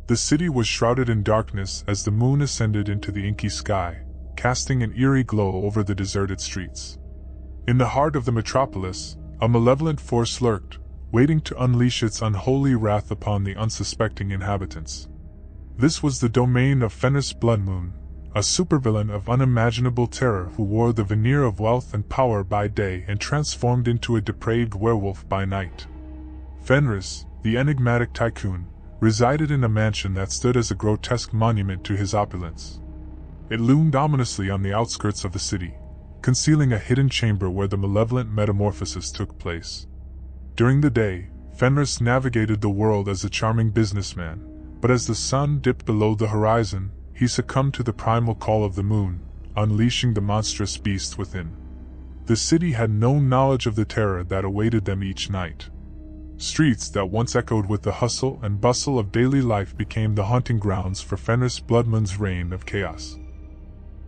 The city was shrouded in darkness as the moon ascended into the inky sky, casting an eerie glow over the deserted streets. In the heart of the metropolis, a malevolent force lurked, waiting to unleash its unholy wrath upon the unsuspecting inhabitants. This was the domain of Fenris Bloodmoon, a supervillain of unimaginable terror who wore the veneer of wealth and power by day and transformed into a depraved werewolf by night. Fenris, the enigmatic tycoon, resided in a mansion that stood as a grotesque monument to his opulence. It loomed ominously on the outskirts of the city, concealing a hidden chamber where the malevolent metamorphosis took place. During the day, Fenris navigated the world as a charming businessman, but as the sun dipped below the horizon, he succumbed to the primal call of the moon, unleashing the monstrous beast within. The city had no knowledge of the terror that awaited them each night. Streets that once echoed with the hustle and bustle of daily life became the hunting grounds for Fenris Bloodmoon's reign of chaos.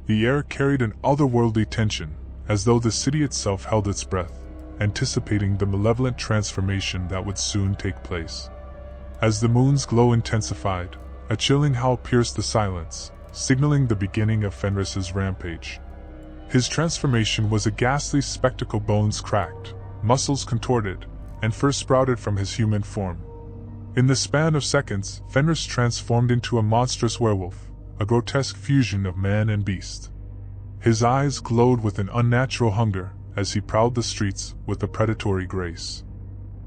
The air carried an otherworldly tension, as though the city itself held its breath, anticipating the malevolent transformation that would soon take place. As the moon's glow intensified, a chilling howl pierced the silence, signaling the beginning of Fenris's rampage. His transformation was a ghastly spectacle. Bones cracked, muscles contorted, and fur sprouted from his human form. In the span of seconds, Fenris transformed into a monstrous werewolf, a grotesque fusion of man and beast. His eyes glowed with an unnatural hunger as he prowled the streets with a predatory grace.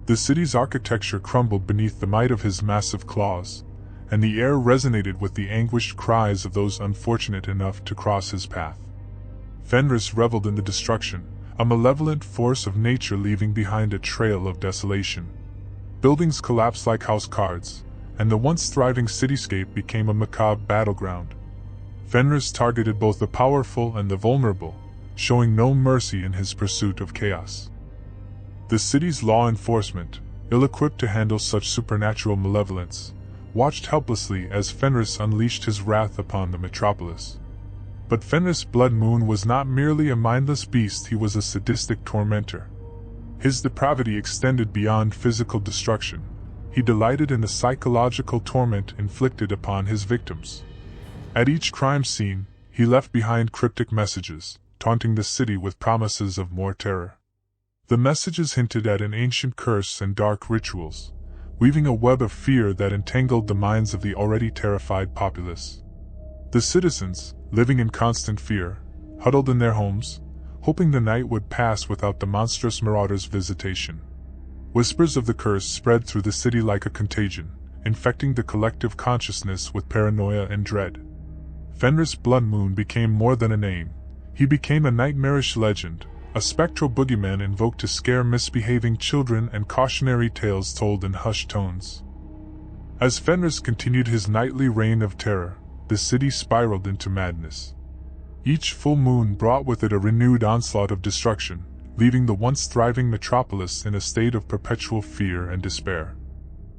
The city's architecture crumbled beneath the might of his massive claws, and the air resonated with the anguished cries of those unfortunate enough to cross his path. Fenris reveled in the destruction, a malevolent force of nature leaving behind a trail of desolation. Buildings collapsed like house cards, and the once thriving cityscape became a macabre battleground. Fenris targeted both the powerful and the vulnerable, showing no mercy in his pursuit of chaos. The city's law enforcement, ill-equipped to handle such supernatural malevolence, watched helplessly as Fenris unleashed his wrath upon the metropolis. But Fenris Bloodmoon was not merely a mindless beast, he was a sadistic tormentor. His depravity extended beyond physical destruction. He delighted in the psychological torment inflicted upon his victims. At each crime scene, he left behind cryptic messages, taunting the city with promises of more terror. The messages hinted at an ancient curse and dark rituals, weaving a web of fear that entangled the minds of the already terrified populace. The citizens, living in constant fear, huddled in their homes, hoping the night would pass without the monstrous marauder's visitation. Whispers of the curse spread through the city like a contagion, infecting the collective consciousness with paranoia and dread. Fenris Bloodmoon became more than a name. He became a nightmarish legend, a spectral boogeyman invoked to scare misbehaving children and cautionary tales told in hushed tones. As Fenris continued his nightly reign of terror, the city spiraled into madness. Each full moon brought with it a renewed onslaught of destruction, leaving the once thriving metropolis in a state of perpetual fear and despair.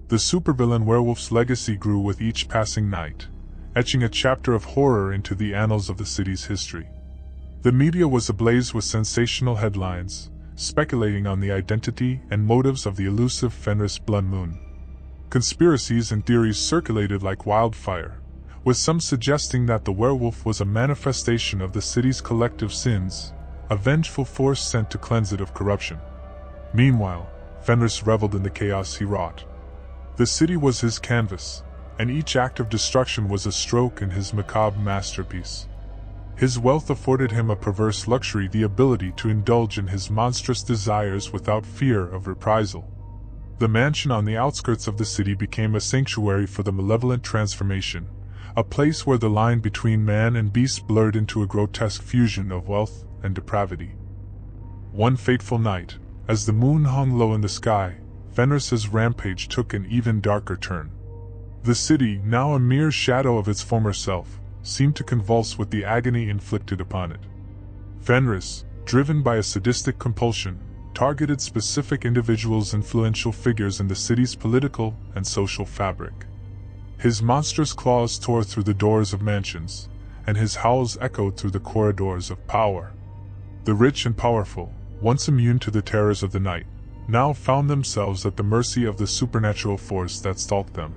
The supervillain werewolf's legacy grew with each passing night, etching a chapter of horror into the annals of the city's history. The media was ablaze with sensational headlines, speculating on the identity and motives of the elusive Fenris Bloodmoon. Conspiracies and theories circulated like wildfire, with some suggesting that the werewolf was a manifestation of the city's collective sins, a vengeful force sent to cleanse it of corruption. Meanwhile, Fenris reveled in the chaos he wrought. The city was his canvas, and each act of destruction was a stroke in his macabre masterpiece. His wealth afforded him a perverse luxury, the ability to indulge in his monstrous desires without fear of reprisal. The mansion on the outskirts of the city became a sanctuary for the malevolent transformation, a place where the line between man and beast blurred into a grotesque fusion of wealth and depravity. One fateful night, as the moon hung low in the sky, Fenris's rampage took an even darker turn. The city, now a mere shadow of its former self, seemed to convulse with the agony inflicted upon it. Fenris, driven by a sadistic compulsion, targeted specific individuals, influential figures in the city's political and social fabric. His monstrous claws tore through the doors of mansions, and his howls echoed through the corridors of power. The rich and powerful, once immune to the terrors of the night, now found themselves at the mercy of the supernatural force that stalked them.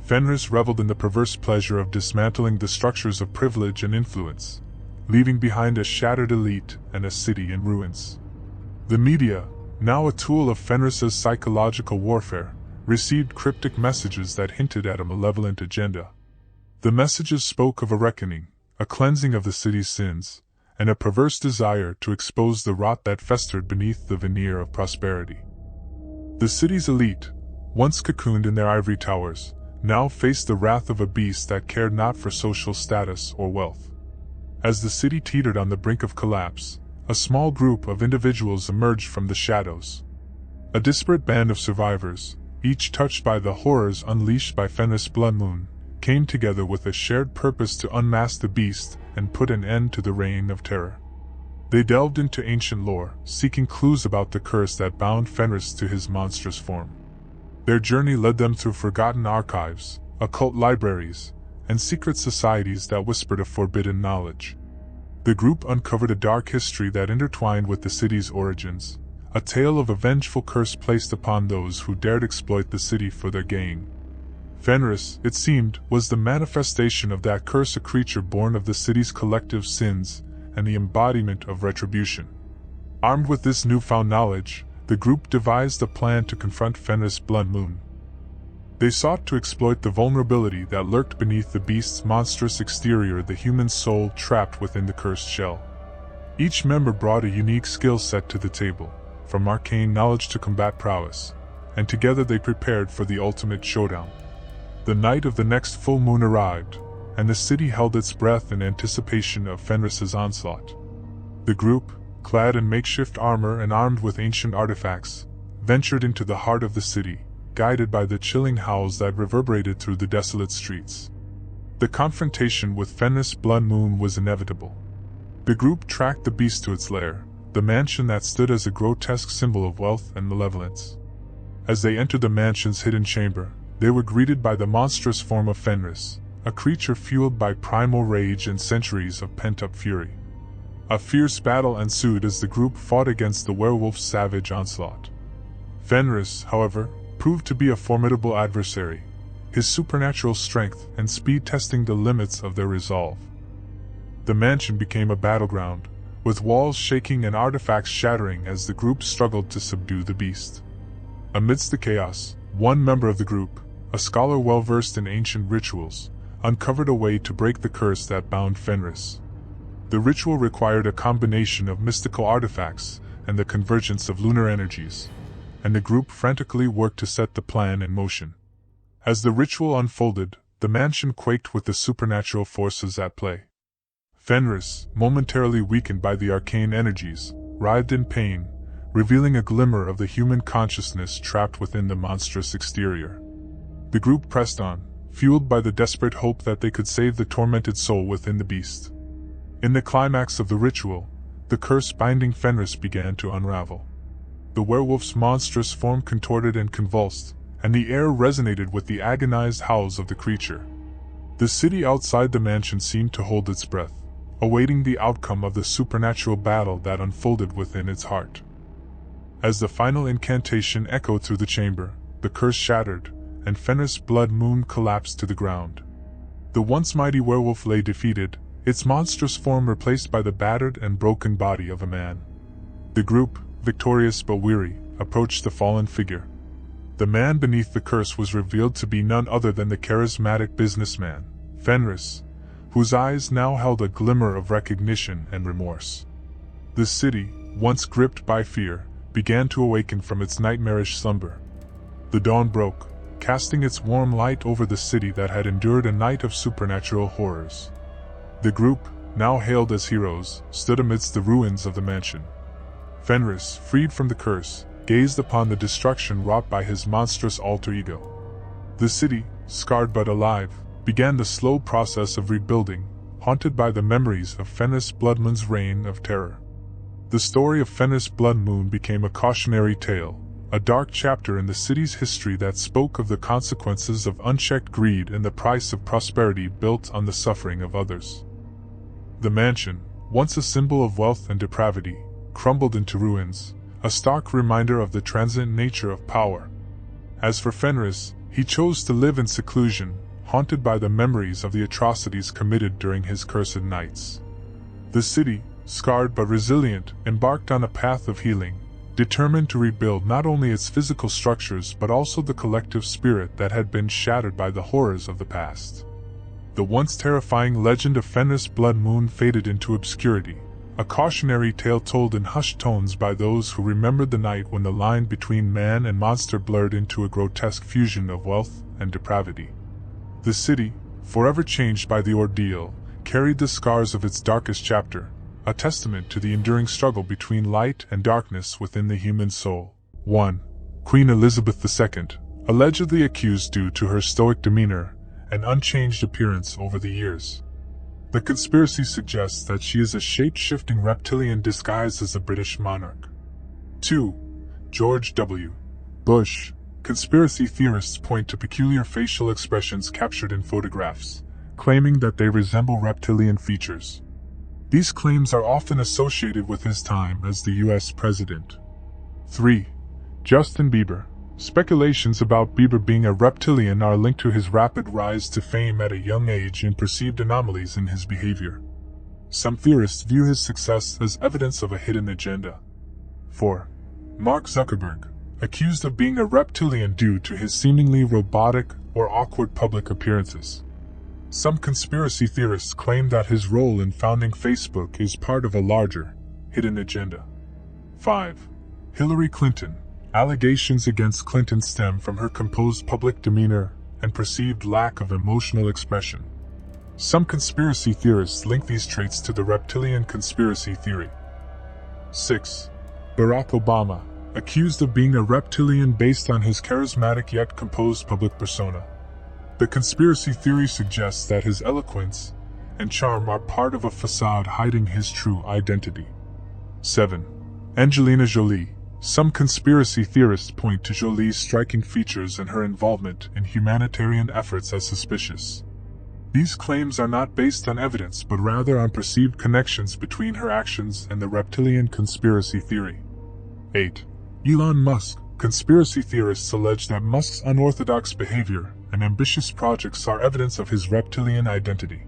Fenris reveled in the perverse pleasure of dismantling the structures of privilege and influence, leaving behind a shattered elite and a city in ruins. The media, now a tool of Fenris's psychological warfare, received cryptic messages that hinted at a malevolent agenda. The messages spoke of a reckoning, a cleansing of the city's sins, and a perverse desire to expose the rot that festered beneath the veneer of prosperity. The city's elite, once cocooned in their ivory towers, now faced the wrath of a beast that cared not for social status or wealth. As the city teetered on the brink of collapse, a small group of individuals emerged from the shadows. A disparate band of survivors, each touched by the horrors unleashed by Fenris Bloodmoon, came together with a shared purpose to unmask the beast and put an end to the reign of terror. They delved into ancient lore, seeking clues about the curse that bound Fenris to his monstrous form. Their journey led them through forgotten archives, occult libraries, and secret societies that whispered of forbidden knowledge. The group uncovered a dark history that intertwined with the city's origins, a tale of a vengeful curse placed upon those who dared exploit the city for their gain. Fenris, it seemed, was the manifestation of that curse, a creature born of the city's collective sins and the embodiment of retribution. Armed with this newfound knowledge, the group devised a plan to confront Fenris Bloodmoon. They sought to exploit the vulnerability that lurked beneath the beast's monstrous exterior, the human soul trapped within the cursed shell. Each member brought a unique skill set to the table, from arcane knowledge to combat prowess, and together they prepared for the ultimate showdown. The night of the next full moon arrived, and the city held its breath in anticipation of Fenris's onslaught. The group, clad in makeshift armor and armed with ancient artifacts, ventured into the heart of the city, guided by the chilling howls that reverberated through the desolate streets. The confrontation with Fenris Bloodmoon was inevitable. The group tracked the beast to its lair, the mansion that stood as a grotesque symbol of wealth and malevolence. As they entered the mansion's hidden chamber, they were greeted by the monstrous form of Fenris, a creature fueled by primal rage and centuries of pent-up fury. A fierce battle ensued as the group fought against the werewolf's savage onslaught. Fenris, however, proved to be a formidable adversary, his supernatural strength and speed testing the limits of their resolve. The mansion became a battleground, with walls shaking and artifacts shattering as the group struggled to subdue the beast. Amidst the chaos, one member of the group, a scholar well-versed in ancient rituals, uncovered a way to break the curse that bound Fenris. The ritual required a combination of mystical artifacts and the convergence of lunar energies, and the group frantically worked to set the plan in motion. As the ritual unfolded, the mansion quaked with the supernatural forces at play. Fenris, momentarily weakened by the arcane energies, writhed in pain, revealing a glimmer of the human consciousness trapped within the monstrous exterior. The group pressed on, fueled by the desperate hope that they could save the tormented soul within the beast. In the climax of the ritual, the curse binding Fenris began to unravel. The werewolf's monstrous form contorted and convulsed, and the air resonated with the agonized howls of the creature. The city outside the mansion seemed to hold its breath, awaiting the outcome of the supernatural battle that unfolded within its heart. As the final incantation echoed through the chamber, the curse shattered, and Fenris Bloodmoon collapsed to the ground. The once mighty werewolf lay defeated, its monstrous form replaced by the battered and broken body of a man. The group, victorious but weary, approached the fallen figure. The man beneath the curse was revealed to be none other than the charismatic businessman, Fenris, whose eyes now held a glimmer of recognition and remorse. The city, once gripped by fear, began to awaken from its nightmarish slumber. The dawn broke, casting its warm light over the city that had endured a night of supernatural horrors. The group, now hailed as heroes, stood amidst the ruins of the mansion. Fenris, freed from the curse, gazed upon the destruction wrought by his monstrous alter ego. The city, scarred but alive, began the slow process of rebuilding, haunted by the memories of Fenris Bloodmoon's reign of terror. The story of Fenris Bloodmoon became a cautionary tale, a dark chapter in the city's history that spoke of the consequences of unchecked greed and the price of prosperity built on the suffering of others. The mansion, once a symbol of wealth and depravity, crumbled into ruins, a stark reminder of the transient nature of power. As for Fenris, He chose to live in seclusion, haunted by the memories of the atrocities committed during his cursed nights. The city, scarred but resilient, embarked on a path of healing, determined to rebuild not only its physical structures but also the collective spirit that had been shattered by the horrors of the past. The once terrifying legend of Fenris Blood Moon faded into obscurity, a cautionary tale told in hushed tones by those who remembered the night when the line between man and monster blurred into a grotesque fusion of wealth and depravity. The city, forever changed by the ordeal, carried the scars of its darkest chapter, a testament to the enduring struggle between light and darkness within the human soul. 1. Queen Elizabeth II, allegedly accused due to her stoic demeanor and unchanged appearance over the years. The conspiracy suggests that she is a shape-shifting reptilian disguised as a British monarch. 2. George W. Bush. Conspiracy theorists point to peculiar facial expressions captured in photographs, claiming that they resemble reptilian features. These claims are often associated with his time as the US president. 3. Justin Bieber. Speculations about Bieber being a reptilian are linked to his rapid rise to fame at a young age and perceived anomalies in his behavior. Some theorists view his success as evidence of a hidden agenda. 4. Mark Zuckerberg. Accused of being a reptilian due to his seemingly robotic or awkward public appearances. Some conspiracy theorists claim that his role in founding Facebook is part of a larger, hidden agenda. 5. Hillary Clinton. Allegations against Clinton stem from her composed public demeanor and perceived lack of emotional expression. Some conspiracy theorists link these traits to the reptilian conspiracy theory. 6. Barack Obama. Accused of being a reptilian based on his charismatic yet composed public persona. The conspiracy theory suggests that his eloquence and charm are part of a facade hiding his true identity. 7. Angelina Jolie. Some conspiracy theorists point to Jolie's striking features and her involvement in humanitarian efforts as suspicious. These claims are not based on evidence but rather on perceived connections between her actions and the reptilian conspiracy theory. 8. Elon Musk. Conspiracy theorists allege that Musk's unorthodox behavior and ambitious projects are evidence of his reptilian identity.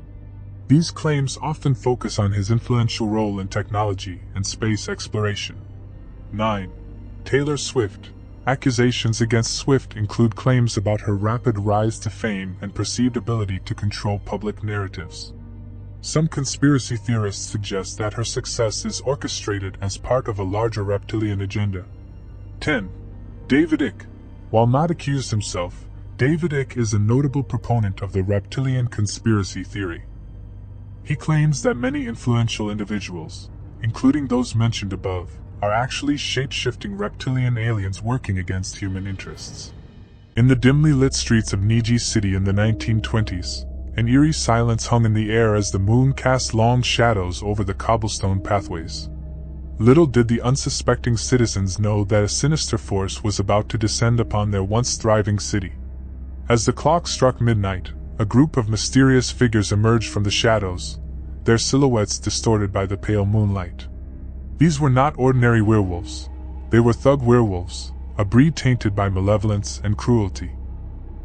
These claims often focus on his influential role in technology and space exploration. 9. Taylor Swift. Accusations against Swift include claims about her rapid rise to fame and perceived ability to control public narratives. Some conspiracy theorists suggest that her success is orchestrated as part of a larger reptilian agenda. 10. David Icke. While not accused himself, David Icke is a notable proponent of the reptilian conspiracy theory. He claims that many influential individuals, including those mentioned above, are actually shape-shifting reptilian aliens working against human interests. In the dimly lit streets of Niji City in the 1920s, an eerie silence hung in the air as the moon cast long shadows over the cobblestone pathways. Little did the unsuspecting citizens know that a sinister force was about to descend upon their once thriving city. As the clock struck midnight, a group of mysterious figures emerged from the shadows, their silhouettes distorted by the pale moonlight. These were not ordinary werewolves. They were thug werewolves, a breed tainted by malevolence and cruelty.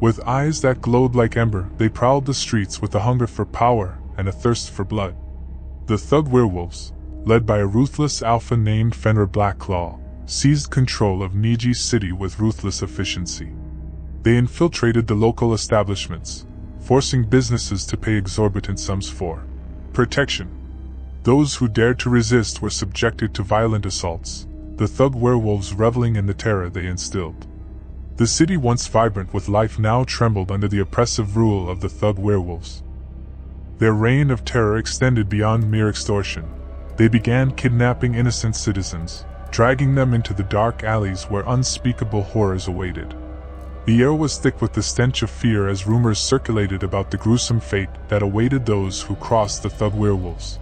With eyes that glowed like ember, they prowled the streets with a hunger for power and a thirst for blood. The thug werewolves, led by a ruthless alpha named Fenrir Blackclaw, seized control of Niji City with ruthless efficiency. They infiltrated the local establishments, forcing businesses to pay exorbitant sums for protection. Those who dared to resist were subjected to violent assaults, the thug werewolves reveling in the terror they instilled. The city, once vibrant with life, now trembled under the oppressive rule of the thug werewolves. Their reign of terror extended beyond mere extortion. They began kidnapping innocent citizens, dragging them into the dark alleys where unspeakable horrors awaited. The air was thick with the stench of fear as rumors circulated about the gruesome fate that awaited those who crossed the thug werewolves.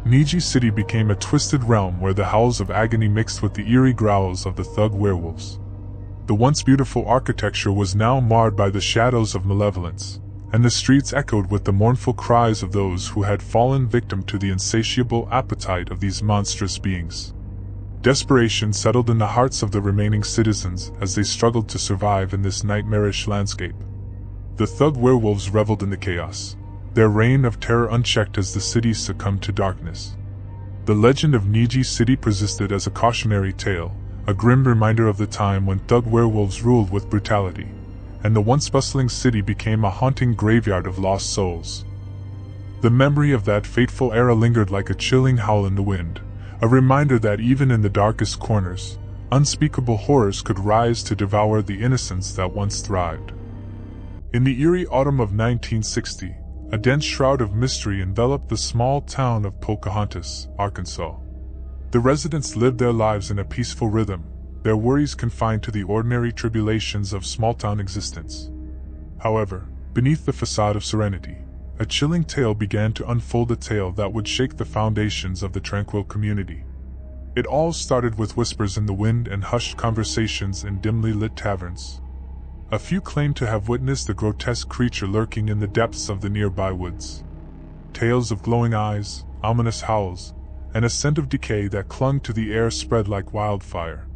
Niji City became a twisted realm where the howls of agony mixed with the eerie growls of the thug werewolves. The once beautiful architecture was now marred by the shadows of malevolence, and the streets echoed with the mournful cries of those who had fallen victim to the insatiable appetite of these monstrous beings. Desperation settled in the hearts of the remaining citizens as they struggled to survive in this nightmarish landscape. The thug werewolves reveled in the chaos, their reign of terror unchecked as the city succumbed to darkness. The legend of Niji City persisted as a cautionary tale, a grim reminder of the time when thug werewolves ruled with brutality, and the once bustling city became a haunting graveyard of lost souls. The memory of that fateful era lingered like a chilling howl in the wind, a reminder that even in the darkest corners, unspeakable horrors could rise to devour the innocence that once thrived. In the eerie autumn of 1960, a dense shroud of mystery enveloped the small town of Pocahontas, Arkansas. The residents lived their lives in a peaceful rhythm, their worries confined to the ordinary tribulations of small-town existence. However, beneath the facade of serenity, a chilling tale began to unfold, a tale that would shake the foundations of the tranquil community. It all started with whispers in the wind and hushed conversations in dimly lit taverns. A few claimed to have witnessed a grotesque creature lurking in the depths of the nearby woods. Tales of glowing eyes, ominous howls, and a scent of decay that clung to the air spread like wildfire.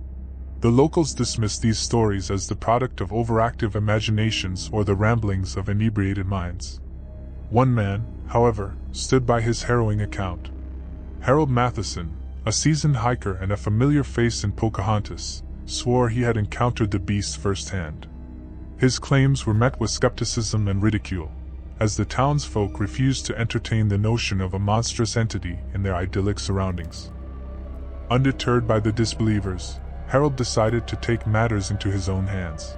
The locals dismissed these stories as the product of overactive imaginations or the ramblings of inebriated minds. One man, however, stood by his harrowing account. Harold Matheson, a seasoned hiker and a familiar face in Pocahontas, swore he had encountered the beast firsthand. His claims were met with skepticism and ridicule, as the townsfolk refused to entertain the notion of a monstrous entity in their idyllic surroundings. Undeterred by the disbelievers, Harold decided to take matters into his own hands.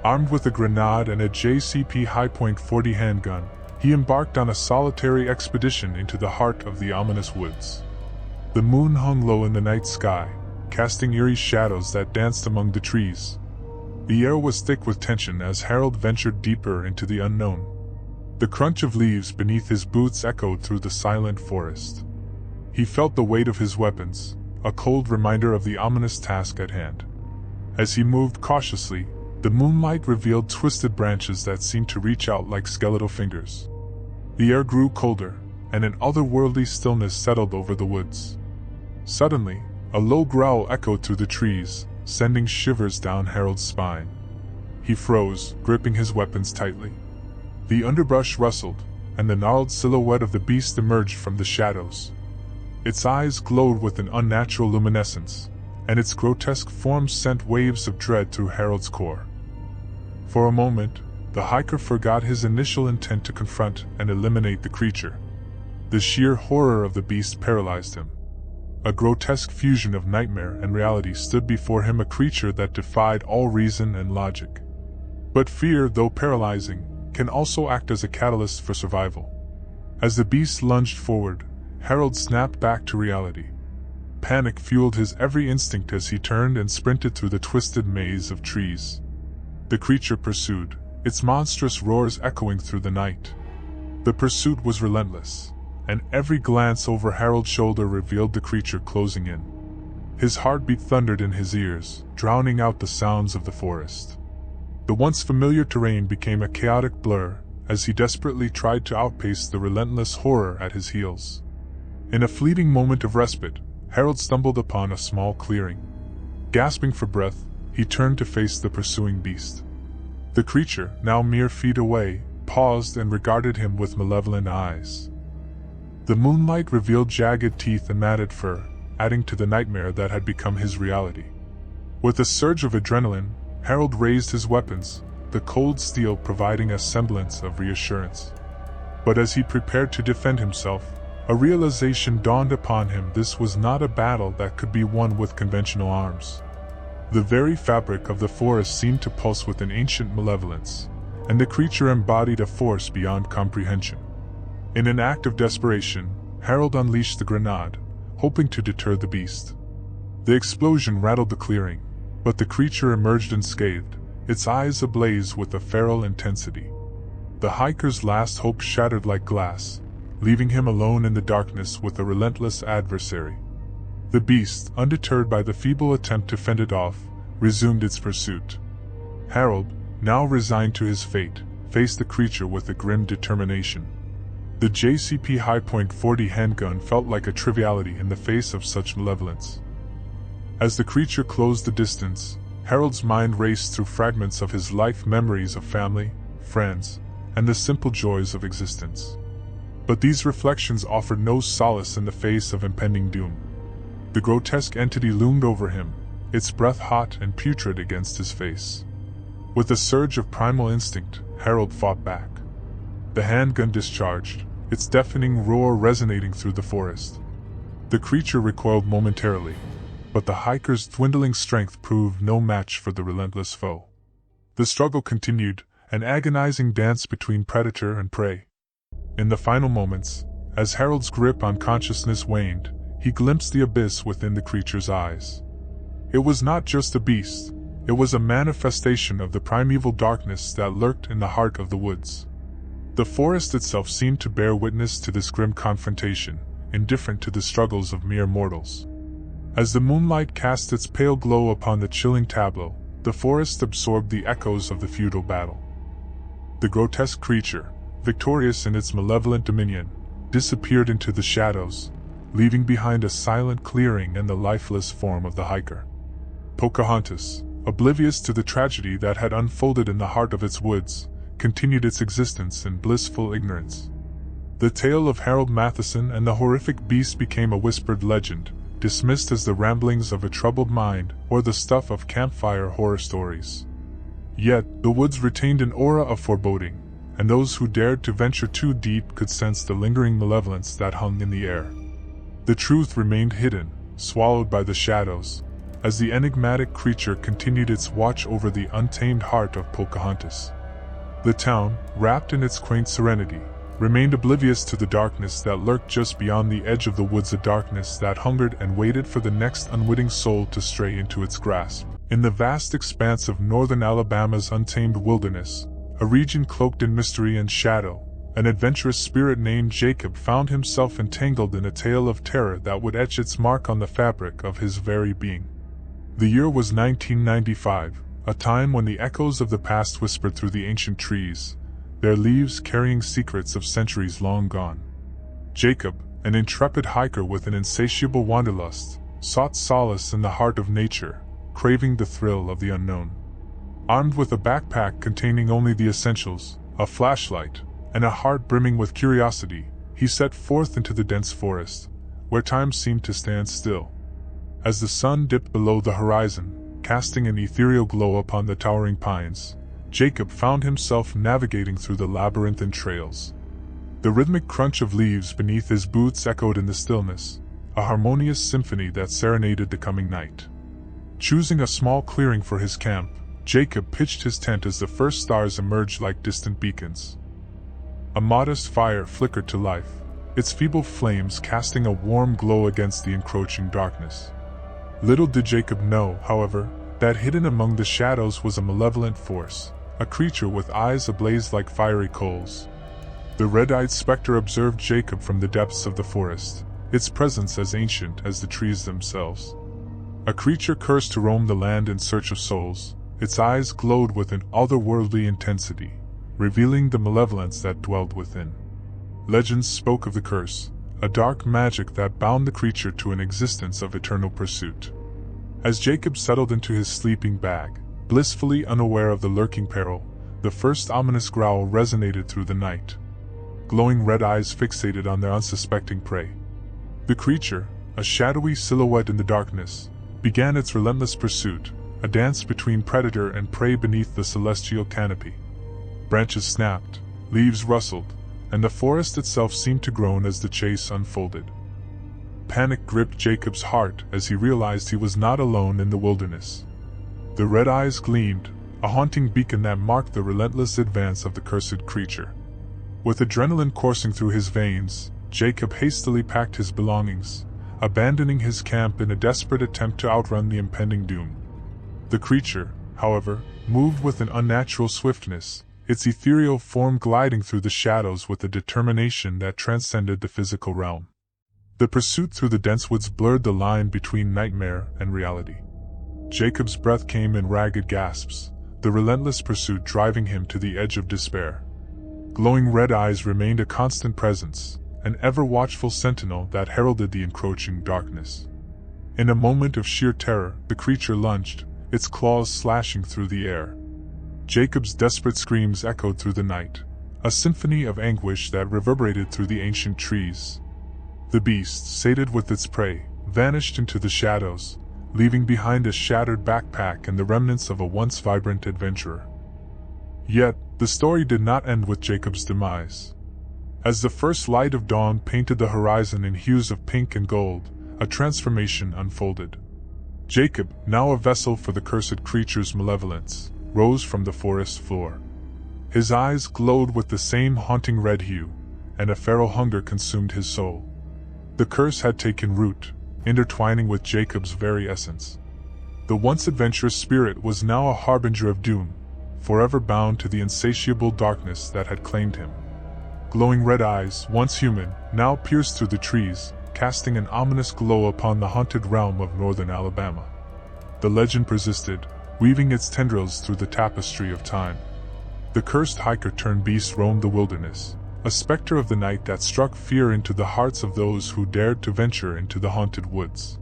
Armed with a grenade and a JCP Hi-Point 40 handgun, he embarked on a solitary expedition into the heart of the ominous woods. The moon hung low in the night sky, casting eerie shadows that danced among the trees. The air was thick with tension as Harold ventured deeper into the unknown. The crunch of leaves beneath his boots echoed through the silent forest. He felt the weight of his weapons, a cold reminder of the ominous task at hand. As he moved cautiously, the moonlight revealed twisted branches that seemed to reach out like skeletal fingers. The air grew colder, and an otherworldly stillness settled over the woods. Suddenly, a low growl echoed through the trees, sending shivers down Harold's spine. He froze, gripping his weapons tightly. The underbrush rustled, and the gnarled silhouette of the beast emerged from the shadows. Its eyes glowed with an unnatural luminescence, and its grotesque form sent waves of dread through Harold's core. For a moment, the hiker forgot his initial intent to confront and eliminate the creature. The sheer horror of the beast paralyzed him. A grotesque fusion of nightmare and reality stood before him, a creature that defied all reason and logic. But fear, though paralyzing, can also act as a catalyst for survival. As the beast lunged forward, Harold snapped back to reality. Panic fueled his every instinct as he turned and sprinted through the twisted maze of trees. The creature pursued, its monstrous roars echoing through the night. The pursuit was relentless, and every glance over Harold's shoulder revealed the creature closing in. His heartbeat thundered in his ears, drowning out the sounds of the forest. The once familiar terrain became a chaotic blur as he desperately tried to outpace the relentless horror at his heels. In a fleeting moment of respite, Harold stumbled upon a small clearing. Gasping for breath, he turned to face the pursuing beast. The creature, now mere feet away, paused and regarded him with malevolent eyes. The moonlight revealed jagged teeth and matted fur, adding to the nightmare that had become his reality. With a surge of adrenaline, Harold raised his weapons, the cold steel providing a semblance of reassurance. But as he prepared to defend himself, a realization dawned upon him: this was not a battle that could be won with conventional arms. The very fabric of the forest seemed to pulse with an ancient malevolence, and the creature embodied a force beyond comprehension. In an act of desperation, Harold unleashed the grenade, hoping to deter the beast. The explosion rattled the clearing, but the creature emerged unscathed, its eyes ablaze with a feral intensity. The hiker's last hope shattered like glass, leaving him alone in the darkness with a relentless adversary. The beast, undeterred by the feeble attempt to fend it off, resumed its pursuit. Harold, now resigned to his fate, faced the creature with a grim determination. The JCP Hi-Point 40 handgun felt like a triviality in the face of such malevolence. As the creature closed the distance, Harold's mind raced through fragments of his life, memories of family, friends, and the simple joys of existence. But these reflections offered no solace in the face of impending doom. The grotesque entity loomed over him, its breath hot and putrid against his face. With a surge of primal instinct, Harold fought back. The handgun discharged, its deafening roar resonating through the forest. The creature recoiled momentarily, but the hiker's dwindling strength proved no match for the relentless foe. The struggle continued, an agonizing dance between predator and prey. In the final moments, as Harold's grip on consciousness waned, he glimpsed the abyss within the creature's eyes. It was not just a beast, it was a manifestation of the primeval darkness that lurked in the heart of the woods. The forest itself seemed to bear witness to this grim confrontation, indifferent to the struggles of mere mortals. As the moonlight cast its pale glow upon the chilling tableau, the forest absorbed the echoes of the feudal battle. The grotesque creature, victorious in its malevolent dominion, disappeared into the shadows, leaving behind a silent clearing and the lifeless form of the hiker. Pocahontas, oblivious to the tragedy that had unfolded in the heart of its woods, continued its existence in blissful ignorance. The tale of Harold Matheson and the horrific beast became a whispered legend, dismissed as the ramblings of a troubled mind or the stuff of campfire horror stories. Yet, the woods retained an aura of foreboding, and those who dared to venture too deep could sense the lingering malevolence that hung in the air. The truth remained hidden, swallowed by the shadows, as the enigmatic creature continued its watch over the untamed heart of Pocahontas. The town, wrapped in its quaint serenity, remained oblivious to the darkness that lurked just beyond the edge of the woods, a darkness that hungered and waited for the next unwitting soul to stray into its grasp. In the vast expanse of northern Alabama's untamed wilderness, a region cloaked in mystery and shadow, an adventurous spirit named Jacob found himself entangled in a tale of terror that would etch its mark on the fabric of his very being. The year was 1995, a time when the echoes of the past whispered through the ancient trees, their leaves carrying secrets of centuries long gone. Jacob, an intrepid hiker with an insatiable wanderlust, sought solace in the heart of nature, craving the thrill of the unknown. Armed with a backpack containing only the essentials, a flashlight, and a heart brimming with curiosity, he set forth into the dense forest, where time seemed to stand still. As the sun dipped below the horizon, casting an ethereal glow upon the towering pines, Jacob found himself navigating through the labyrinthine trails. The rhythmic crunch of leaves beneath his boots echoed in the stillness, a harmonious symphony that serenaded the coming night. Choosing a small clearing for his camp, Jacob pitched his tent as the first stars emerged like distant beacons. A modest fire flickered to life, its feeble flames casting a warm glow against the encroaching darkness. Little did Jacob know, however, that hidden among the shadows was a malevolent force, a creature with eyes ablaze like fiery coals. The red-eyed specter observed Jacob from the depths of the forest, its presence as ancient as the trees themselves. A creature cursed to roam the land in search of souls, its eyes glowed with an otherworldly intensity, revealing the malevolence that dwelled within. Legends spoke of the curse, a dark magic that bound the creature to an existence of eternal pursuit. As Jacob settled into his sleeping bag, blissfully unaware of the lurking peril, the first ominous growl resonated through the night. Glowing red eyes fixated on their unsuspecting prey. The creature, a shadowy silhouette in the darkness, began its relentless pursuit, a dance between predator and prey beneath the celestial canopy. Branches snapped, leaves rustled, and the forest itself seemed to groan as the chase unfolded. Panic gripped Jacob's heart as he realized he was not alone in the wilderness. The red eyes gleamed, a haunting beacon that marked the relentless advance of the cursed creature. With adrenaline coursing through his veins, Jacob hastily packed his belongings, abandoning his camp in a desperate attempt to outrun the impending doom. The creature, however, moved with an unnatural swiftness, its ethereal form gliding through the shadows with a determination that transcended the physical realm. The pursuit through the dense woods blurred the line between nightmare and reality. Jacob's breath came in ragged gasps, the relentless pursuit driving him to the edge of despair. Glowing red eyes remained a constant presence, an ever-watchful sentinel that heralded the encroaching darkness. In a moment of sheer terror, the creature lunged, its claws slashing through the air. Jacob's desperate screams echoed through the night, a symphony of anguish that reverberated through the ancient trees. The beast, sated with its prey, vanished into the shadows, leaving behind a shattered backpack and the remnants of a once vibrant adventurer. Yet, the story did not end with Jacob's demise. As the first light of dawn painted the horizon in hues of pink and gold, a transformation unfolded. Jacob, now a vessel for the cursed creature's malevolence, rose from the forest floor. His eyes glowed with the same haunting red hue, and a feral hunger consumed his soul. The curse had taken root, intertwining with Jacob's very essence. The once adventurous spirit was now a harbinger of doom, forever bound to the insatiable darkness that had claimed him. Glowing red eyes, once human, now pierced through the trees, casting an ominous glow upon the haunted realm of northern Alabama. The legend persisted, weaving its tendrils through the tapestry of time. The cursed hiker-turned-beast roamed the wilderness, a specter of the night that struck fear into the hearts of those who dared to venture into the haunted woods.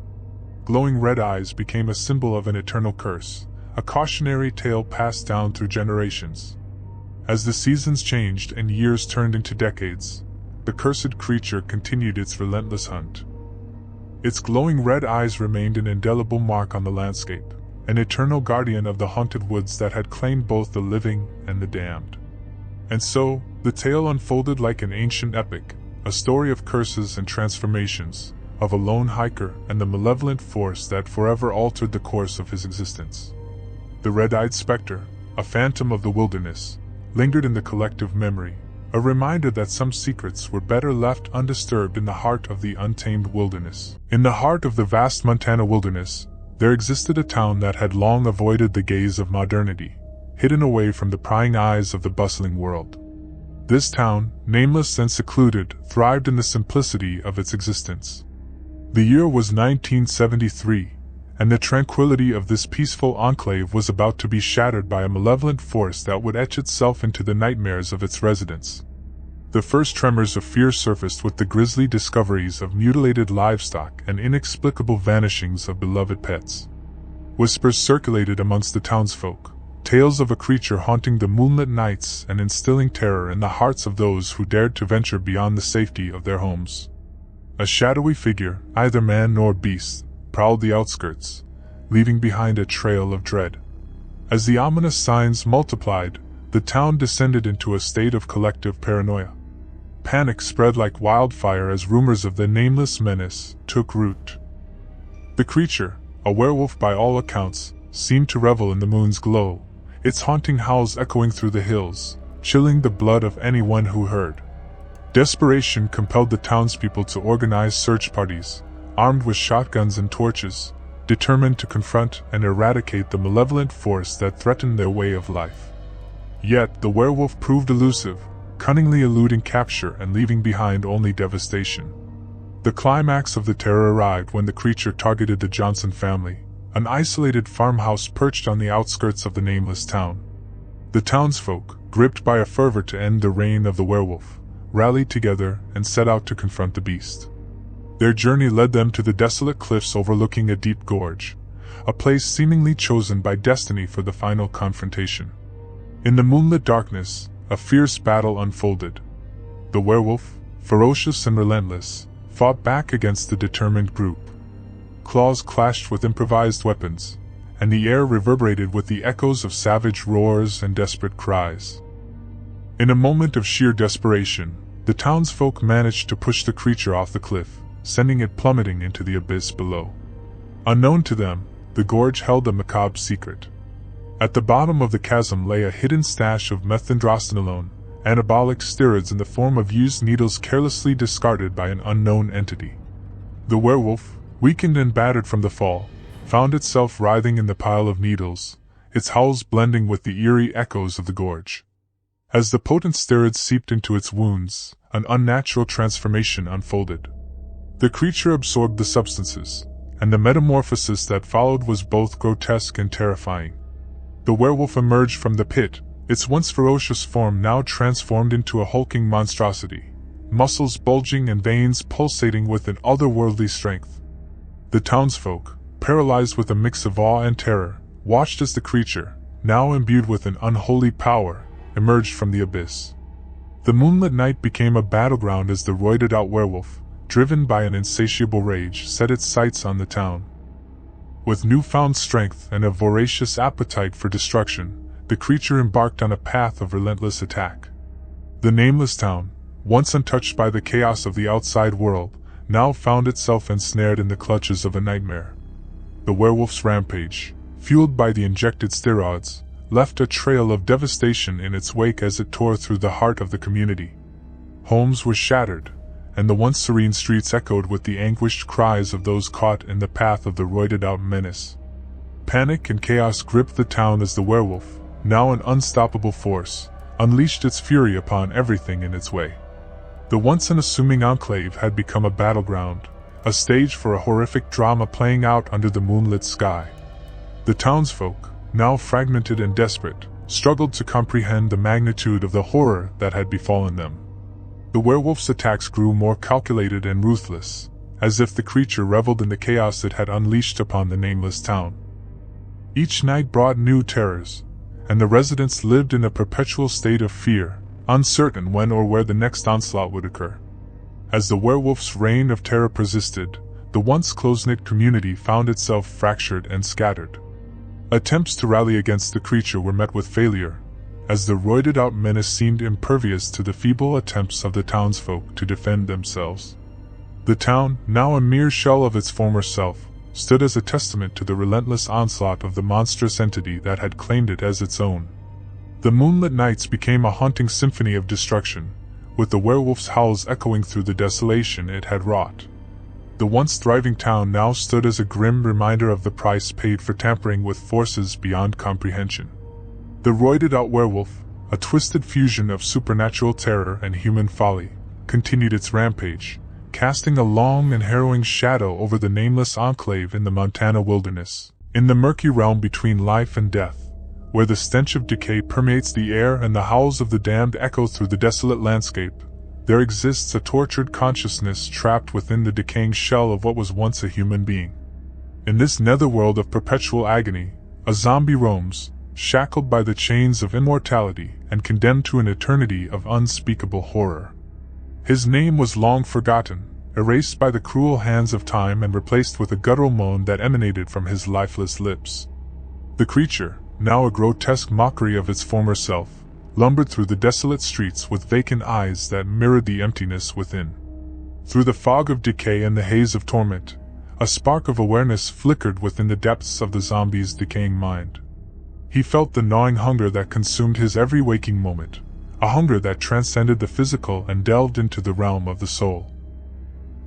Glowing red eyes became a symbol of an eternal curse, a cautionary tale passed down through generations. As the seasons changed and years turned into decades, the cursed creature continued its relentless hunt. Its glowing red eyes remained an indelible mark on the landscape, an eternal guardian of the haunted woods that had claimed both the living and the damned. And so, the tale unfolded like an ancient epic, a story of curses and transformations, of a lone hiker and the malevolent force that forever altered the course of his existence. The red-eyed specter, a phantom of the wilderness, lingered in the collective memory, a reminder that some secrets were better left undisturbed in the heart of the untamed wilderness. In the heart of the vast Montana wilderness, there existed a town that had long avoided the gaze of modernity, hidden away from the prying eyes of the bustling world. This town, nameless and secluded, thrived in the simplicity of its existence. The year was 1973, and the tranquility of this peaceful enclave was about to be shattered by a malevolent force that would etch itself into the nightmares of its residents. The first tremors of fear surfaced with the grisly discoveries of mutilated livestock and inexplicable vanishings of beloved pets. Whispers circulated amongst the townsfolk, tales of a creature haunting the moonlit nights and instilling terror in the hearts of those who dared to venture beyond the safety of their homes. A shadowy figure, either man nor beast, prowled the outskirts, leaving behind a trail of dread. As the ominous signs multiplied, the town descended into a state of collective paranoia. Panic spread like wildfire as rumors of the nameless menace took root. The creature, a werewolf by all accounts, seemed to revel in the moon's glow, its haunting howls echoing through the hills, chilling the blood of anyone who heard. Desperation compelled the townspeople to organize search parties, armed with shotguns and torches, determined to confront and eradicate the malevolent force that threatened their way of life. Yet the werewolf proved elusive, cunningly eluding capture and leaving behind only devastation. The climax of the terror arrived when the creature targeted the Johnson family, an isolated farmhouse perched on the outskirts of the nameless town. The townsfolk, gripped by a fervor to end the reign of the werewolf, rallied together and set out to confront the beast. Their journey led them to the desolate cliffs overlooking a deep gorge, a place seemingly chosen by destiny for the final confrontation. In the moonlit darkness, a fierce battle unfolded. The werewolf, ferocious and relentless, fought back against the determined group. Claws clashed with improvised weapons, and the air reverberated with the echoes of savage roars and desperate cries. In a moment of sheer desperation, the townsfolk managed to push the creature off the cliff, sending it plummeting into the abyss below. Unknown to them, the gorge held a macabre secret. At the bottom of the chasm lay a hidden stash of methylendrostanolone, anabolic steroids in the form of used needles carelessly discarded by an unknown entity. The werewolf, weakened and battered from the fall, found itself writhing in the pile of needles, its howls blending with the eerie echoes of the gorge. As the potent steroids seeped into its wounds, an unnatural transformation unfolded. The creature absorbed the substances, and the metamorphosis that followed was both grotesque and terrifying. The werewolf emerged from the pit, its once ferocious form now transformed into a hulking monstrosity, muscles bulging and veins pulsating with an otherworldly strength. The townsfolk, paralyzed with a mix of awe and terror, watched as the creature, now imbued with an unholy power, emerged from the abyss. The moonlit night became a battleground as the roided-out werewolf, driven by an insatiable rage, set its sights on the town. With newfound strength and a voracious appetite for destruction, the creature embarked on a path of relentless attack. The nameless town, once untouched by the chaos of the outside world, now found itself ensnared in the clutches of a nightmare. The werewolf's rampage, fueled by the injected steroids, left a trail of devastation in its wake as it tore through the heart of the community. Homes were shattered, and the once serene streets echoed with the anguished cries of those caught in the path of the roided-out menace. Panic and chaos gripped the town as the werewolf, now an unstoppable force, unleashed its fury upon everything in its way. The once unassuming enclave had become a battleground, a stage for a horrific drama playing out under the moonlit sky. The townsfolk, now fragmented and desperate, struggled to comprehend the magnitude of the horror that had befallen them. The werewolf's attacks grew more calculated and ruthless, as if the creature reveled in the chaos it had unleashed upon the nameless town. Each night brought new terrors, and the residents lived in a perpetual state of fear, uncertain when or where the next onslaught would occur. As the werewolf's reign of terror persisted, the once close-knit community found itself fractured and scattered. Attempts to rally against the creature were met with failure, as the roided-out menace seemed impervious to the feeble attempts of the townsfolk to defend themselves. The town, now a mere shell of its former self, stood as a testament to the relentless onslaught of the monstrous entity that had claimed it as its own. The moonlit nights became a haunting symphony of destruction, with the werewolf's howls echoing through the desolation it had wrought. The once thriving town now stood as a grim reminder of the price paid for tampering with forces beyond comprehension. The roided-out werewolf, a twisted fusion of supernatural terror and human folly, continued its rampage, casting a long and harrowing shadow over the nameless enclave in the Montana wilderness. In the murky realm between life and death, where the stench of decay permeates the air and the howls of the damned echo through the desolate landscape, there exists a tortured consciousness trapped within the decaying shell of what was once a human being. In this netherworld of perpetual agony, a zombie roams, shackled by the chains of immortality and condemned to an eternity of unspeakable horror. His name was long forgotten, erased by the cruel hands of time and replaced with a guttural moan that emanated from his lifeless lips. The creature, now a grotesque mockery of its former self, lumbered through the desolate streets with vacant eyes that mirrored the emptiness within. Through the fog of decay and the haze of torment, a spark of awareness flickered within the depths of the zombie's decaying mind. He felt the gnawing hunger that consumed his every waking moment, a hunger that transcended the physical and delved into the realm of the soul.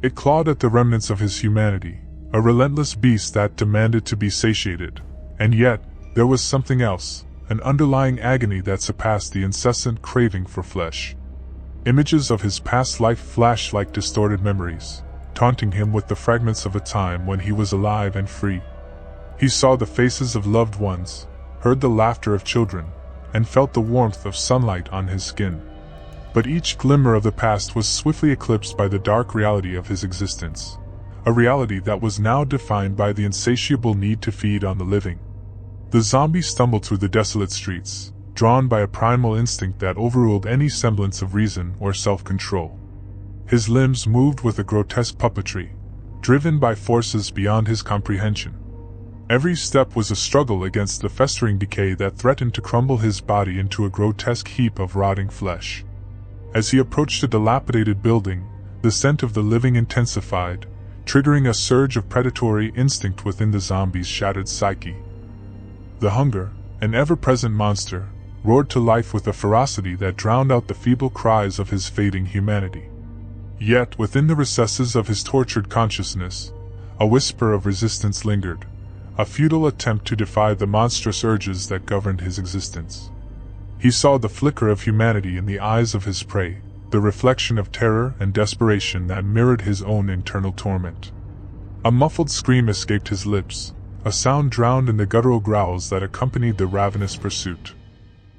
It clawed at the remnants of his humanity, a relentless beast that demanded to be satiated, and yet, there was something else, an underlying agony that surpassed the incessant craving for flesh. Images of his past life flashed like distorted memories, taunting him with the fragments of a time when he was alive and free. He saw the faces of loved ones, heard the laughter of children, and felt the warmth of sunlight on his skin. But each glimmer of the past was swiftly eclipsed by the dark reality of his existence, a reality that was now defined by the insatiable need to feed on the living. The zombie stumbled through the desolate streets, drawn by a primal instinct that overruled any semblance of reason or self-control. His limbs moved with a grotesque puppetry, driven by forces beyond his comprehension. Every step was a struggle against the festering decay that threatened to crumble his body into a grotesque heap of rotting flesh. As he approached a dilapidated building, the scent of the living intensified, triggering a surge of predatory instinct within the zombie's shattered psyche. The hunger, an ever-present monster, roared to life with a ferocity that drowned out the feeble cries of his fading humanity. Yet, within the recesses of his tortured consciousness, a whisper of resistance lingered, a futile attempt to defy the monstrous urges that governed his existence. He saw the flicker of humanity in the eyes of his prey, the reflection of terror and desperation that mirrored his own internal torment. A muffled scream escaped his lips, a sound drowned in the guttural growls that accompanied the ravenous pursuit.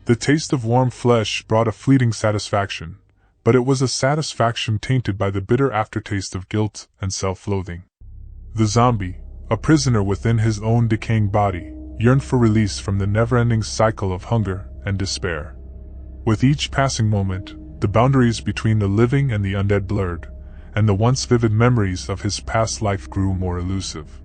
The taste of warm flesh brought a fleeting satisfaction, but it was a satisfaction tainted by the bitter aftertaste of guilt and self-loathing. The zombie, a prisoner within his own decaying body, yearned for release from the never-ending cycle of hunger and despair. With each passing moment, the boundaries between the living and the undead blurred, and the once vivid memories of his past life grew more elusive.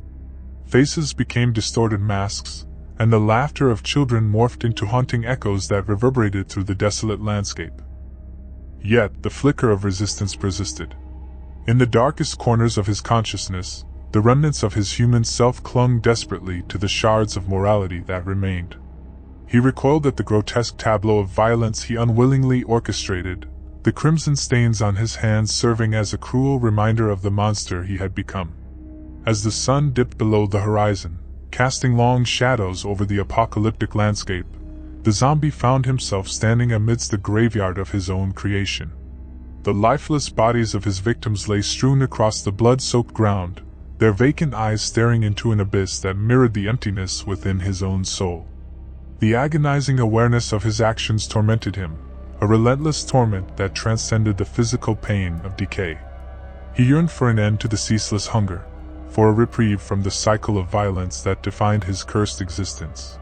Faces became distorted masks, and the laughter of children morphed into haunting echoes that reverberated through the desolate landscape. Yet, the flicker of resistance persisted. In the darkest corners of his consciousness, the remnants of his human self clung desperately to the shards of morality that remained. He recoiled at the grotesque tableau of violence he unwillingly orchestrated, the crimson stains on his hands serving as a cruel reminder of the monster he had become. As the sun dipped below the horizon, casting long shadows over the apocalyptic landscape, the zombie found himself standing amidst the graveyard of his own creation. The lifeless bodies of his victims lay strewn across the blood-soaked ground, their vacant eyes staring into an abyss that mirrored the emptiness within his own soul. The agonizing awareness of his actions tormented him, a relentless torment that transcended the physical pain of decay. He yearned for an end to the ceaseless hunger, for a reprieve from the cycle of violence that defined his cursed existence.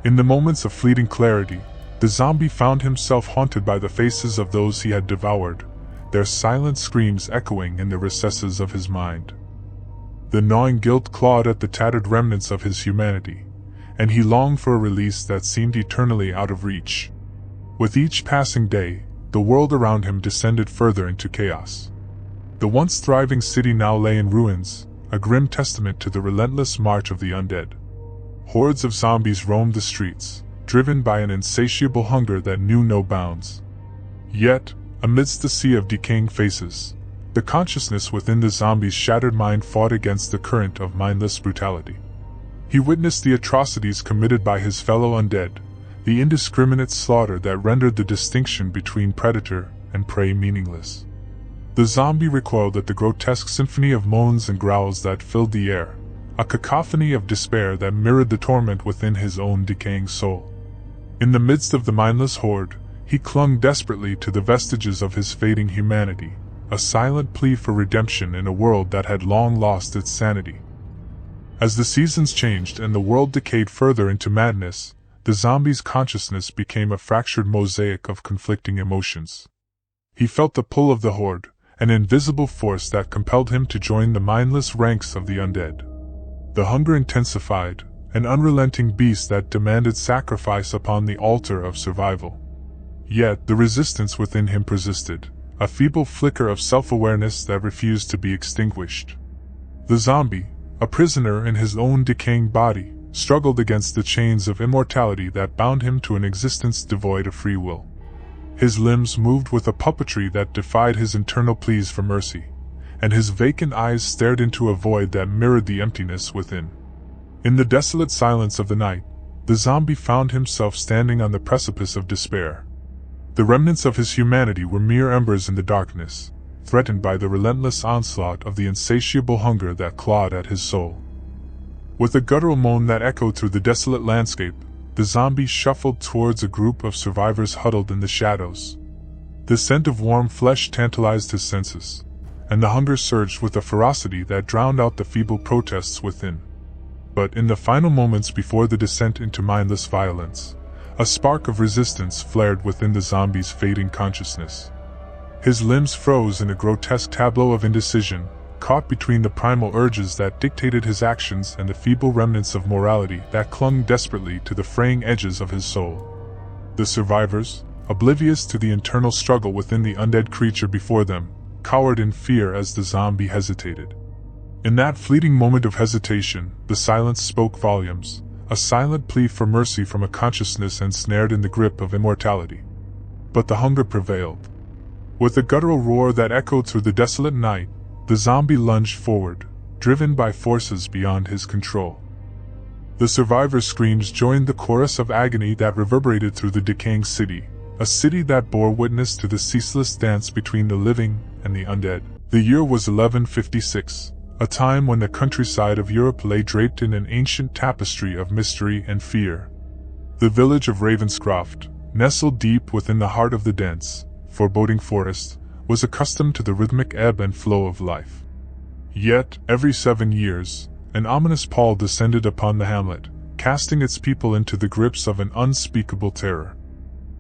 In the moments of fleeting clarity, the zombie found himself haunted by the faces of those he had devoured, their silent screams echoing in the recesses of his mind. The gnawing guilt clawed at the tattered remnants of his humanity, and he longed for a release that seemed eternally out of reach. With each passing day, the world around him descended further into chaos. The once thriving city now lay in ruins, a grim testament to the relentless march of the undead. Hordes of zombies roamed the streets, driven by an insatiable hunger that knew no bounds. Yet, amidst the sea of decaying faces, the consciousness within the zombie's shattered mind fought against the current of mindless brutality. He witnessed the atrocities committed by his fellow undead, the indiscriminate slaughter that rendered the distinction between predator and prey meaningless. The zombie recoiled at the grotesque symphony of moans and growls that filled the air, a cacophony of despair that mirrored the torment within his own decaying soul. In the midst of the mindless horde, he clung desperately to the vestiges of his fading humanity, a silent plea for redemption in a world that had long lost its sanity. As the seasons changed and the world decayed further into madness, the zombie's consciousness became a fractured mosaic of conflicting emotions. He felt the pull of the horde, an invisible force that compelled him to join the mindless ranks of the undead. The hunger intensified, an unrelenting beast that demanded sacrifice upon the altar of survival. Yet the resistance within him persisted, a feeble flicker of self-awareness that refused to be extinguished. The zombie, a prisoner in his own decaying body, struggled against the chains of immortality that bound him to an existence devoid of free will. His limbs moved with a puppetry that defied his internal pleas for mercy, and his vacant eyes stared into a void that mirrored the emptiness within. In the desolate silence of the night, the zombie found himself standing on the precipice of despair. The remnants of his humanity were mere embers in the darkness, threatened by the relentless onslaught of the insatiable hunger that clawed at his soul. With a guttural moan that echoed through the desolate landscape, the zombie shuffled towards a group of survivors huddled in the shadows. The scent of warm flesh tantalized his senses, and the hunger surged with a ferocity that drowned out the feeble protests within. But in the final moments before the descent into mindless violence, a spark of resistance flared within the zombie's fading consciousness. His limbs froze in a grotesque tableau of indecision, caught between the primal urges that dictated his actions and the feeble remnants of morality that clung desperately to the fraying edges of his soul. The survivors, oblivious to the internal struggle within the undead creature before them, cowered in fear as the zombie hesitated. In that fleeting moment of hesitation, the silence spoke volumes, a silent plea for mercy from a consciousness ensnared in the grip of immortality. But the hunger prevailed. With a guttural roar that echoed through the desolate night, the zombie lunged forward, driven by forces beyond his control. The survivors' screams joined the chorus of agony that reverberated through the decaying city, a city that bore witness to the ceaseless dance between the living and the undead. The year was 1156, a time when the countryside of Europe lay draped in an ancient tapestry of mystery and fear. The village of Ravenscroft, nestled deep within the heart of the dense, foreboding forest, was accustomed to the rhythmic ebb and flow of life. Yet, every 7 years, an ominous pall descended upon the hamlet, casting its people into the grips of an unspeakable terror.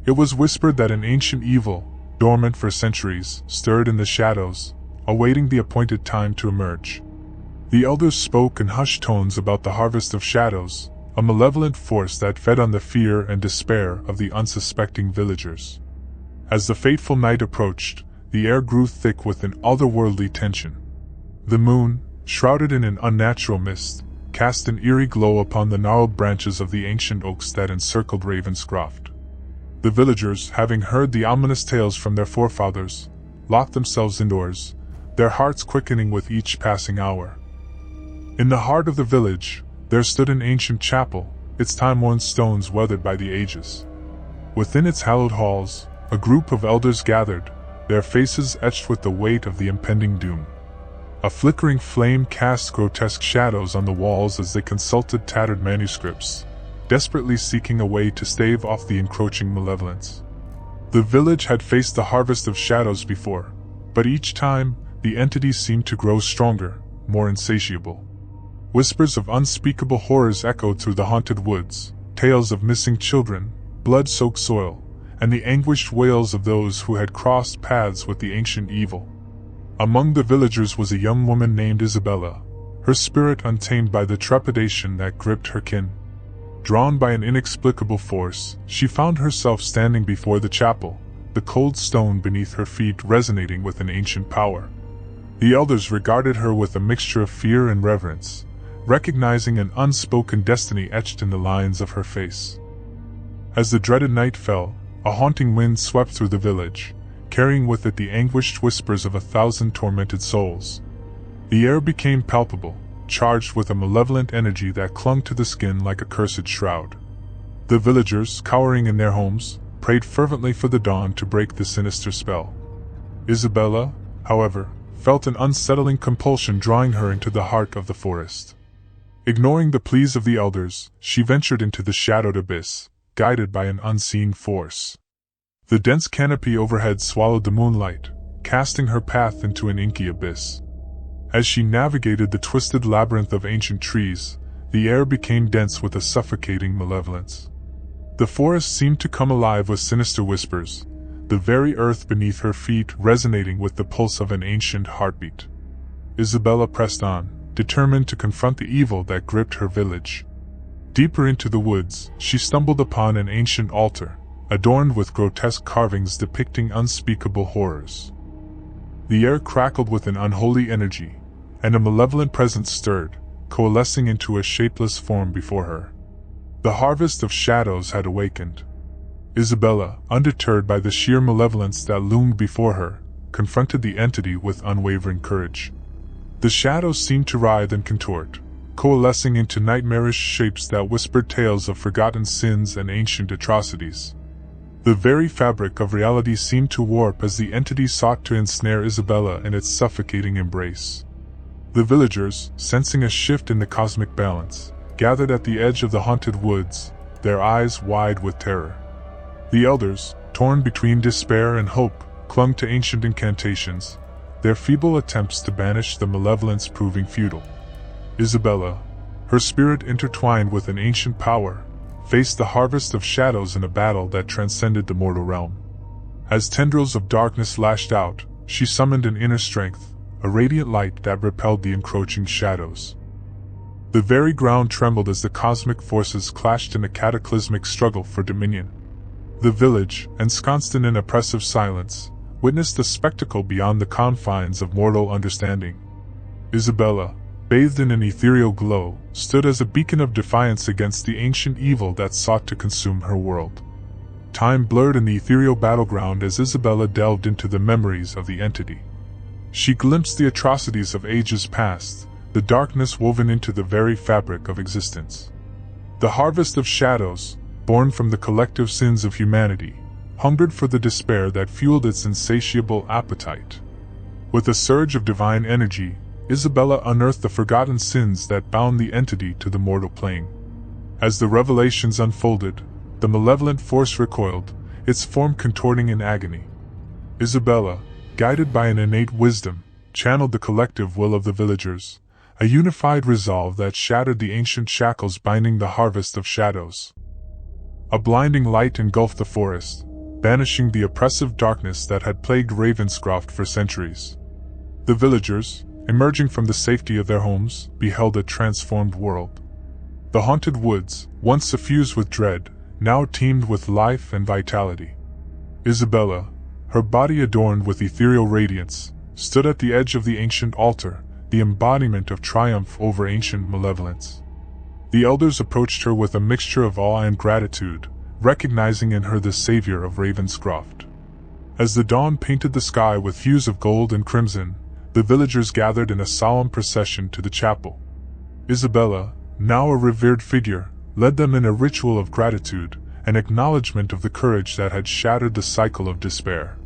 It was whispered that an ancient evil, dormant for centuries, stirred in the shadows, awaiting the appointed time to emerge. The elders spoke in hushed tones about the harvest of shadows, a malevolent force that fed on the fear and despair of the unsuspecting villagers. As the fateful night approached, the air grew thick with an otherworldly tension. The moon, shrouded in an unnatural mist, cast an eerie glow upon the gnarled branches of the ancient oaks that encircled Ravenscroft. The villagers, having heard the ominous tales from their forefathers, locked themselves indoors, their hearts quickening with each passing hour. In the heart of the village, there stood an ancient chapel, its time-worn stones weathered by the ages. Within its hallowed halls, a group of elders gathered, their faces etched with the weight of the impending doom. A flickering flame cast grotesque shadows on the walls as they consulted tattered manuscripts, desperately seeking a way to stave off the encroaching malevolence. The village had faced the harvest of shadows before, but each time, the entities seemed to grow stronger, more insatiable. Whispers of unspeakable horrors echoed through the haunted woods, tales of missing children, blood-soaked soil, and the anguished wails of those who had crossed paths with the ancient evil. Among the villagers was a young woman named Isabella, her spirit untamed by the trepidation that gripped her kin. Drawn by an inexplicable force, she found herself standing before the chapel, the cold stone beneath her feet resonating with an ancient power. The elders regarded her with a mixture of fear and reverence, recognizing an unspoken destiny etched in the lines of her face. As the dreaded night fell, a haunting wind swept through the village, carrying with it the anguished whispers of 1,000 tormented souls. The air became palpable, charged with a malevolent energy that clung to the skin like a cursed shroud. The villagers, cowering in their homes, prayed fervently for the dawn to break the sinister spell. Isabella, however, felt an unsettling compulsion drawing her into the heart of the forest. Ignoring the pleas of the elders, she ventured into the shadowed abyss, guided by an unseen force. The dense canopy overhead swallowed the moonlight, casting her path into an inky abyss. As she navigated the twisted labyrinth of ancient trees, the air became dense with a suffocating malevolence. The forest seemed to come alive with sinister whispers, the very earth beneath her feet resonating with the pulse of an ancient heartbeat. Isabella pressed on, determined to confront the evil that gripped her village. Deeper into the woods, she stumbled upon an ancient altar, adorned with grotesque carvings depicting unspeakable horrors. The air crackled with an unholy energy, and a malevolent presence stirred, coalescing into a shapeless form before her. The harvest of shadows had awakened. Isabella, undeterred by the sheer malevolence that loomed before her, confronted the entity with unwavering courage. The shadows seemed to writhe and contort, coalescing into nightmarish shapes that whispered tales of forgotten sins and ancient atrocities. The very fabric of reality seemed to warp as the entity sought to ensnare Isabella in its suffocating embrace. The villagers, sensing a shift in the cosmic balance, gathered at the edge of the haunted woods, their eyes wide with terror. The elders, torn between despair and hope, clung to ancient incantations, their feeble attempts to banish the malevolence proving futile. Isabella, her spirit intertwined with an ancient power, faced the harvest of shadows in a battle that transcended the mortal realm. As tendrils of darkness lashed out, she summoned an inner strength, a radiant light that repelled the encroaching shadows. The very ground trembled as the cosmic forces clashed in a cataclysmic struggle for dominion. The village, ensconced in an oppressive silence, witnessed a spectacle beyond the confines of mortal understanding. Isabella, bathed in an ethereal glow, stood as a beacon of defiance against the ancient evil that sought to consume her world. Time blurred in the ethereal battleground as Isabella delved into the memories of the entity. She glimpsed the atrocities of ages past, the darkness woven into the very fabric of existence. The harvest of shadows, born from the collective sins of humanity, hungered for the despair that fueled its insatiable appetite. With a surge of divine energy, Isabella unearthed the forgotten sins that bound the entity to the mortal plane. As the revelations unfolded, the malevolent force recoiled, its form contorting in agony. Isabella, guided by an innate wisdom, channeled the collective will of the villagers, a unified resolve that shattered the ancient shackles binding the harvest of shadows. A blinding light engulfed the forest, banishing the oppressive darkness that had plagued Ravenscroft for centuries. The villagers, emerging from the safety of their homes, beheld a transformed world. The haunted woods, once suffused with dread, now teemed with life and vitality. Isabella, her body adorned with ethereal radiance, stood at the edge of the ancient altar, the embodiment of triumph over ancient malevolence. The elders approached her with a mixture of awe and gratitude, recognizing in her the savior of Ravenscroft. As the dawn painted the sky with hues of gold and crimson, the villagers gathered in a solemn procession to the chapel. Isabella, now a revered figure, led them in a ritual of gratitude, an acknowledgement of the courage that had shattered the cycle of despair.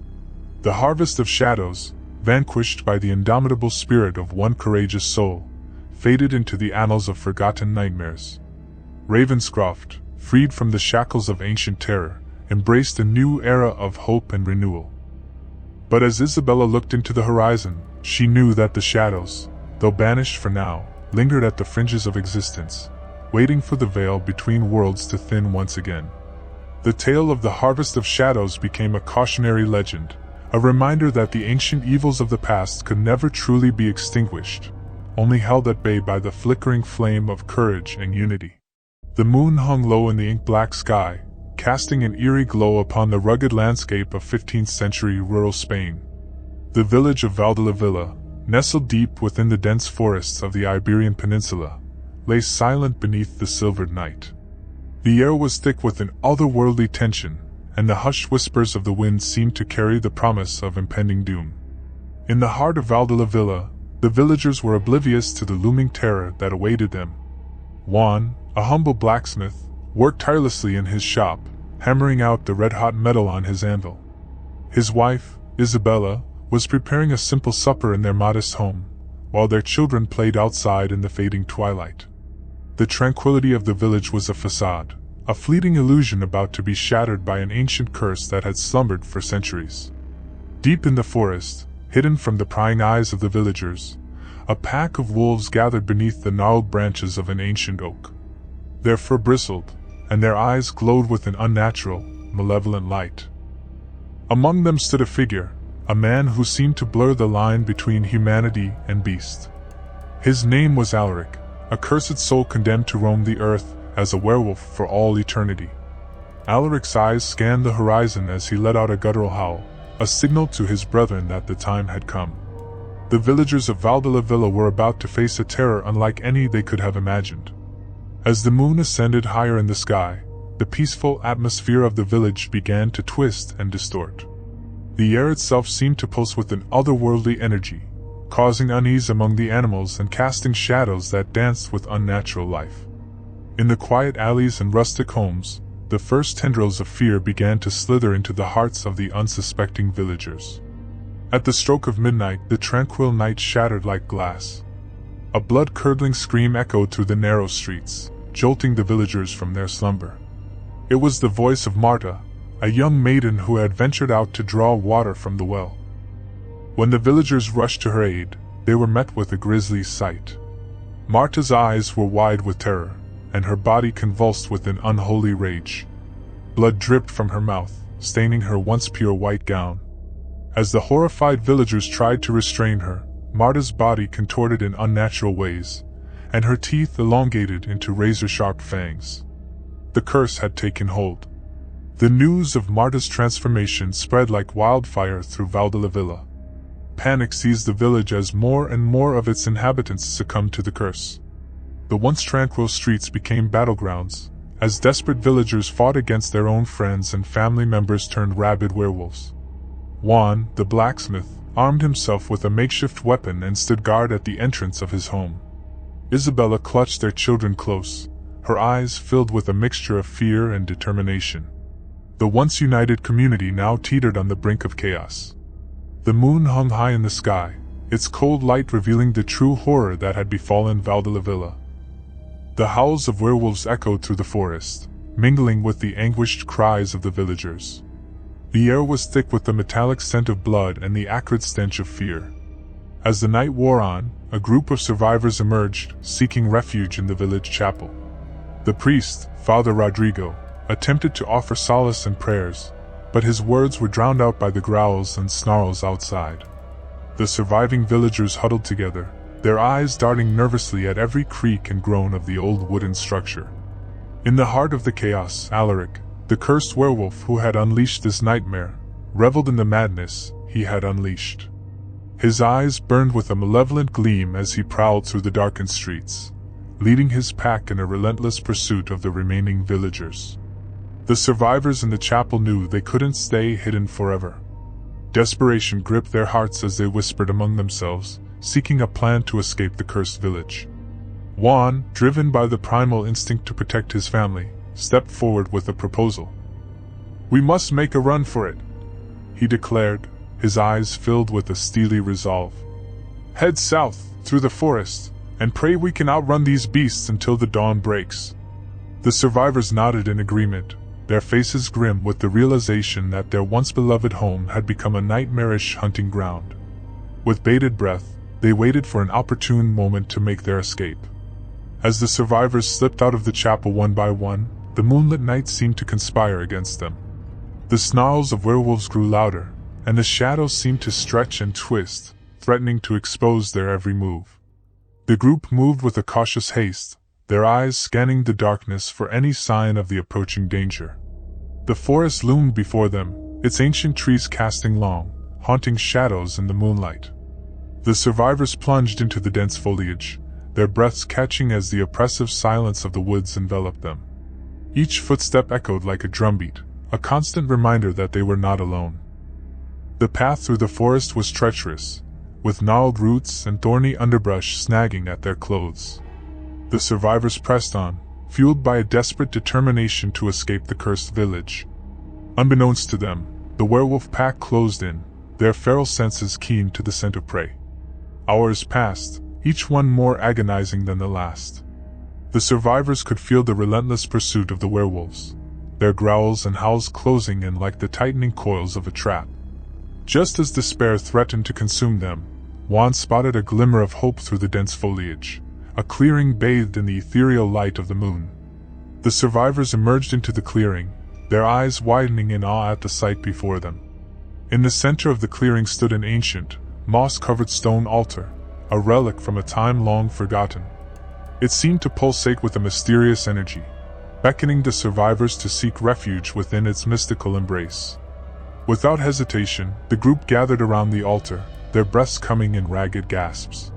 The harvest of shadows, vanquished by the indomitable spirit of one courageous soul, faded into the annals of forgotten nightmares. Ravenscroft, freed from the shackles of ancient terror, embraced a new era of hope and renewal. But as Isabella looked into the horizon, she knew that the shadows, though banished for now, lingered at the fringes of existence, waiting for the veil between worlds to thin once again. The tale of the harvest of shadows became a cautionary legend, a reminder that the ancient evils of the past could never truly be extinguished, only held at bay by the flickering flame of courage and unity. The moon hung low in the ink-black sky, casting an eerie glow upon the rugged landscape of 15th-century rural Spain. The village of Valdelavilla, nestled deep within the dense forests of the Iberian Peninsula, lay silent beneath the silvered night. The air was thick with an otherworldly tension, and the hushed whispers of the wind seemed to carry the promise of impending doom. In the heart of Valdelavilla, the villagers were oblivious to the looming terror that awaited them. Juan, a humble blacksmith, worked tirelessly in his shop, hammering out the red-hot metal on his anvil. His wife, Isabella, was preparing a simple supper in their modest home, while their children played outside in the fading twilight. The tranquility of the village was a facade, a fleeting illusion about to be shattered by an ancient curse that had slumbered for centuries. Deep in the forest, hidden from the prying eyes of the villagers, a pack of wolves gathered beneath the gnarled branches of an ancient oak. Their fur bristled, and their eyes glowed with an unnatural, malevolent light. Among them stood a figure, a man who seemed to blur the line between humanity and beast. His name was Alaric, a cursed soul condemned to roam the earth as a werewolf for all eternity. Alaric's eyes scanned the horizon as he let out a guttural howl, a signal to his brethren that the time had come. The villagers of Valdelavilla were about to face a terror unlike any they could have imagined. As the moon ascended higher in the sky, the peaceful atmosphere of the village began to twist and distort. The air itself seemed to pulse with an otherworldly energy, causing unease among the animals and casting shadows that danced with unnatural life. In the quiet alleys and rustic homes, the first tendrils of fear began to slither into the hearts of the unsuspecting villagers. At the stroke of midnight, the tranquil night shattered like glass. A blood-curdling scream echoed through the narrow streets, jolting the villagers from their slumber. It was the voice of Marta, a young maiden who had ventured out to draw water from the well. When the villagers rushed to her aid, they were met with a grisly sight. Marta's eyes were wide with terror, and her body convulsed with an unholy rage. Blood dripped from her mouth, staining her once pure white gown. As the horrified villagers tried to restrain her, Marta's body contorted in unnatural ways, and her teeth elongated into razor-sharp fangs. The curse had taken hold. The news of Marta's transformation spread like wildfire through Valdelavilla. Panic seized the village as more and more of its inhabitants succumbed to the curse. The once tranquil streets became battlegrounds, as desperate villagers fought against their own friends and family members turned rabid werewolves. Juan, the blacksmith, armed himself with a makeshift weapon and stood guard at the entrance of his home. Isabella clutched their children close, her eyes filled with a mixture of fear and determination. The once united community now teetered on the brink of chaos. The moon hung high in the sky, its cold light revealing the true horror that had befallen Valdelavilla. The howls of werewolves echoed through the forest, mingling with the anguished cries of the villagers. The air was thick with the metallic scent of blood and the acrid stench of fear. As the night wore on, a group of survivors emerged, seeking refuge in the village chapel. The priest, Father Rodrigo, attempted to offer solace and prayers, but his words were drowned out by the growls and snarls outside. The surviving villagers huddled together, their eyes darting nervously at every creak and groan of the old wooden structure. In the heart of the chaos, Alaric, the cursed werewolf who had unleashed this nightmare, reveled in the madness he had unleashed. His eyes burned with a malevolent gleam as he prowled through the darkened streets, leading his pack in a relentless pursuit of the remaining villagers. The survivors in the chapel knew they couldn't stay hidden forever. Desperation gripped their hearts as they whispered among themselves, seeking a plan to escape the cursed village. Juan, driven by the primal instinct to protect his family, stepped forward with a proposal. "We must make a run for it," he declared, his eyes filled with a steely resolve. "Head south, through the forest, and pray we can outrun these beasts until the dawn breaks." The survivors nodded in agreement, their faces grim with the realization that their once beloved home had become a nightmarish hunting ground. With bated breath, they waited for an opportune moment to make their escape. As the survivors slipped out of the chapel one by one, the moonlit night seemed to conspire against them. The snarls of werewolves grew louder, and the shadows seemed to stretch and twist, threatening to expose their every move. The group moved with a cautious haste, their eyes scanning the darkness for any sign of the approaching danger. The forest loomed before them, its ancient trees casting long, haunting shadows in the moonlight. The survivors plunged into the dense foliage, their breaths catching as the oppressive silence of the woods enveloped them. Each footstep echoed like a drumbeat, a constant reminder that they were not alone. The path through the forest was treacherous, with gnarled roots and thorny underbrush snagging at their clothes. The survivors pressed on, fueled by a desperate determination to escape the cursed village. Unbeknownst to them, the werewolf pack closed in, their feral senses keen to the scent of prey. Hours passed, each one more agonizing than the last. The survivors could feel the relentless pursuit of the werewolves, their growls and howls closing in like the tightening coils of a trap. Just as despair threatened to consume them, Juan spotted a glimmer of hope through the dense foliage, a clearing bathed in the ethereal light of the moon. The survivors emerged into the clearing, their eyes widening in awe at the sight before them. In the center of the clearing stood an ancient, moss-covered stone altar, a relic from a time long forgotten. It seemed to pulsate with a mysterious energy, beckoning the survivors to seek refuge within its mystical embrace. Without hesitation, the group gathered around the altar, their breaths coming in ragged gasps.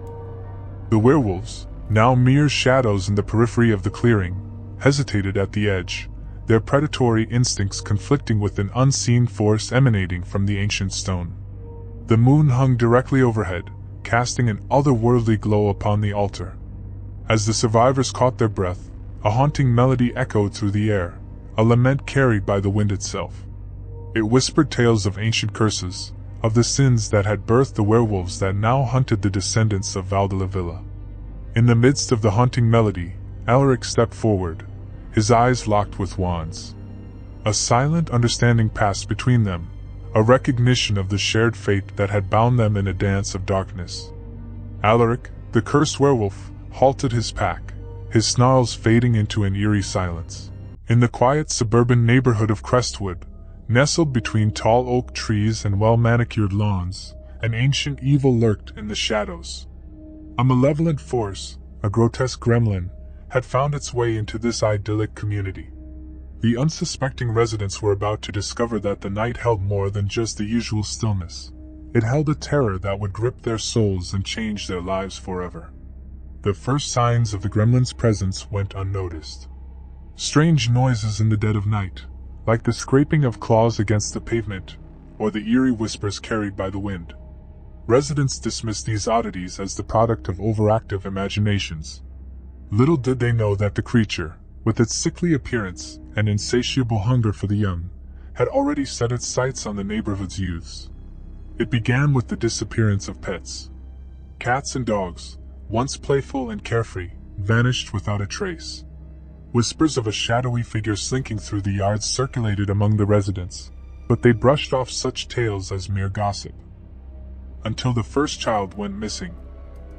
The werewolves, now mere shadows in the periphery of the clearing, hesitated at the edge, their predatory instincts conflicting with an unseen force emanating from the ancient stone. The moon hung directly overhead, casting an otherworldly glow upon the altar. As the survivors caught their breath, a haunting melody echoed through the air, a lament carried by the wind itself. It whispered tales of ancient curses, of the sins that had birthed the werewolves that now hunted the descendants of Valdelavilla. In the midst of the haunting melody, Alaric stepped forward, his eyes locked with Juan's. A silent understanding passed between them, a recognition of the shared fate that had bound them in a dance of darkness. Alaric, the cursed werewolf, halted his pack, his snarls fading into an eerie silence. In the quiet suburban neighborhood of Crestwood, nestled between tall oak trees and well-manicured lawns, an ancient evil lurked in the shadows. A malevolent force, a grotesque gremlin, had found its way into this idyllic community. The unsuspecting residents were about to discover that the night held more than just the usual stillness. It held a terror that would grip their souls and change their lives forever. The first signs of the gremlin's presence went unnoticed. Strange noises in the dead of night, like the scraping of claws against the pavement, or the eerie whispers carried by the wind. Residents dismissed these oddities as the product of overactive imaginations. Little did they know that the creature, with its sickly appearance and insatiable hunger for the young, had already set its sights on the neighborhood's youths. It began with the disappearance of pets. Cats and dogs, once playful and carefree, vanished without a trace. Whispers of a shadowy figure slinking through the yards circulated among the residents, but they brushed off such tales as mere gossip. until the first child went missing.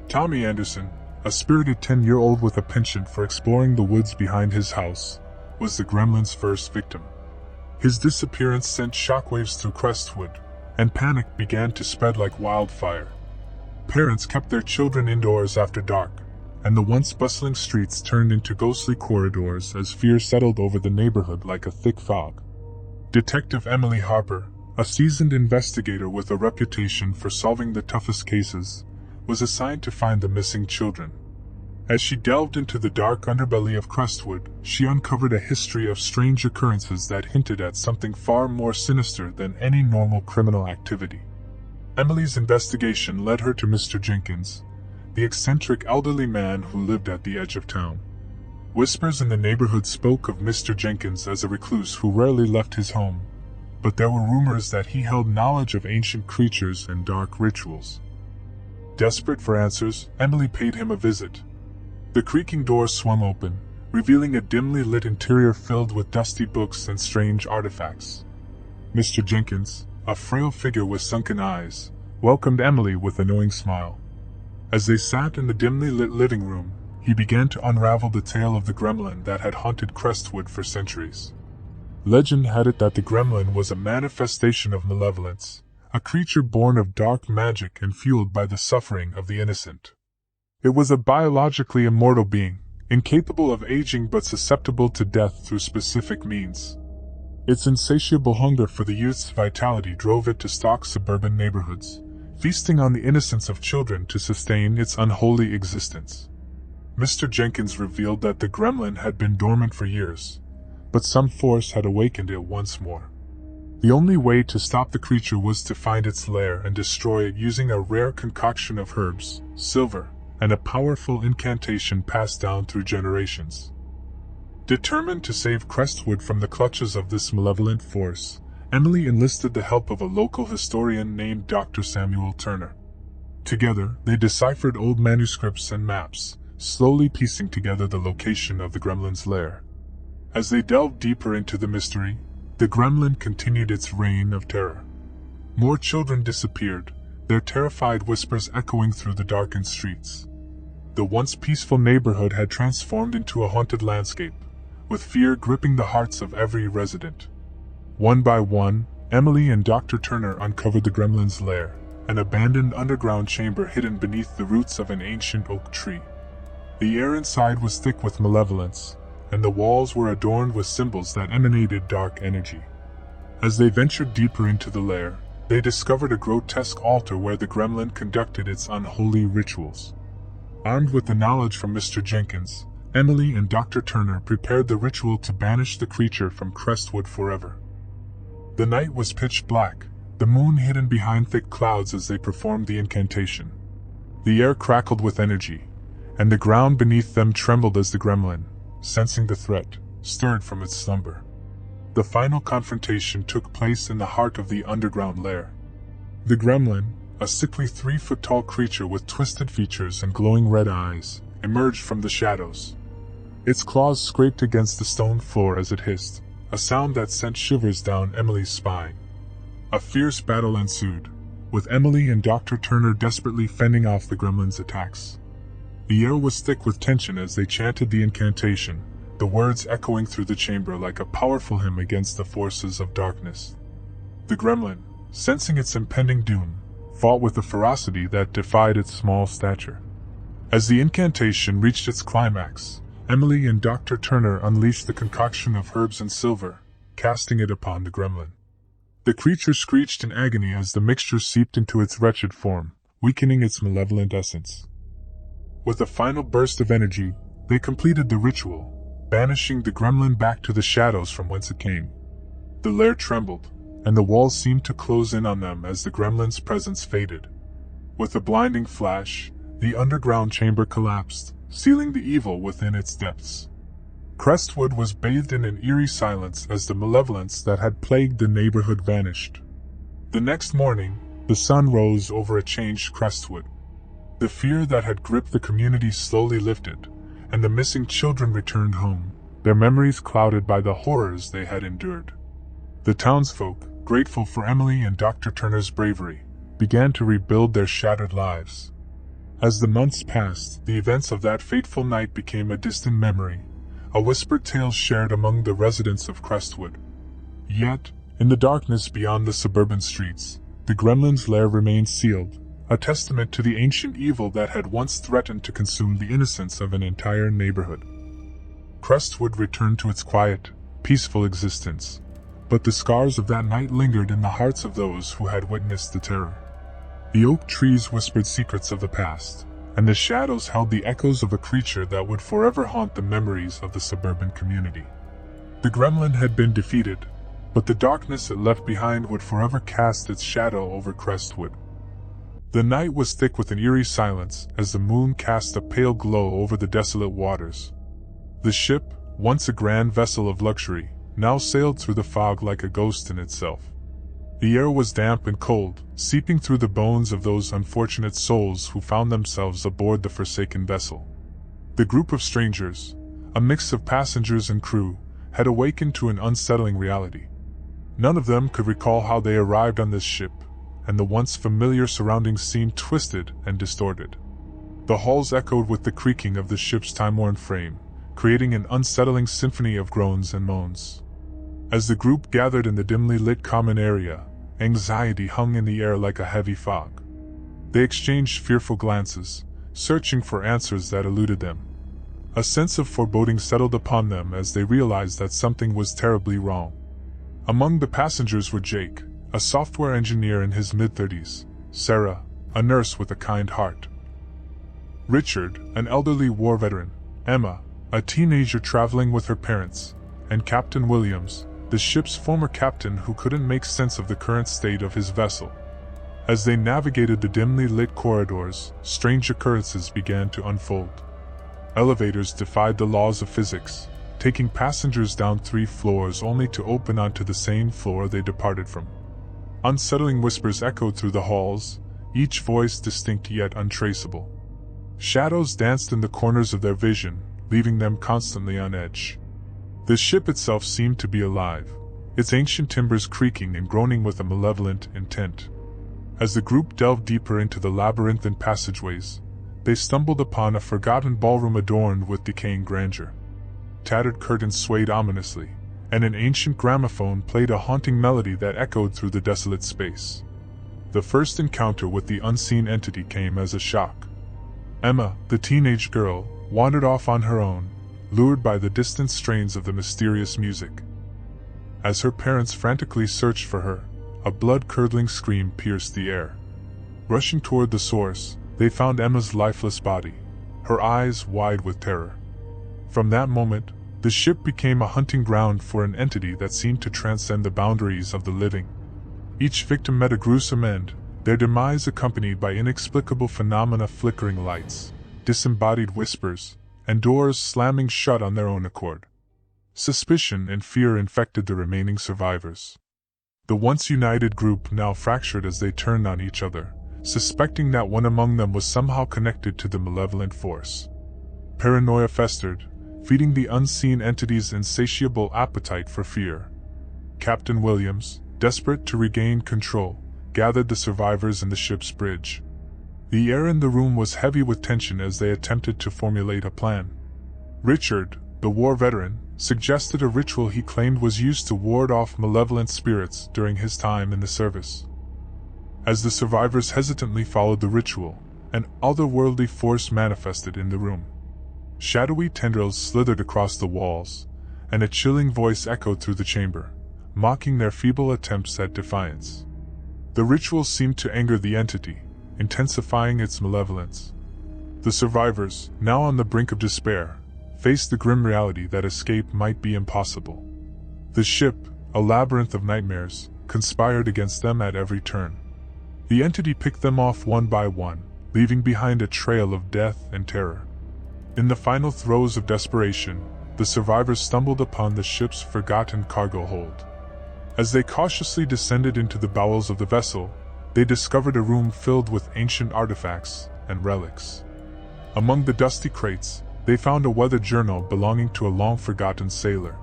Tommy Anderson, a spirited 10-year-old with a penchant for exploring the woods behind his house, was the gremlin's first victim. His disappearance sent shockwaves through Crestwood, and panic began to spread like wildfire. Parents kept their children indoors after dark, and the once bustling streets turned into ghostly corridors as fear settled over the neighborhood like a thick fog. Detective Emily Harper, a seasoned investigator with a reputation for solving the toughest cases, was assigned to find the missing children. As she delved into the dark underbelly of Crestwood, she uncovered a history of strange occurrences that hinted at something far more sinister than any normal criminal activity. Emily's investigation led her to Mr. Jenkins, the eccentric elderly man who lived at the edge of town. Whispers in the neighborhood spoke of Mr. Jenkins as a recluse who rarely left his home, but there were rumors that he held knowledge of ancient creatures and dark rituals. Desperate for answers, Emily paid him a visit. The creaking door swung open, revealing a dimly lit interior filled with dusty books and strange artifacts. Mr. Jenkins, a frail figure with sunken eyes, welcomed Emily with a knowing smile. As they sat in the dimly lit living room, he began to unravel the tale of the gremlin that had haunted Crestwood for centuries. Legend had it that the gremlin was a manifestation of malevolence, a creature born of dark magic and fueled by the suffering of the innocent. It was a biologically immortal being, incapable of aging but susceptible to death through specific means. Its insatiable hunger for the youth's vitality drove it to stalk suburban neighborhoods, feasting on the innocence of children to sustain its unholy existence. Mr. Jenkins revealed that the gremlin had been dormant for years, but some force had awakened it once more. The only way to stop the creature was to find its lair and destroy it using a rare concoction of herbs, silver, and a powerful incantation passed down through generations. Determined to save Crestwood from the clutches of this malevolent force, Emily enlisted the help of a local historian named Dr. Samuel Turner. Together, they deciphered old manuscripts and maps, slowly piecing together the location of the gremlin's lair. As they delved deeper into the mystery, the gremlin continued its reign of terror. More children disappeared, their terrified whispers echoing through the darkened streets. The once peaceful neighborhood had transformed into a haunted landscape, with fear gripping the hearts of every resident. One by one, Emily and Dr. Turner uncovered the gremlin's lair, an abandoned underground chamber hidden beneath the roots of an ancient oak tree. The air inside was thick with malevolence, and the walls were adorned with symbols that emanated dark energy. As they ventured deeper into the lair, they discovered a grotesque altar where the gremlin conducted its unholy rituals. Armed with the knowledge from Mr. Jenkins, Emily and Dr. Turner prepared the ritual to banish the creature from Crestwood forever. The night was pitch black, the moon hidden behind thick clouds as they performed the incantation. The air crackled with energy, and the ground beneath them trembled as the gremlin, sensing the threat, stirred from its slumber. The final confrontation took place in the heart of the underground lair. The gremlin, a sickly 3-foot-tall creature with twisted features and glowing red eyes, emerged from the shadows. Its claws scraped against the stone floor as it hissed, a sound that sent shivers down Emily's spine. A fierce battle ensued, with Emily and Dr. Turner desperately fending off the gremlin's attacks. The air was thick with tension as they chanted the incantation, the words echoing through the chamber like a powerful hymn against the forces of darkness. The gremlin, sensing its impending doom, fought with a ferocity that defied its small stature. As the incantation reached its climax, Emily and Dr. Turner unleashed the concoction of herbs and silver, casting it upon the gremlin. The creature screeched in agony as the mixture seeped into its wretched form, weakening its malevolent essence. With a final burst of energy, they completed the ritual, banishing the gremlin back to the shadows from whence it came. The lair trembled, and the walls seemed to close in on them as the gremlin's presence faded. With a blinding flash, the underground chamber collapsed, sealing the evil within its depths. Crestwood was bathed in an eerie silence as the malevolence that had plagued the neighborhood vanished. The next morning, the sun rose over a changed Crestwood. The fear that had gripped the community slowly lifted, and the missing children returned home, their memories clouded by the horrors they had endured. The townsfolk, grateful for Emily and Dr. Turner's bravery, began to rebuild their shattered lives. As the months passed, the events of that fateful night became a distant memory, a whispered tale shared among the residents of Crestwood. Yet, in the darkness beyond the suburban streets, the Gremlin's lair remained sealed, a testament to the ancient evil that had once threatened to consume the innocence of an entire neighborhood. Crestwood returned to its quiet, peaceful existence, but the scars of that night lingered in the hearts of those who had witnessed the terror. The oak trees whispered secrets of the past, and the shadows held the echoes of a creature that would forever haunt the memories of the suburban community. The Gremlin had been defeated, but the darkness it left behind would forever cast its shadow over Crestwood. The night was thick with an eerie silence as the moon cast a pale glow over the desolate waters. The ship, once a grand vessel of luxury, now sailed through the fog like a ghost in itself. The air was damp and cold, seeping through the bones of those unfortunate souls who found themselves aboard the forsaken vessel. The group of strangers, a mix of passengers and crew, had awakened to an unsettling reality. None of them could recall how they arrived on this ship, and the once familiar surroundings seemed twisted and distorted. The halls echoed with the creaking of the ship's time-worn frame, creating an unsettling symphony of groans and moans. As the group gathered in the dimly lit common area, anxiety hung in the air like a heavy fog. They exchanged fearful glances, searching for answers that eluded them. A sense of foreboding settled upon them as they realized that something was terribly wrong. Among the passengers were Jake, a software engineer in his mid-30s, Sarah, a nurse with a kind heart, Richard, an elderly war veteran, Emma, a teenager traveling with her parents, and Captain Williams, the ship's former captain who couldn't make sense of the current state of his vessel. As they navigated the dimly lit corridors, strange occurrences began to unfold. Elevators defied the laws of physics, taking passengers down 3 floors only to open onto the same floor they departed from. Unsettling whispers echoed through the halls, each voice distinct yet untraceable. Shadows danced in the corners of their vision, leaving them constantly on edge. The ship itself seemed to be alive, its ancient timbers creaking and groaning with a malevolent intent. As the group delved deeper into the labyrinthine passageways, they stumbled upon a forgotten ballroom adorned with decaying grandeur. Tattered curtains swayed ominously, and an ancient gramophone played a haunting melody that echoed through the desolate space. The first encounter with the unseen entity came as a shock. Emma, the teenage girl, wandered off on her own, lured by the distant strains of the mysterious music. As her parents frantically searched for her, a blood-curdling scream pierced the air. Rushing toward the source, they found Emma's lifeless body, her eyes wide with terror. From that moment, the ship became a hunting ground for an entity that seemed to transcend the boundaries of the living. Each victim met a gruesome end, their demise accompanied by inexplicable phenomena: flickering lights, disembodied whispers, and doors slamming shut on their own accord. Suspicion and fear infected the remaining survivors. The once united group now fractured as they turned on each other, suspecting that one among them was somehow connected to the malevolent force. Paranoia festered, feeding the unseen entity's insatiable appetite for fear. Captain Williams, desperate to regain control, gathered the survivors in the ship's bridge. The air in the room was heavy with tension as they attempted to formulate a plan. Richard, the war veteran, suggested a ritual he claimed was used to ward off malevolent spirits during his time in the service. As the survivors hesitantly followed the ritual, an otherworldly force manifested in the room. Shadowy tendrils slithered across the walls, and a chilling voice echoed through the chamber, mocking their feeble attempts at defiance. The ritual seemed to anger the entity, intensifying its malevolence. The survivors, now on the brink of despair, faced the grim reality that escape might be impossible. The ship, a labyrinth of nightmares, conspired against them at every turn. The entity picked them off one by one, leaving behind a trail of death and terror. In the final throes of desperation, the survivors stumbled upon the ship's forgotten cargo hold. As they cautiously descended into the bowels of the vessel, they discovered a room filled with ancient artifacts and relics. Among the dusty crates, they found a weathered journal belonging to a long-forgotten sailor.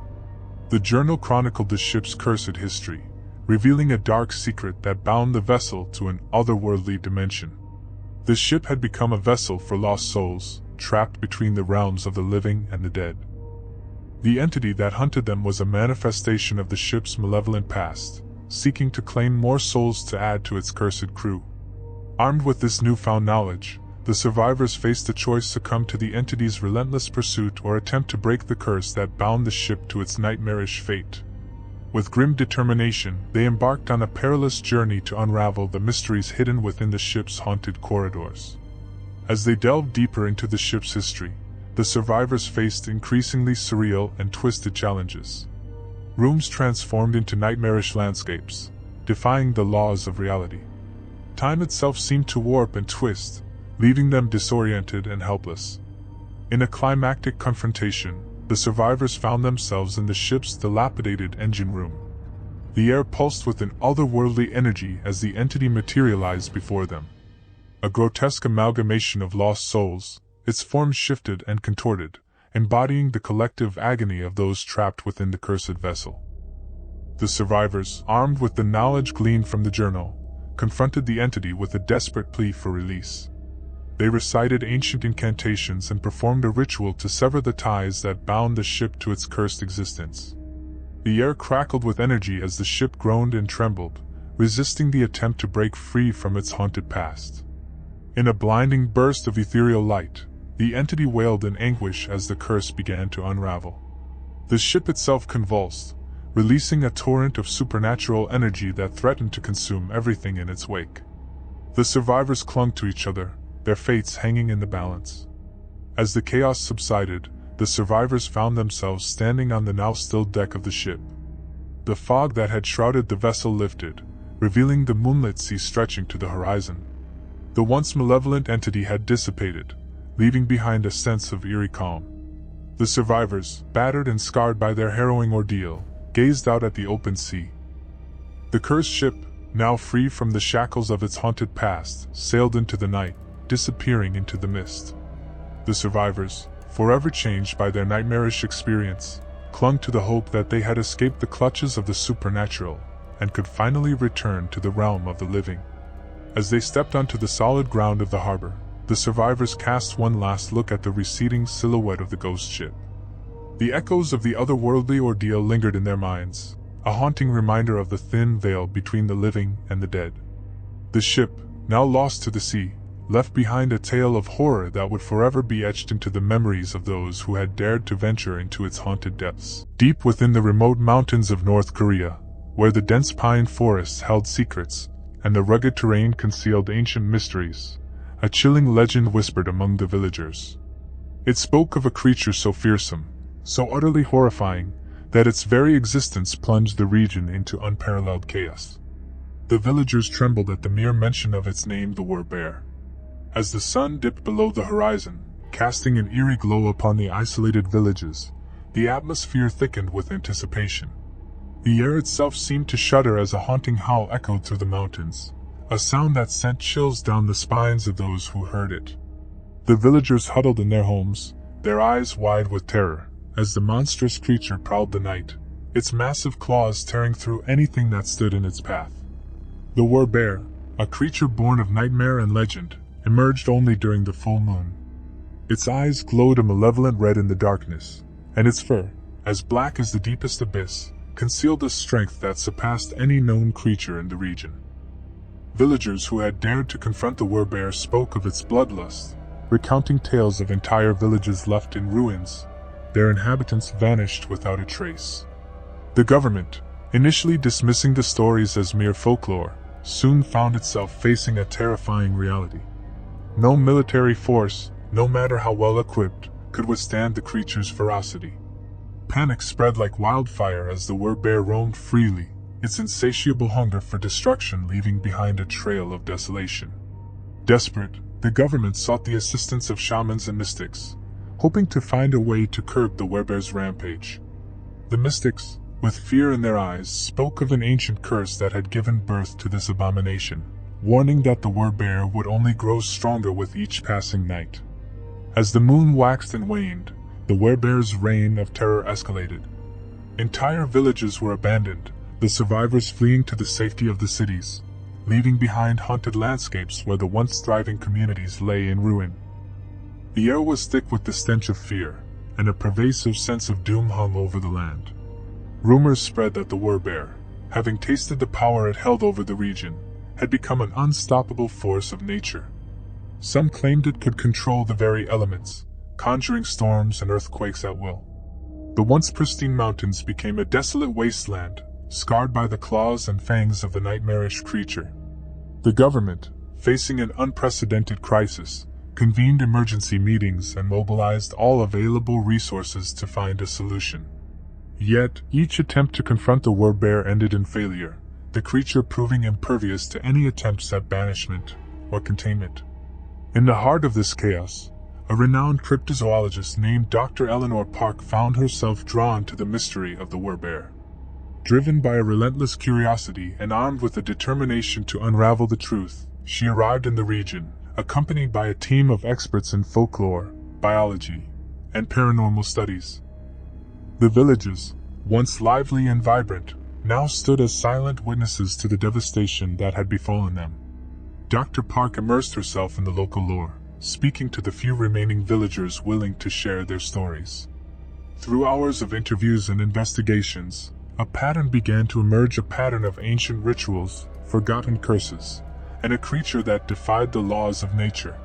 The journal chronicled the ship's cursed history, revealing a dark secret that bound the vessel to an otherworldly dimension. The ship had become a vessel for lost souls, trapped between the realms of the living and the dead. The entity that hunted them was a manifestation of the ship's malevolent past, seeking to claim more souls to add to its cursed crew. Armed with this newfound knowledge, the survivors faced the choice: succumb to the entity's relentless pursuit or attempt to break the curse that bound the ship to its nightmarish fate. With grim determination, they embarked on a perilous journey to unravel the mysteries hidden within the ship's haunted corridors. As they delved deeper into the ship's history, the survivors faced increasingly surreal and twisted challenges. Rooms transformed into nightmarish landscapes, defying the laws of reality. Time itself seemed to warp and twist, leaving them disoriented and helpless. In a climactic confrontation, the survivors found themselves in the ship's dilapidated engine room. The air pulsed with an otherworldly energy as the entity materialized before them. A grotesque amalgamation of lost souls, its form shifted and contorted, embodying the collective agony of those trapped within the cursed vessel. The survivors, armed with the knowledge gleaned from the journal, confronted the entity with a desperate plea for release. They recited ancient incantations and performed a ritual to sever the ties that bound the ship to its cursed existence. The air crackled with energy as the ship groaned and trembled, resisting the attempt to break free from its haunted past. In a blinding burst of ethereal light, the entity wailed in anguish as the curse began to unravel. The ship itself convulsed, releasing a torrent of supernatural energy that threatened to consume everything in its wake. The survivors clung to each other, their fates hanging in the balance. As the chaos subsided, the survivors found themselves standing on the now still deck of the ship. The fog that had shrouded the vessel lifted, revealing the moonlit sea stretching to the horizon. The once malevolent entity had dissipated, leaving behind a sense of eerie calm. The survivors, battered and scarred by their harrowing ordeal, gazed out at the open sea. The cursed ship, now free from the shackles of its haunted past, sailed into the night, disappearing into the mist. The survivors, forever changed by their nightmarish experience, clung to the hope that they had escaped the clutches of the supernatural and could finally return to the realm of the living. As they stepped onto the solid ground of the harbor, the survivors cast one last look at the receding silhouette of the ghost ship. The echoes of the otherworldly ordeal lingered in their minds, a haunting reminder of the thin veil between the living and the dead. The ship, now lost to the sea, left behind a tale of horror that would forever be etched into the memories of those who had dared to venture into its haunted depths. Deep within the remote mountains of North Korea, where the dense pine forests held secrets, and the rugged terrain concealed ancient mysteries, a chilling legend whispered among the villagers. It spoke of a creature so fearsome, so utterly horrifying, that its very existence plunged the region into unparalleled chaos. The villagers trembled at the mere mention of its name, the Were-Bear. As the sun dipped below the horizon, casting an eerie glow upon the isolated villages, the atmosphere thickened with anticipation. The air itself seemed to shudder as a haunting howl echoed through the mountains, a sound that sent chills down the spines of those who heard it. The villagers huddled in their homes, their eyes wide with terror, as the monstrous creature prowled the night, its massive claws tearing through anything that stood in its path. The Were-Bear, a creature born of nightmare and legend, emerged only during the full moon. Its eyes glowed a malevolent red in the darkness, and its fur, as black as the deepest abyss, concealed a strength that surpassed any known creature in the region. Villagers who had dared to confront the Were-Bear spoke of its bloodlust, recounting tales of entire villages left in ruins, their inhabitants vanished without a trace. The government, initially dismissing the stories as mere folklore, soon found itself facing a terrifying reality. No military force, no matter how well equipped, could withstand the creature's ferocity. Panic spread like wildfire as the Were-Bear roamed freely, its insatiable hunger for destruction leaving behind a trail of desolation. Desperate, the government sought the assistance of shamans and mystics, hoping to find a way to curb the Were-Bear's rampage. The mystics, with fear in their eyes, spoke of an ancient curse that had given birth to this abomination, warning that the Were-Bear would only grow stronger with each passing night. As the moon waxed and waned, the Were-Bear's reign of terror escalated. Entire villages were abandoned, the survivors fleeing to the safety of the cities, leaving behind haunted landscapes where the once thriving communities lay in ruin. The air was thick with the stench of fear, and a pervasive sense of doom hung over the land. Rumors spread that the Werbear, having tasted the power it held over the region, had become an unstoppable force of nature. Some claimed it could control the very elements, conjuring storms and earthquakes at will. The once pristine mountains became a desolate wasteland, scarred by the claws and fangs of the nightmarish creature. The government, facing an unprecedented crisis, convened emergency meetings and mobilized all available resources to find a solution. Yet, each attempt to confront the Werbear ended in failure, the creature proving impervious to any attempts at banishment or containment. In the heart of this chaos, a renowned cryptozoologist named Dr. Eleanor Park found herself drawn to the mystery of the Werbear. Driven by a relentless curiosity and armed with a determination to unravel the truth, she arrived in the region, accompanied by a team of experts in folklore, biology, and paranormal studies. The villages, once lively and vibrant, now stood as silent witnesses to the devastation that had befallen them. Dr. Park immersed herself in the local lore, speaking to the few remaining villagers willing to share their stories. Through hours of interviews and investigations, a pattern began to emerge, a pattern of ancient rituals, forgotten curses, and a creature that defied the laws of nature.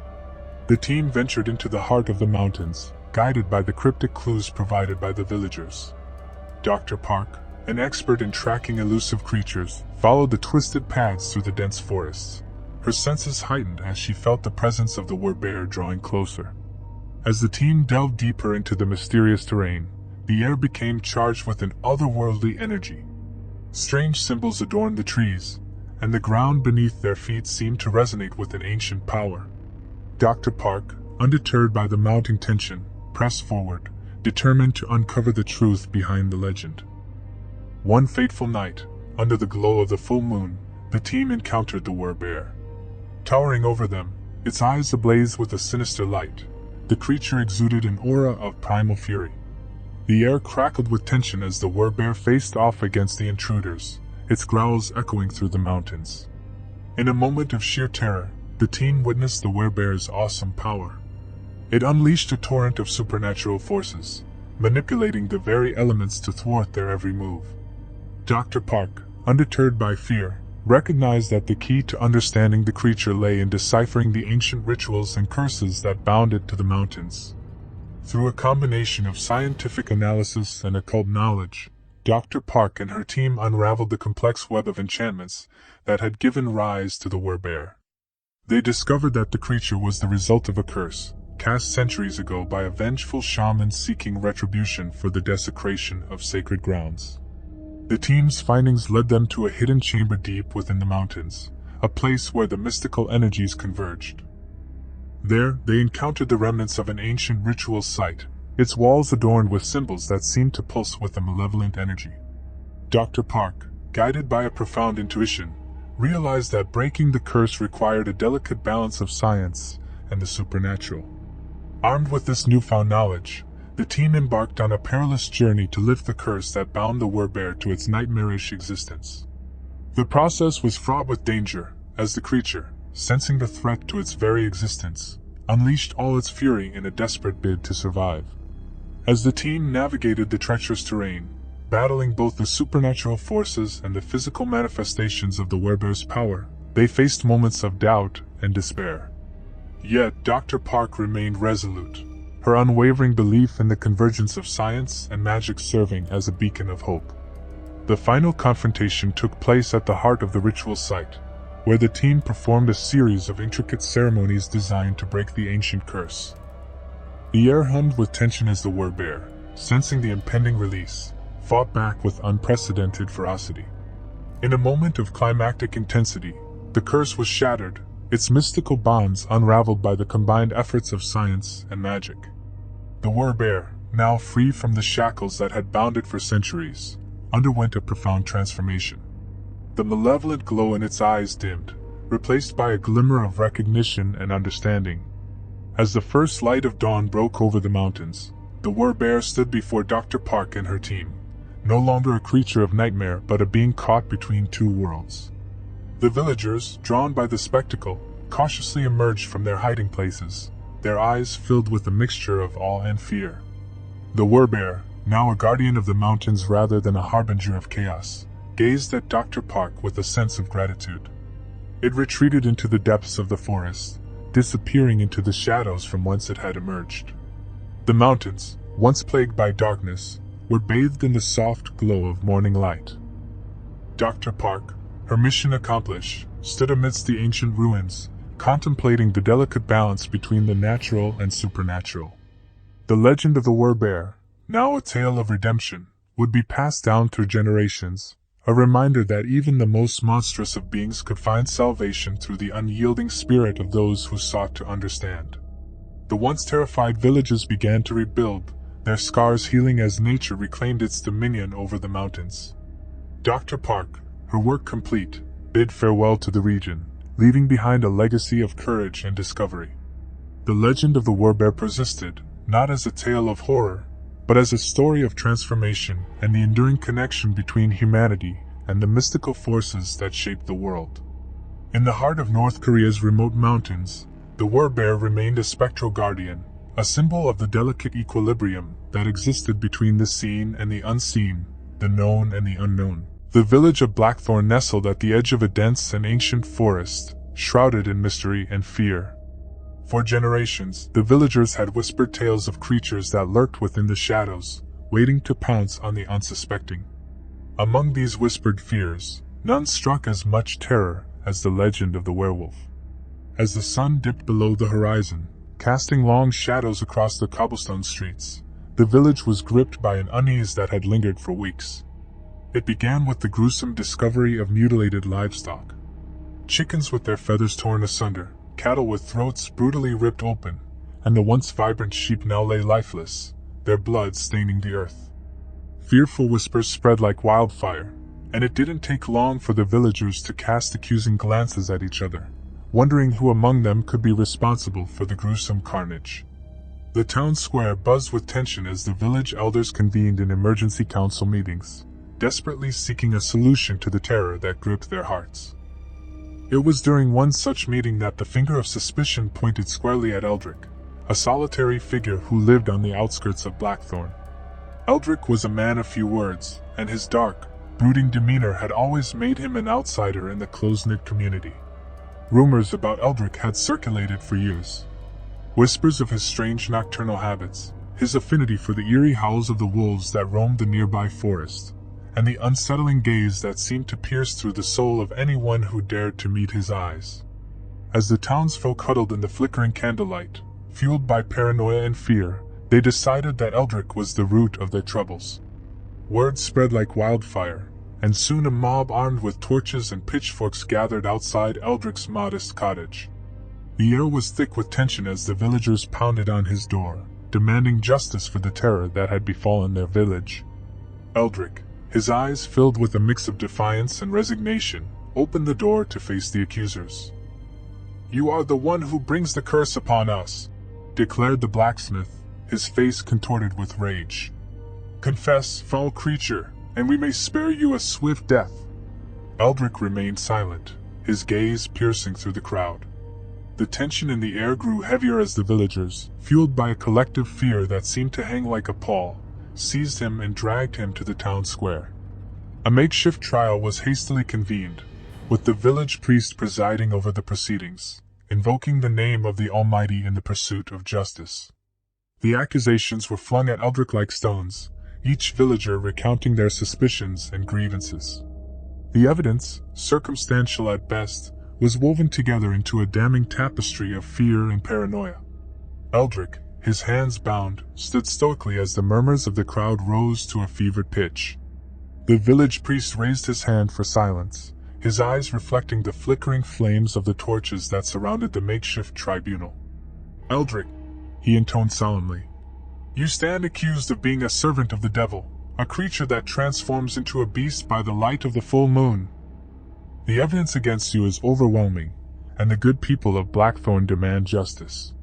The team ventured into the heart of the mountains, guided by the cryptic clues provided by the villagers. Dr. Park, an expert in tracking elusive creatures, followed the twisted paths through the dense forests. Her senses heightened as she felt the presence of the Werbear drawing closer. As the team delved deeper into the mysterious terrain, the air became charged with an otherworldly energy. Strange symbols adorned the trees, and the ground beneath their feet seemed to resonate with an ancient power. Dr. Park, undeterred by the mounting tension, pressed forward, determined to uncover the truth behind the legend. One fateful night, under the glow of the full moon, the team encountered the Werbear. Towering over them, its eyes ablaze with a sinister light, the creature exuded an aura of primal fury. The air crackled with tension as the Werbear faced off against the intruders, its growls echoing through the mountains. In a moment of sheer terror, the team witnessed the Werbear's awesome power. It unleashed a torrent of supernatural forces, manipulating the very elements to thwart their every move. Dr. Park, undeterred by fear, recognized that the key to understanding the creature lay in deciphering the ancient rituals and curses that bound it to the mountains. Through a combination of scientific analysis and occult knowledge, Dr. Park and her team unraveled the complex web of enchantments that had given rise to the Werbear. They discovered that the creature was the result of a curse, cast centuries ago by a vengeful shaman seeking retribution for the desecration of sacred grounds. The team's findings led them to a hidden chamber deep within the mountains, a place where the mystical energies converged. There, they encountered the remnants of an ancient ritual site, its walls adorned with symbols that seemed to pulse with a malevolent energy. Dr. Park, guided by a profound intuition, realized that breaking the curse required a delicate balance of science and the supernatural. Armed with this newfound knowledge, the team embarked on a perilous journey to lift the curse that bound the Werbear to its nightmarish existence. The process was fraught with danger, as the creature, sensing the threat to its very existence, unleashed all its fury in a desperate bid to survive. As the team navigated the treacherous terrain, battling both the supernatural forces and the physical manifestations of the Werbear's power, they faced moments of doubt and despair. Yet Dr. Park remained resolute, her unwavering belief in the convergence of science and magic serving as a beacon of hope. The final confrontation took place at the heart of the ritual site, where the team performed a series of intricate ceremonies designed to break the ancient curse. The air hummed with tension as the Werbear, sensing the impending release, fought back with unprecedented ferocity. In a moment of climactic intensity, the curse was shattered, its mystical bonds unraveled by the combined efforts of science and magic. The Werbear, now free from the shackles that had bound it for centuries, underwent a profound transformation. The malevolent glow in its eyes dimmed, replaced by a glimmer of recognition and understanding. As the first light of dawn broke over the mountains, the Werbear stood before Dr. Park and her team, no longer a creature of nightmare but a being caught between two worlds. The villagers, drawn by the spectacle, cautiously emerged from their hiding places, their eyes filled with a mixture of awe and fear. The Werbear, now a guardian of the mountains rather than a harbinger of chaos, gazed at Dr. Park with a sense of gratitude. It retreated into the depths of the forest, disappearing into the shadows from whence it had emerged. The mountains, once plagued by darkness, were bathed in the soft glow of morning light. Dr. Park, her mission accomplished, stood amidst the ancient ruins, contemplating the delicate balance between the natural and supernatural. The legend of the Werbear, now a tale of redemption, would be passed down through generations, a reminder that even the most monstrous of beings could find salvation through the unyielding spirit of those who sought to understand. The once terrified villages began to rebuild, their scars healing as nature reclaimed its dominion over the mountains. Dr. Park, her work complete, bid farewell to the region, leaving behind a legacy of courage and discovery. The legend of the Werbear persisted, not as a tale of horror, but as a story of transformation and the enduring connection between humanity and the mystical forces that shaped the world. In the heart of North Korea's remote mountains, the Werbear remained a spectral guardian, a symbol of the delicate equilibrium that existed between the seen and the unseen, the known and the unknown. The village of Blackthorn nestled at the edge of a dense and ancient forest, shrouded in mystery and fear. For generations, the villagers had whispered tales of creatures that lurked within the shadows, waiting to pounce on the unsuspecting. Among these whispered fears, none struck as much terror as the legend of the werewolf. As the sun dipped below the horizon, casting long shadows across the cobblestone streets, the village was gripped by an unease that had lingered for weeks. It began with the gruesome discovery of mutilated livestock. Chickens with their feathers torn asunder, cattle with throats brutally ripped open, and the once vibrant sheep now lay lifeless, their blood staining the earth. Fearful whispers spread like wildfire, and it didn't take long for the villagers to cast accusing glances at each other, wondering who among them could be responsible for the gruesome carnage. The town square buzzed with tension as the village elders convened in emergency council meetings, desperately seeking a solution to the terror that gripped their hearts. It was during one such meeting that the finger of suspicion pointed squarely at Eldrick, a solitary figure who lived on the outskirts of Blackthorn. Eldrick was a man of few words, and his dark, brooding demeanor had always made him an outsider in the close-knit community. Rumors about Eldrick had circulated for years. Whispers of his strange nocturnal habits, his affinity for the eerie howls of the wolves that roamed the nearby forest, and the unsettling gaze that seemed to pierce through the soul of anyone who dared to meet his eyes. As the townsfolk huddled in the flickering candlelight, fueled by paranoia and fear, they decided that Eldrick was the root of their troubles. Word spread like wildfire, and soon a mob armed with torches and pitchforks gathered outside Eldrick's modest cottage. The air was thick with tension as the villagers pounded on his door, demanding justice for the terror that had befallen their village. Eldrick, his eyes filled with a mix of defiance and resignation, opened the door to face the accusers. "You are the one who brings the curse upon us," declared the blacksmith, his face contorted with rage. "Confess, foul creature, and we may spare you a swift death." Eldrick remained silent, his gaze piercing through the crowd. The tension in the air grew heavier as the villagers, fueled by a collective fear that seemed to hang like a pall, seized him and dragged him to the town square. A makeshift trial was hastily convened, with the village priest presiding over the proceedings, invoking the name of the Almighty in the pursuit of justice. The accusations were flung at Eldrick like stones, each villager recounting their suspicions and grievances. The evidence, circumstantial at best, was woven together into a damning tapestry of fear and paranoia. Eldrick, his hands bound, stood stoically as the murmurs of the crowd rose to a fevered pitch. The village priest raised his hand for silence, his eyes reflecting the flickering flames of the torches that surrounded the makeshift tribunal. "Eldrick," he intoned solemnly, "you stand accused of being a servant of the devil, a creature that transforms into a beast by the light of the full moon. The evidence against you is overwhelming, and the good people of Blackthorn demand justice."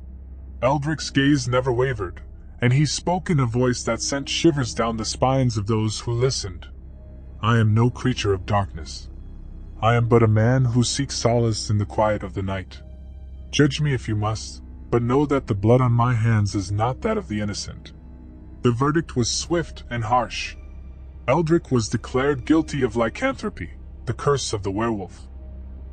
Eldrick's gaze never wavered, and he spoke in a voice that sent shivers down the spines of those who listened. "I am no creature of darkness. I am but a man who seeks solace in the quiet of the night. Judge me if you must, but know that the blood on my hands is not that of the innocent." The verdict was swift and harsh. Eldrick was declared guilty of lycanthropy, the curse of the werewolf.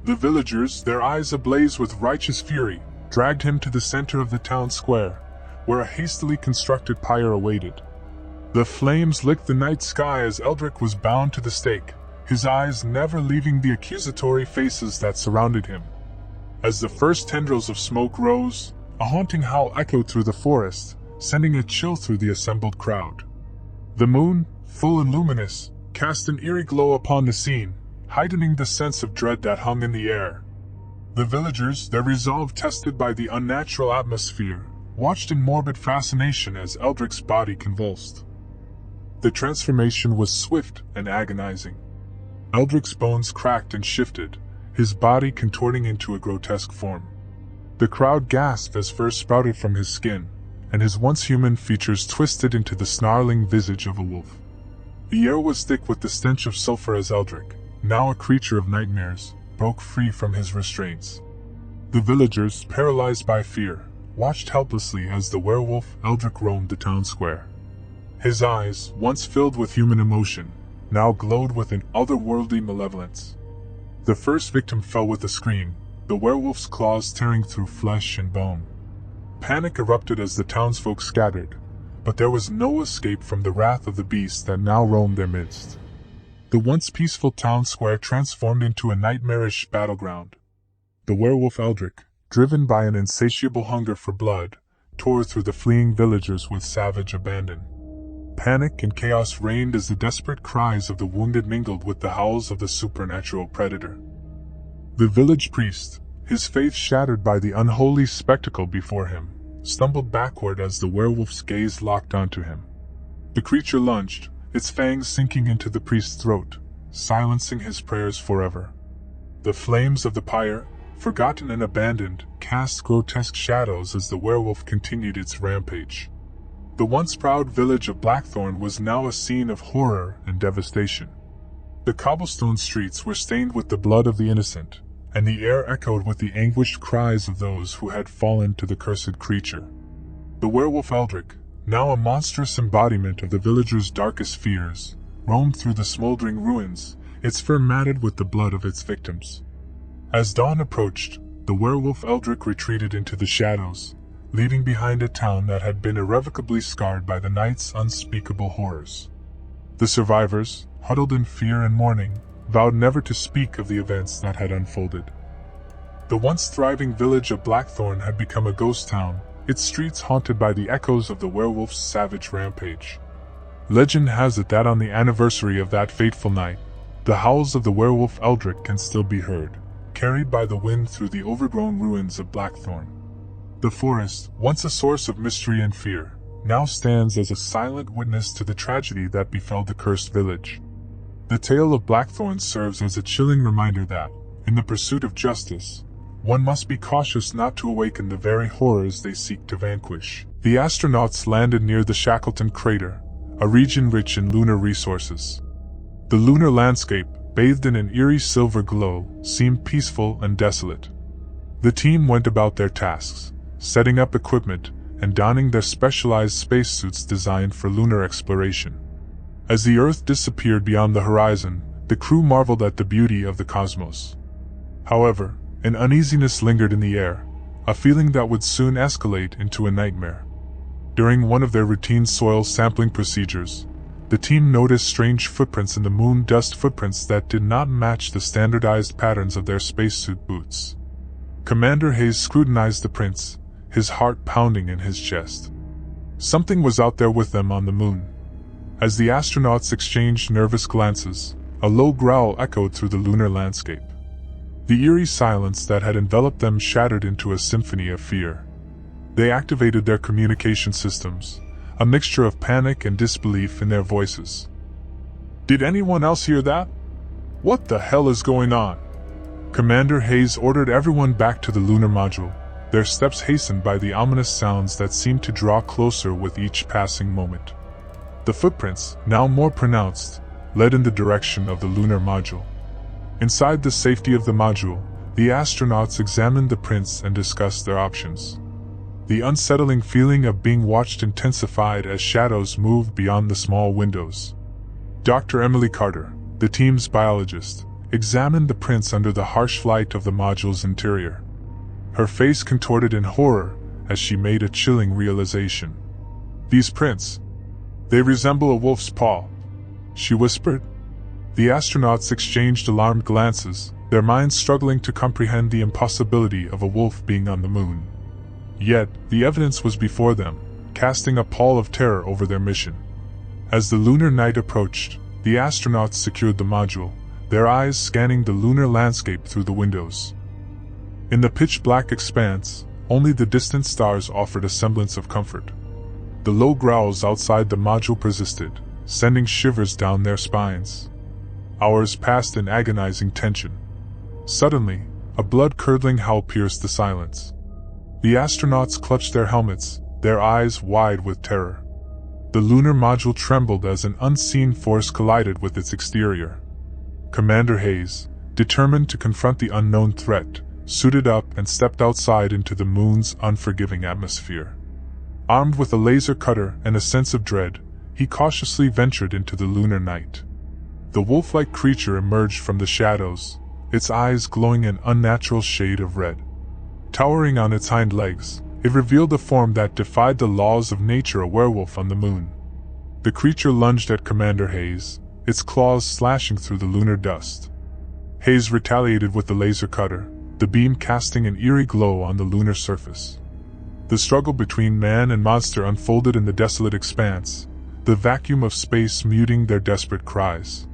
The villagers, their eyes ablaze with righteous fury, dragged him to the center of the town square, where a hastily constructed pyre awaited. The flames licked the night sky as Eldrick was bound to the stake, his eyes never leaving the accusatory faces that surrounded him. As the first tendrils of smoke rose, a haunting howl echoed through the forest, sending a chill through the assembled crowd. The moon, full and luminous, cast an eerie glow upon the scene, heightening the sense of dread that hung in the air. The villagers, their resolve tested by the unnatural atmosphere, watched in morbid fascination as Eldrick's body convulsed. The transformation was swift and agonizing. Eldrick's bones cracked and shifted, his body contorting into a grotesque form. The crowd gasped as fur sprouted from his skin, and his once human features twisted into the snarling visage of a wolf. The air was thick with the stench of sulfur as Eldrick, now a creature of nightmares, broke free from his restraints. The villagers, paralyzed by fear, watched helplessly as the werewolf Eldrick roamed the town square. His eyes, once filled with human emotion, now glowed with an otherworldly malevolence. The first victim fell with a scream, the werewolf's claws tearing through flesh and bone. Panic erupted as the townsfolk scattered, but there was no escape from the wrath of the beast that now roamed their midst. The once peaceful town square transformed into a nightmarish battleground. The werewolf Eldrick, driven by an insatiable hunger for blood, tore through the fleeing villagers with savage abandon. Panic and chaos reigned as the desperate cries of the wounded mingled with the howls of the supernatural predator. The village priest, his faith shattered by the unholy spectacle before him, stumbled backward as the werewolf's gaze locked onto him. The creature lunged, its fangs sinking into the priest's throat, silencing his prayers forever. The flames of the pyre, forgotten and abandoned, cast grotesque shadows as the werewolf continued its rampage. The once proud village of Blackthorn was now a scene of horror and devastation. The cobblestone streets were stained with the blood of the innocent, and the air echoed with the anguished cries of those who had fallen to the cursed creature. The werewolf Eldrick, now a monstrous embodiment of the villagers' darkest fears, roamed through the smoldering ruins, its fur matted with the blood of its victims. As dawn approached, the werewolf Eldrick retreated into the shadows, leaving behind a town that had been irrevocably scarred by the night's unspeakable horrors. The survivors, huddled in fear and mourning, vowed never to speak of the events that had unfolded. The once thriving village of Blackthorn had become a ghost town, its streets haunted by the echoes of the werewolf's savage rampage. Legend has it that on the anniversary of that fateful night, the howls of the werewolf Eldrick can still be heard, carried by the wind through the overgrown ruins of Blackthorn. The forest, once a source of mystery and fear, now stands as a silent witness to the tragedy that befell the cursed village. The tale of Blackthorn serves as a chilling reminder that, in the pursuit of justice, one must be cautious not to awaken the very horrors they seek to vanquish. The astronauts landed near the Shackleton crater, a region rich in lunar resources. The lunar landscape, bathed in an eerie silver glow, seemed peaceful and desolate. The team went about their tasks, setting up equipment and donning their specialized spacesuits designed for lunar exploration. As the Earth disappeared beyond the horizon, the crew marveled at the beauty of the cosmos. However, an uneasiness lingered in the air, a feeling that would soon escalate into a nightmare. During one of their routine soil sampling procedures, the team noticed strange footprints in the moon dust, footprints that did not match the standardized patterns of their spacesuit boots. Commander Hayes scrutinized the prints, his heart pounding in his chest. Something was out there with them on the moon. As the astronauts exchanged nervous glances, a low growl echoed through the lunar landscape. The eerie silence that had enveloped them shattered into a symphony of fear. They activated their communication systems, a mixture of panic and disbelief in their voices. "Did anyone else hear that? What the hell is going on?" Commander Hayes ordered everyone back to the lunar module, their steps hastened by the ominous sounds that seemed to draw closer with each passing moment. The footprints, now more pronounced, led in the direction of the lunar module. Inside the safety of the module, the astronauts examined the prints and discussed their options. The unsettling feeling of being watched intensified as shadows moved beyond the small windows. Dr. Emily Carter, the team's biologist, examined the prints under the harsh light of the module's interior. Her face contorted in horror as she made a chilling realization. "These prints, they resemble a wolf's paw," she whispered. The astronauts exchanged alarmed glances, their minds struggling to comprehend the impossibility of a wolf being on the moon. Yet, the evidence was before them, casting a pall of terror over their mission. As the lunar night approached, the astronauts secured the module, their eyes scanning the lunar landscape through the windows. In the pitch-black expanse, only the distant stars offered a semblance of comfort. The low growls outside the module persisted, sending shivers down their spines. Hours passed in agonizing tension. Suddenly, a blood-curdling howl pierced the silence. The astronauts clutched their helmets, their eyes wide with terror. The lunar module trembled as an unseen force collided with its exterior. Commander Hayes, determined to confront the unknown threat, suited up and stepped outside into the moon's unforgiving atmosphere. Armed with a laser cutter and a sense of dread, he cautiously ventured into the lunar night. The wolf-like creature emerged from the shadows, its eyes glowing an unnatural shade of red. Towering on its hind legs, it revealed a form that defied the laws of nature, a werewolf on the moon. The creature lunged at Commander Hayes, its claws slashing through the lunar dust. Hayes retaliated with the laser cutter, the beam casting an eerie glow on the lunar surface. The struggle between man and monster unfolded in the desolate expanse, the vacuum of space muting their desperate cries.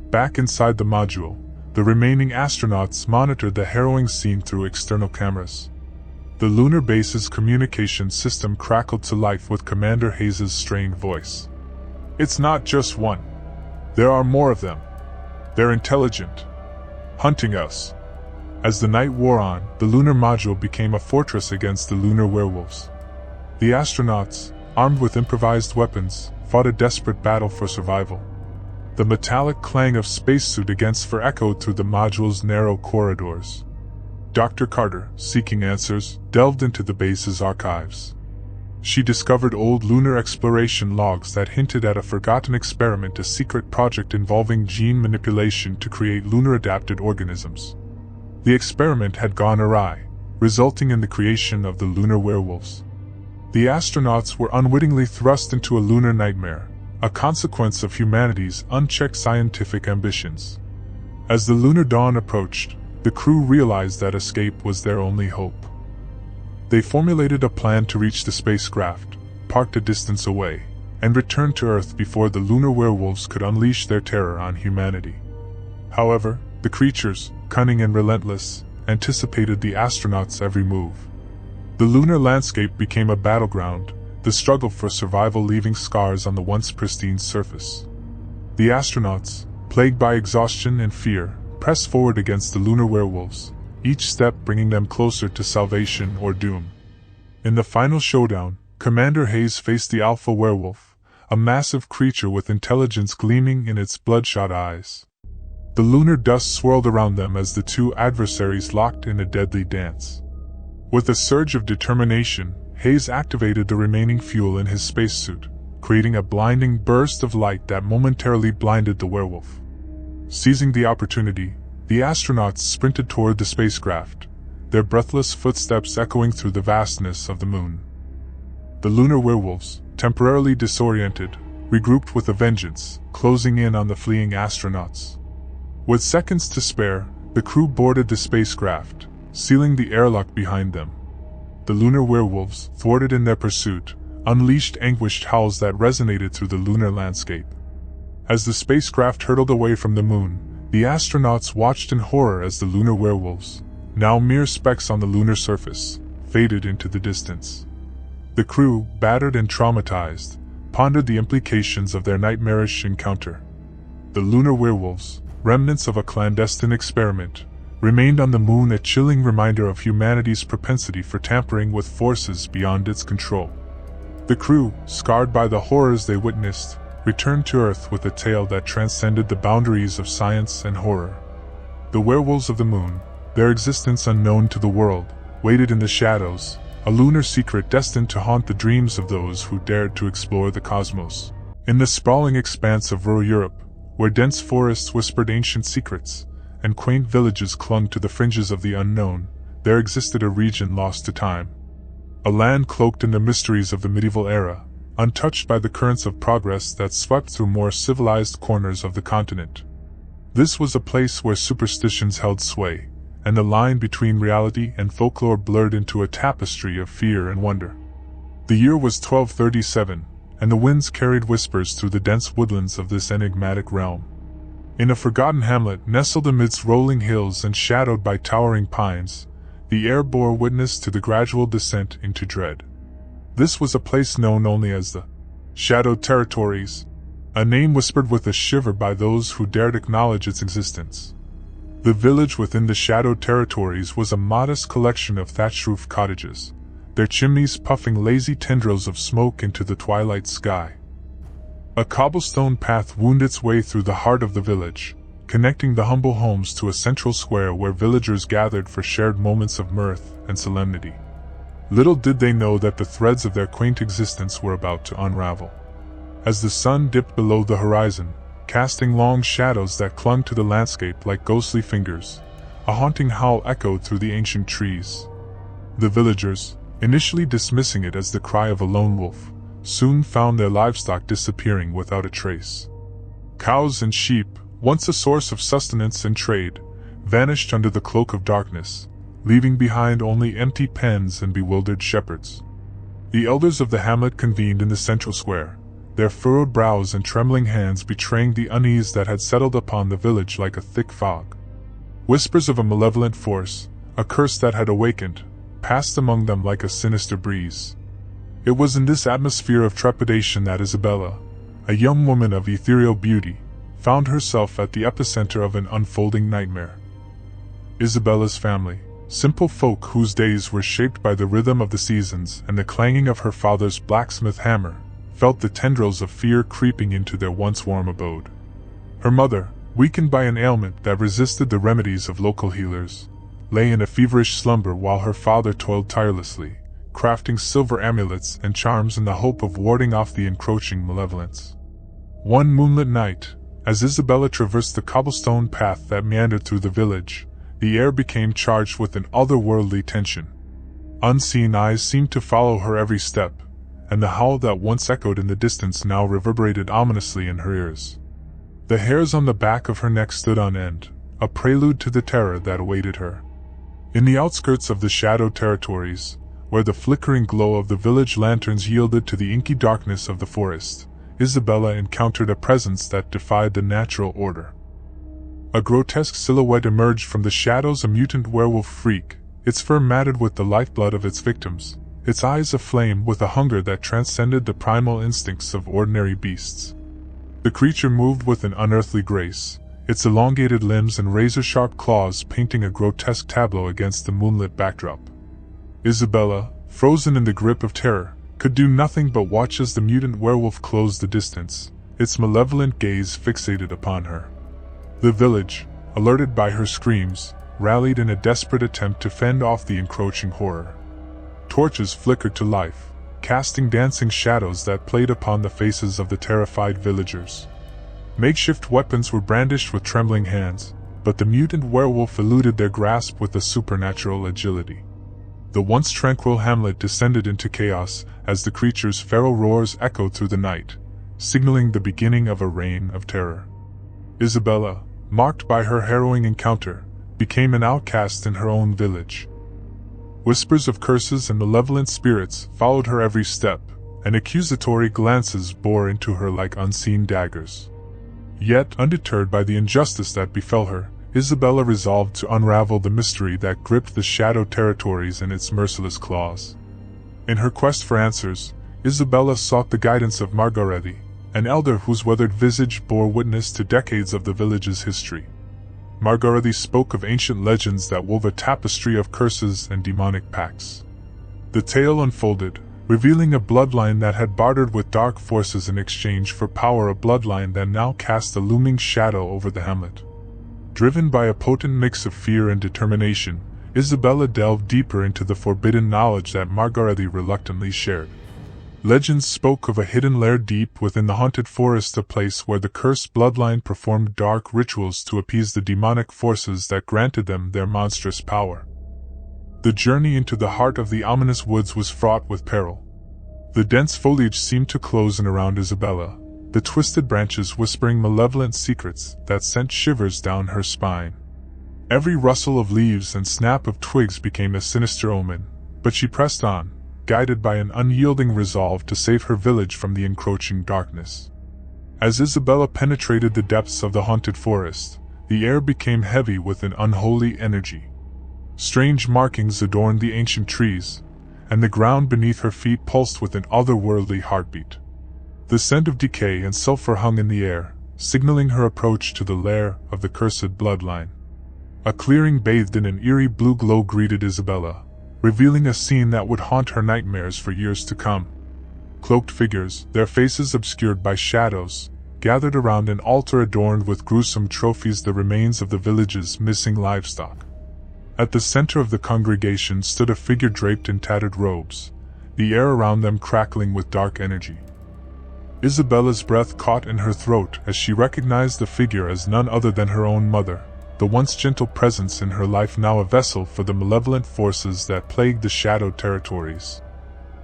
Back inside the module, the remaining astronauts monitored the harrowing scene through external cameras. The lunar base's communication system crackled to life with Commander Hayes' strained voice. "It's not just one. There are more of them. They're intelligent. Hunting us." As the night wore on, the lunar module became a fortress against the lunar werewolves. The astronauts, armed with improvised weapons, fought a desperate battle for survival. The metallic clang of spacesuit against fur echoed through the module's narrow corridors. Dr. Carter, seeking answers, delved into the base's archives. She discovered old lunar exploration logs that hinted at a forgotten experiment, a secret project involving gene manipulation to create lunar-adapted organisms. The experiment had gone awry, resulting in the creation of the lunar werewolves. The astronauts were unwittingly thrust into a lunar nightmare, a consequence of humanity's unchecked scientific ambitions. As the lunar dawn approached, the crew realized that escape was their only hope. They formulated a plan to reach the spacecraft, parked a distance away, and return to Earth before the lunar werewolves could unleash their terror on humanity. However, the creatures, cunning and relentless, anticipated the astronauts' every move. The lunar landscape became a battleground, the struggle for survival leaving scars on the once pristine surface. The astronauts, plagued by exhaustion and fear, pressed forward against the lunar werewolves, each step bringing them closer to salvation or doom. In the final showdown, Commander Hayes faced the alpha werewolf, a massive creature with intelligence gleaming in its bloodshot eyes. The lunar dust swirled around them as the two adversaries locked in a deadly dance. With a surge of determination, Hayes activated the remaining fuel in his spacesuit, creating a blinding burst of light that momentarily blinded the werewolf. Seizing the opportunity, the astronauts sprinted toward the spacecraft, their breathless footsteps echoing through the vastness of the moon. The lunar werewolves, temporarily disoriented, regrouped with a vengeance, closing in on the fleeing astronauts. With seconds to spare, the crew boarded the spacecraft, sealing the airlock behind them. The lunar werewolves, thwarted in their pursuit, unleashed anguished howls that resonated through the lunar landscape. As the spacecraft hurtled away from the moon, the astronauts watched in horror as the lunar werewolves, now mere specks on the lunar surface, faded into the distance. The crew, battered and traumatized, pondered the implications of their nightmarish encounter. The lunar werewolves, remnants of a clandestine experiment, remained on the moon, a chilling reminder of humanity's propensity for tampering with forces beyond its control. The crew, scarred by the horrors they witnessed, returned to Earth with a tale that transcended the boundaries of science and horror. The werewolves of the moon, their existence unknown to the world, waited in the shadows, a lunar secret destined to haunt the dreams of those who dared to explore the cosmos. In the sprawling expanse of rural Europe, where dense forests whispered ancient secrets, and quaint villages clung to the fringes of the unknown, there existed a region lost to time. A land cloaked in the mysteries of the medieval era, untouched by the currents of progress that swept through more civilized corners of the continent. This was a place where superstitions held sway, and the line between reality and folklore blurred into a tapestry of fear and wonder. The year was 1237, and the winds carried whispers through the dense woodlands of this enigmatic realm. In a forgotten hamlet nestled amidst rolling hills and shadowed by towering pines, the air bore witness to the gradual descent into dread. This was a place known only as the Shadowed Territories, a name whispered with a shiver by those who dared acknowledge its existence. The village within the Shadowed Territories was a modest collection of thatched-roof cottages, their chimneys puffing lazy tendrils of smoke into the twilight sky. A cobblestone path wound its way through the heart of the village, connecting the humble homes to a central square where villagers gathered for shared moments of mirth and solemnity. Little did they know that the threads of their quaint existence were about to unravel. As the sun dipped below the horizon, casting long shadows that clung to the landscape like ghostly fingers, a haunting howl echoed through the ancient trees. The villagers, initially dismissing it as the cry of a lone wolf, soon found their livestock disappearing without a trace. Cows and sheep, once a source of sustenance and trade, vanished under the cloak of darkness, leaving behind only empty pens and bewildered shepherds. The elders of the hamlet convened in the central square, their furrowed brows and trembling hands betraying the unease that had settled upon the village like a thick fog. Whispers of a malevolent force, a curse that had awakened, passed among them like a sinister breeze. It was in this atmosphere of trepidation that Isabella, a young woman of ethereal beauty, found herself at the epicenter of an unfolding nightmare. Isabella's family, simple folk whose days were shaped by the rhythm of the seasons and the clanging of her father's blacksmith hammer, felt the tendrils of fear creeping into their once warm abode. Her mother, weakened by an ailment that resisted the remedies of local healers, lay in a feverish slumber while her father toiled tirelessly, crafting silver amulets and charms in the hope of warding off the encroaching malevolence. One moonlit night, as Isabella traversed the cobblestone path that meandered through the village, the air became charged with an otherworldly tension. Unseen eyes seemed to follow her every step, and the howl that once echoed in the distance now reverberated ominously in her ears. The hairs on the back of her neck stood on end, a prelude to the terror that awaited her. In the outskirts of the Shadowed Territories, where the flickering glow of the village lanterns yielded to the inky darkness of the forest, Isabella encountered a presence that defied the natural order. A grotesque silhouette emerged from the shadows, a mutant werewolf freak, its fur matted with the lifeblood of its victims, its eyes aflame with a hunger that transcended the primal instincts of ordinary beasts. The creature moved with an unearthly grace, its elongated limbs and razor-sharp claws painting a grotesque tableau against the moonlit backdrop. Isabella, frozen in the grip of terror, could do nothing but watch as the mutant werewolf closed the distance, its malevolent gaze fixated upon her. The village, alerted by her screams, rallied in a desperate attempt to fend off the encroaching horror. Torches flickered to life, casting dancing shadows that played upon the faces of the terrified villagers. Makeshift weapons were brandished with trembling hands, but the mutant werewolf eluded their grasp with a supernatural agility. The once tranquil hamlet descended into chaos as the creature's feral roars echoed through the night, signaling the beginning of a reign of terror. Isabella, marked by her harrowing encounter, became an outcast in her own village. Whispers of curses and malevolent spirits followed her every step, and accusatory glances bore into her like unseen daggers. Yet, undeterred by the injustice that befell her, Isabella resolved to unravel the mystery that gripped the Shadowed Territories in its merciless claws. In her quest for answers, Isabella sought the guidance of Margaretti, an elder whose weathered visage bore witness to decades of the village's history. Margarethy spoke of ancient legends that wove a tapestry of curses and demonic pacts. The tale unfolded, revealing a bloodline that had bartered with dark forces in exchange for power, a bloodline that now cast a looming shadow over the hamlet. Driven by a potent mix of fear and determination, Isabella delved deeper into the forbidden knowledge that Margarethy reluctantly shared. Legends spoke of a hidden lair deep within the haunted forest, a place where the cursed bloodline performed dark rituals to appease the demonic forces that granted them their monstrous power. The journey into the heart of the ominous woods was fraught with peril. The dense foliage seemed to close in around Isabella, the twisted branches whispering malevolent secrets that sent shivers down her spine. Every rustle of leaves and snap of twigs became a sinister omen, but she pressed on, guided by an unyielding resolve to save her village from the encroaching darkness. As Isabella penetrated the depths of the haunted forest, the air became heavy with an unholy energy. Strange markings adorned the ancient trees, and the ground beneath her feet pulsed with an otherworldly heartbeat. The scent of decay and sulfur hung in the air, signaling her approach to the lair of the cursed bloodline. A clearing bathed in an eerie blue glow greeted Isabella, revealing a scene that would haunt her nightmares for years to come. Cloaked figures, their faces obscured by shadows, gathered around an altar adorned with gruesome trophies, the remains of the village's missing livestock. At the center of the congregation stood a figure draped in tattered robes, the air around them crackling with dark energy. Isabella's breath caught in her throat as she recognized the figure as none other than her own mother, the once gentle presence in her life now a vessel for the malevolent forces that plagued the shadowed territories.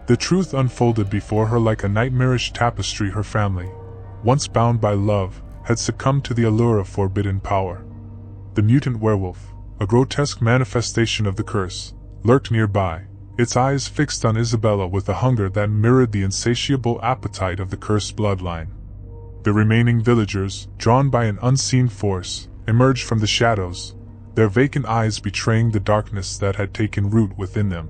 The truth unfolded before her like a nightmarish tapestry. Her family, once bound by love, had succumbed to the allure of forbidden power. The mutant werewolf, a grotesque manifestation of the curse, lurked nearby, its eyes fixed on Isabella with a hunger that mirrored the insatiable appetite of the cursed bloodline. The remaining villagers, drawn by an unseen force, emerged from the shadows, their vacant eyes betraying the darkness that had taken root within them.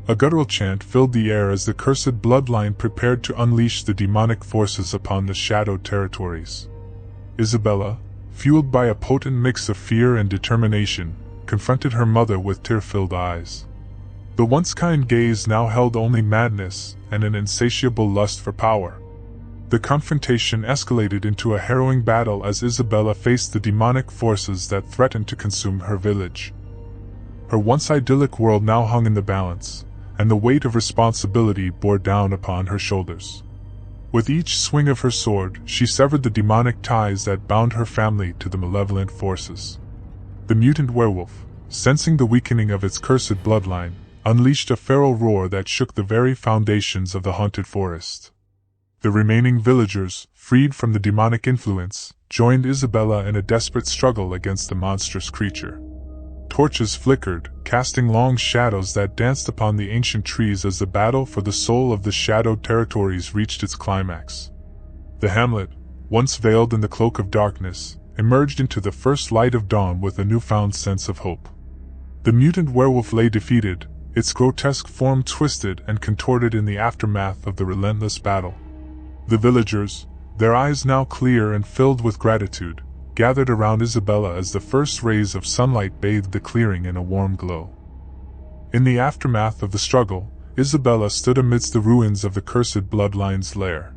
A guttural chant filled the air as the cursed bloodline prepared to unleash the demonic forces upon the shadowed territories. Isabella, fueled by a potent mix of fear and determination, confronted her mother with tear-filled eyes. The once kind gaze now held only madness and an insatiable lust for power. The confrontation escalated into a harrowing battle as Isabella faced the demonic forces that threatened to consume her village. Her once idyllic world now hung in the balance, and the weight of responsibility bore down upon her shoulders. With each swing of her sword, she severed the demonic ties that bound her family to the malevolent forces. The mutant werewolf, sensing the weakening of its cursed bloodline, unleashed a feral roar that shook the very foundations of the haunted forest. The remaining villagers, freed from the demonic influence, joined Isabella in a desperate struggle against the monstrous creature. Torches flickered, casting long shadows that danced upon the ancient trees as the battle for the soul of the shadowed territories reached its climax. The hamlet, once veiled in the cloak of darkness, emerged into the first light of dawn with a newfound sense of hope. The mutant werewolf lay defeated, its grotesque form twisted and contorted in the aftermath of the relentless battle. The villagers, their eyes now clear and filled with gratitude, gathered around Isabella as the first rays of sunlight bathed the clearing in a warm glow. In the aftermath of the struggle, Isabella stood amidst the ruins of the cursed bloodline's lair.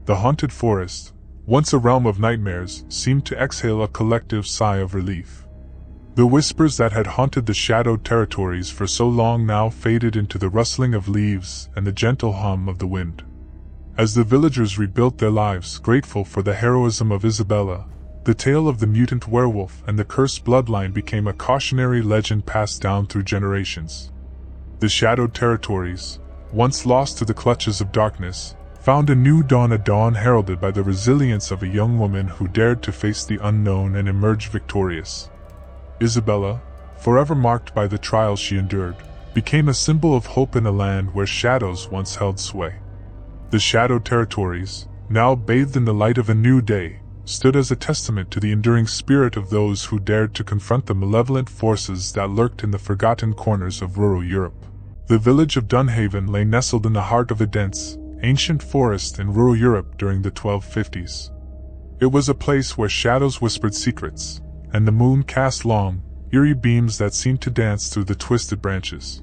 The haunted forest, once a realm of nightmares, seemed to exhale a collective sigh of relief. The whispers that had haunted the shadowed territories for so long now faded into the rustling of leaves and the gentle hum of the wind. As the villagers rebuilt their lives, grateful for the heroism of Isabella, the tale of the mutant werewolf and the cursed bloodline became a cautionary legend passed down through generations. The shadowed territories, once lost to the clutches of darkness, found a new dawn, a dawn heralded by the resilience of a young woman who dared to face the unknown and emerge victorious. Isabella, forever marked by the trials she endured, became a symbol of hope in a land where shadows once held sway. The shadowed territories, now bathed in the light of a new day, stood as a testament to the enduring spirit of those who dared to confront the malevolent forces that lurked in the forgotten corners of rural Europe. The village of Dunhaven lay nestled in the heart of a dense, ancient forest in rural Europe during the 1250s. It was a place where shadows whispered secrets, and the moon cast long, eerie beams that seemed to dance through the twisted branches.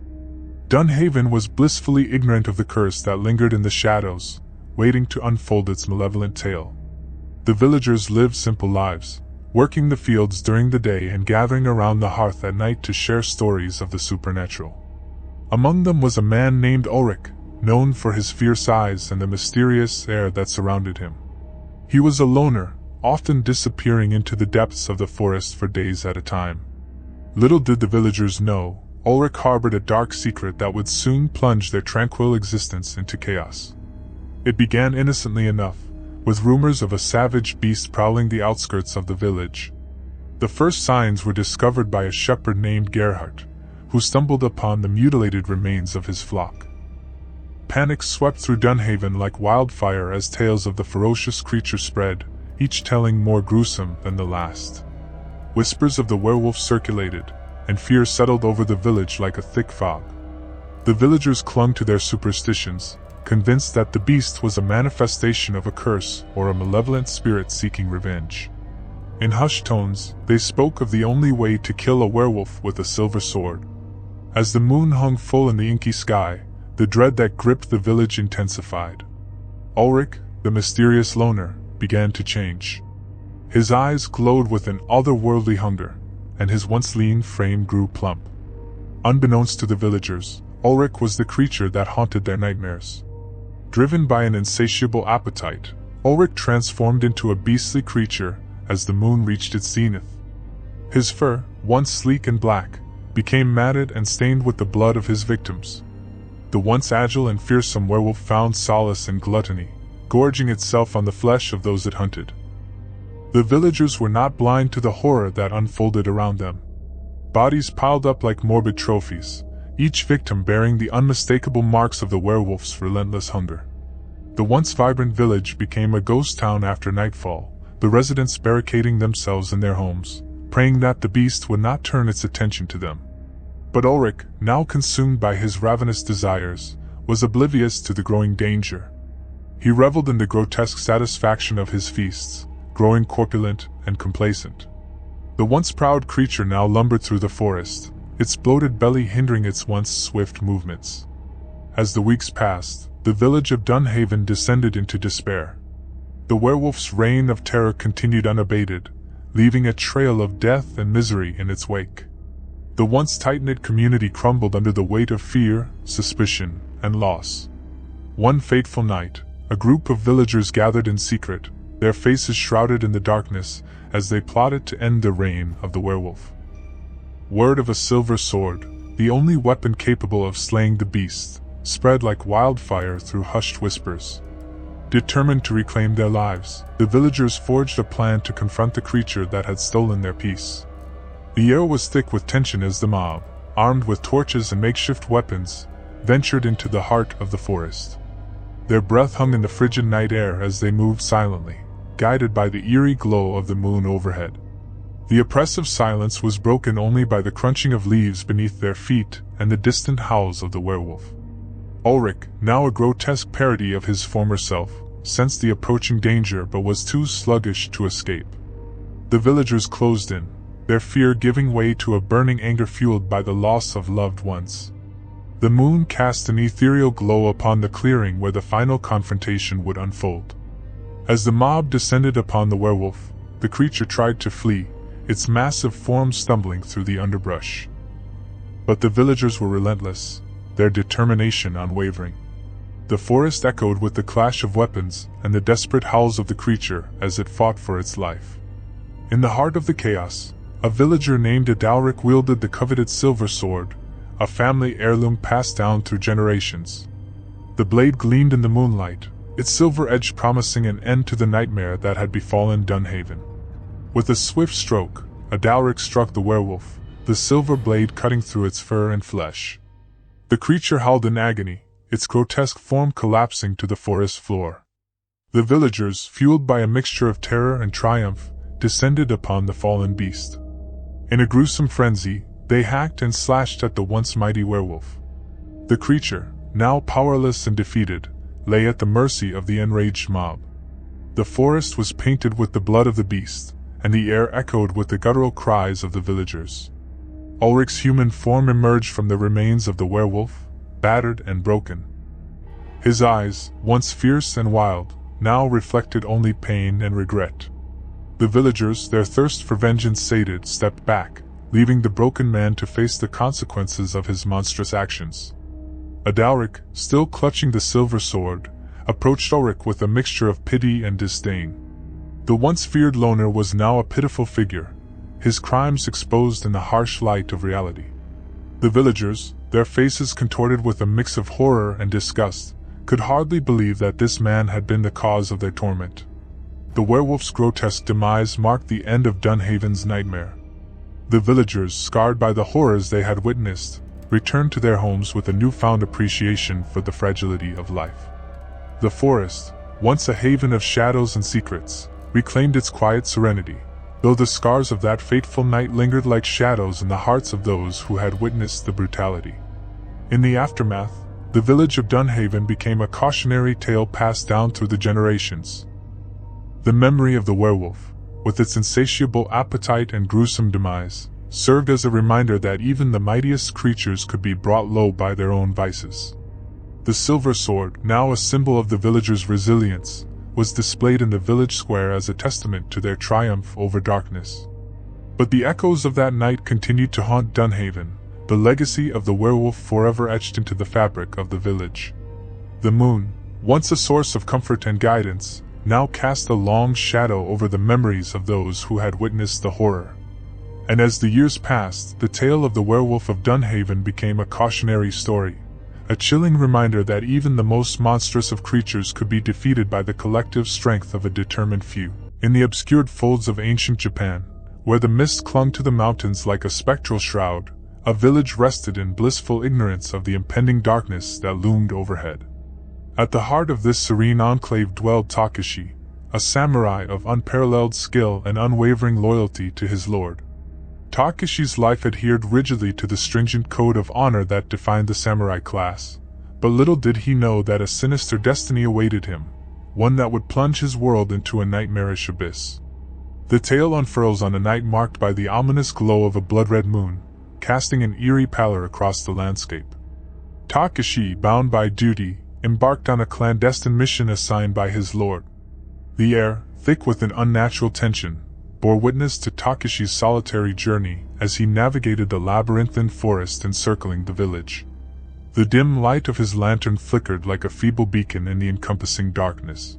Dunhaven was blissfully ignorant of the curse that lingered in the shadows, waiting to unfold its malevolent tale. The villagers lived simple lives, working the fields during the day and gathering around the hearth at night to share stories of the supernatural. Among them was a man named Ulrich, known for his fierce eyes and the mysterious air that surrounded him. He was a loner, often disappearing into the depths of the forest for days at a time. Little did the villagers know, Ulrich harbored a dark secret that would soon plunge their tranquil existence into chaos. It began innocently enough, with rumors of a savage beast prowling the outskirts of the village. The first signs were discovered by a shepherd named Gerhard, who stumbled upon the mutilated remains of his flock. Panic swept through Dunhaven like wildfire as tales of the ferocious creature spread, each telling more gruesome than the last. Whispers of the werewolf circulated, and fear settled over the village like a thick fog. The villagers clung to their superstitions, convinced that the beast was a manifestation of a curse or a malevolent spirit seeking revenge. In hushed tones, they spoke of the only way to kill a werewolf with a silver sword. As the moon hung full in the inky sky, the dread that gripped the village intensified. Ulrich, the mysterious loner, began to change. His eyes glowed with an otherworldly hunger, and his once lean frame grew plump. Unbeknownst to the villagers, Ulrich was the creature that haunted their nightmares. Driven by an insatiable appetite, Ulrich transformed into a beastly creature as the moon reached its zenith. His fur, once sleek and black, became matted and stained with the blood of his victims. The once agile and fearsome werewolf found solace in gluttony, gorging itself on the flesh of those it hunted. The villagers were not blind to the horror that unfolded around them. Bodies piled up like morbid trophies, each victim bearing the unmistakable marks of the werewolf's relentless hunger. The once vibrant village became a ghost town after nightfall, the residents barricading themselves in their homes, praying that the beast would not turn its attention to them. But Ulrich, now consumed by his ravenous desires, was oblivious to the growing danger. He reveled in the grotesque satisfaction of his feasts, growing corpulent and complacent. The once proud creature now lumbered through the forest, its bloated belly hindering its once swift movements. As the weeks passed, the village of Dunhaven descended into despair. The werewolf's reign of terror continued unabated, leaving a trail of death and misery in its wake. The once tight-knit community crumbled under the weight of fear, suspicion, and loss. One fateful night, a group of villagers gathered in secret, their faces shrouded in the darkness, as they plotted to end the reign of the werewolf. Word of a silver sword, the only weapon capable of slaying the beast, spread like wildfire through hushed whispers. Determined to reclaim their lives, the villagers forged a plan to confront the creature that had stolen their peace. The air was thick with tension as the mob, armed with torches and makeshift weapons, ventured into the heart of the forest. Their breath hung in the frigid night air as they moved silently, guided by the eerie glow of the moon overhead. The oppressive silence was broken only by the crunching of leaves beneath their feet and the distant howls of the werewolf. Ulrich, now a grotesque parody of his former self, sensed the approaching danger but was too sluggish to escape. The villagers closed in, their fear giving way to a burning anger fueled by the loss of loved ones. The moon cast an ethereal glow upon the clearing where the final confrontation would unfold. As the mob descended upon the werewolf, the creature tried to flee, its massive form stumbling through the underbrush. But the villagers were relentless, their determination unwavering. The forest echoed with the clash of weapons and the desperate howls of the creature as it fought for its life. In the heart of the chaos, a villager named Adalric wielded the coveted silver sword, a family heirloom passed down through generations. The blade gleamed in the moonlight, its silver edge promising an end to the nightmare that had befallen Dunhaven. With a swift stroke, Adalric struck the werewolf, the silver blade cutting through its fur and flesh. The creature howled in agony, its grotesque form collapsing to the forest floor. The villagers, fueled by a mixture of terror and triumph, descended upon the fallen beast. In a gruesome frenzy, they hacked and slashed at the once mighty werewolf. The creature, now powerless and defeated, lay at the mercy of the enraged mob. The forest was painted with the blood of the beast, and the air echoed with the guttural cries of the villagers. Ulrich's human form emerged from the remains of the werewolf, battered and broken. His eyes, once fierce and wild, now reflected only pain and regret. The villagers, their thirst for vengeance sated, stepped back, leaving the broken man to face the consequences of his monstrous actions. Adalric, still clutching the silver sword, approached Ulrich with a mixture of pity and disdain. The once feared loner was now a pitiful figure, his crimes exposed in the harsh light of reality. The villagers, their faces contorted with a mix of horror and disgust, could hardly believe that this man had been the cause of their torment. The werewolf's grotesque demise marked the end of Dunhaven's nightmare. The villagers, scarred by the horrors they had witnessed, returned to their homes with a newfound appreciation for the fragility of life. The forest, once a haven of shadows and secrets, reclaimed its quiet serenity, though the scars of that fateful night lingered like shadows in the hearts of those who had witnessed the brutality. In the aftermath, the village of Dunhaven became a cautionary tale passed down through the generations. The memory of the werewolf, with its insatiable appetite and gruesome demise, served as a reminder that even the mightiest creatures could be brought low by their own vices. The silver sword, now a symbol of the villagers' resilience, was displayed in the village square as a testament to their triumph over darkness. But the echoes of that night continued to haunt Dunhaven, the legacy of the werewolf forever etched into the fabric of the village. The moon, once a source of comfort and guidance, now cast a long shadow over the memories of those who had witnessed the horror. And as the years passed, the tale of the werewolf of Dunhaven became a cautionary story, a chilling reminder that even the most monstrous of creatures could be defeated by the collective strength of a determined few. In the obscured folds of ancient Japan, where the mist clung to the mountains like a spectral shroud, a village rested in blissful ignorance of the impending darkness that loomed overhead. At the heart of this serene enclave dwelled Takeshi, a samurai of unparalleled skill and unwavering loyalty to his lord. Takeshi's life adhered rigidly to the stringent code of honor that defined the samurai class, but little did he know that a sinister destiny awaited him, one that would plunge his world into a nightmarish abyss. The tale unfurls on a night marked by the ominous glow of a blood-red moon, casting an eerie pallor across the landscape. Takeshi, bound by duty, embarked on a clandestine mission assigned by his lord. The air, thick with an unnatural tension, bore witness to Takeshi's solitary journey as he navigated the labyrinthine forest encircling the village. The dim light of his lantern flickered like a feeble beacon in the encompassing darkness.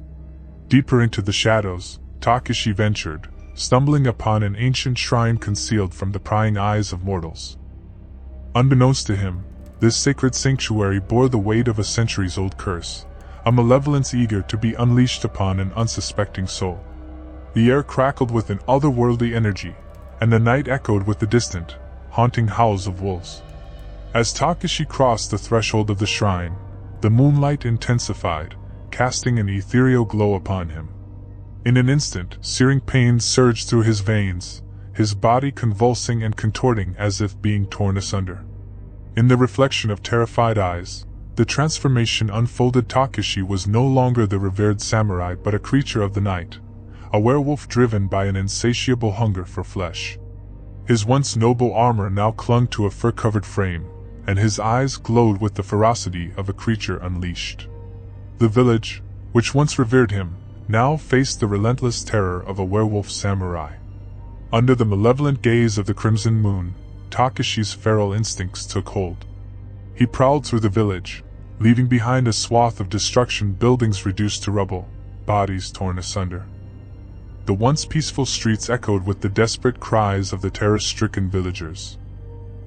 Deeper into the shadows, Takeshi ventured, stumbling upon an ancient shrine concealed from the prying eyes of mortals. Unbeknownst to him, this sacred sanctuary bore the weight of a centuries-old curse, a malevolence eager to be unleashed upon an unsuspecting soul. The air crackled with an otherworldly energy, and the night echoed with the distant, haunting howls of wolves. As Takeshi crossed the threshold of the shrine, the moonlight intensified, casting an ethereal glow upon him. In an instant, searing pain surged through his veins, his body convulsing and contorting as if being torn asunder. In the reflection of terrified eyes, the transformation unfolded. Takeshi was no longer the revered samurai but a creature of the night, a werewolf driven by an insatiable hunger for flesh. His once noble armor now clung to a fur-covered frame, and his eyes glowed with the ferocity of a creature unleashed. The village, which once revered him, now faced the relentless terror of a werewolf samurai. Under the malevolent gaze of the crimson moon, Takeshi's feral instincts took hold. He prowled through the village, leaving behind a swath of destruction, buildings reduced to rubble, bodies torn asunder. The once peaceful streets echoed with the desperate cries of the terror-stricken villagers.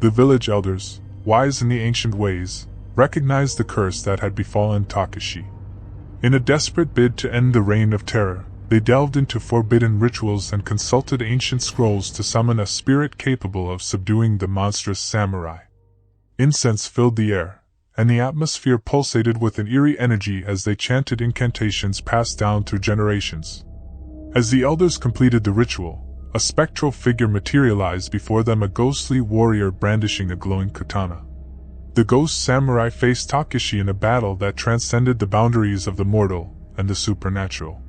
The village elders, wise in the ancient ways, recognized the curse that had befallen Takeshi. In a desperate bid to end the reign of terror, they delved into forbidden rituals and consulted ancient scrolls to summon a spirit capable of subduing the monstrous samurai. Incense filled the air, and the atmosphere pulsated with an eerie energy as they chanted incantations passed down through generations. As the elders completed the ritual, a spectral figure materialized before them, a ghostly warrior brandishing a glowing katana. The ghost samurai faced Takeshi in a battle that transcended the boundaries of the mortal and the supernatural.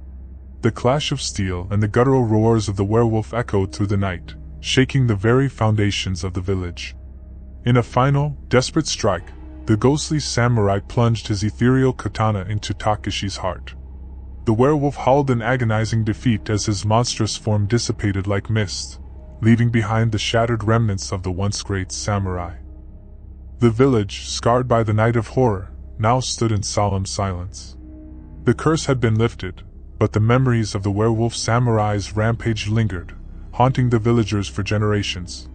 The clash of steel and the guttural roars of the werewolf echoed through the night, shaking the very foundations of the village. In a final, desperate strike, the ghostly samurai plunged his ethereal katana into Takeshi's heart. The werewolf howled in agonizing defeat as his monstrous form dissipated like mist, leaving behind the shattered remnants of the once great samurai. The village, scarred by the night of horror, now stood in solemn silence. The curse had been lifted, but the memories of the werewolf samurai's rampage lingered, haunting the villagers for generations.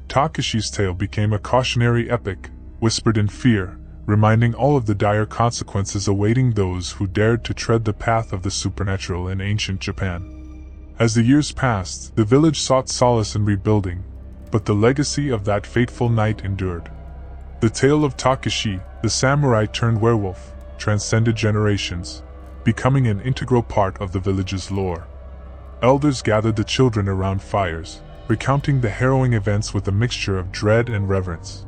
Takeshi's tale became a cautionary epic, whispered in fear, reminding all of the dire consequences awaiting those who dared to tread the path of the supernatural in ancient Japan. As the years passed, the village sought solace in rebuilding, but the legacy of that fateful night endured. The tale of Takeshi, the samurai turned werewolf, transcended generations, becoming an integral part of the village's lore. Elders gathered the children around fires, recounting the harrowing events with a mixture of dread and reverence.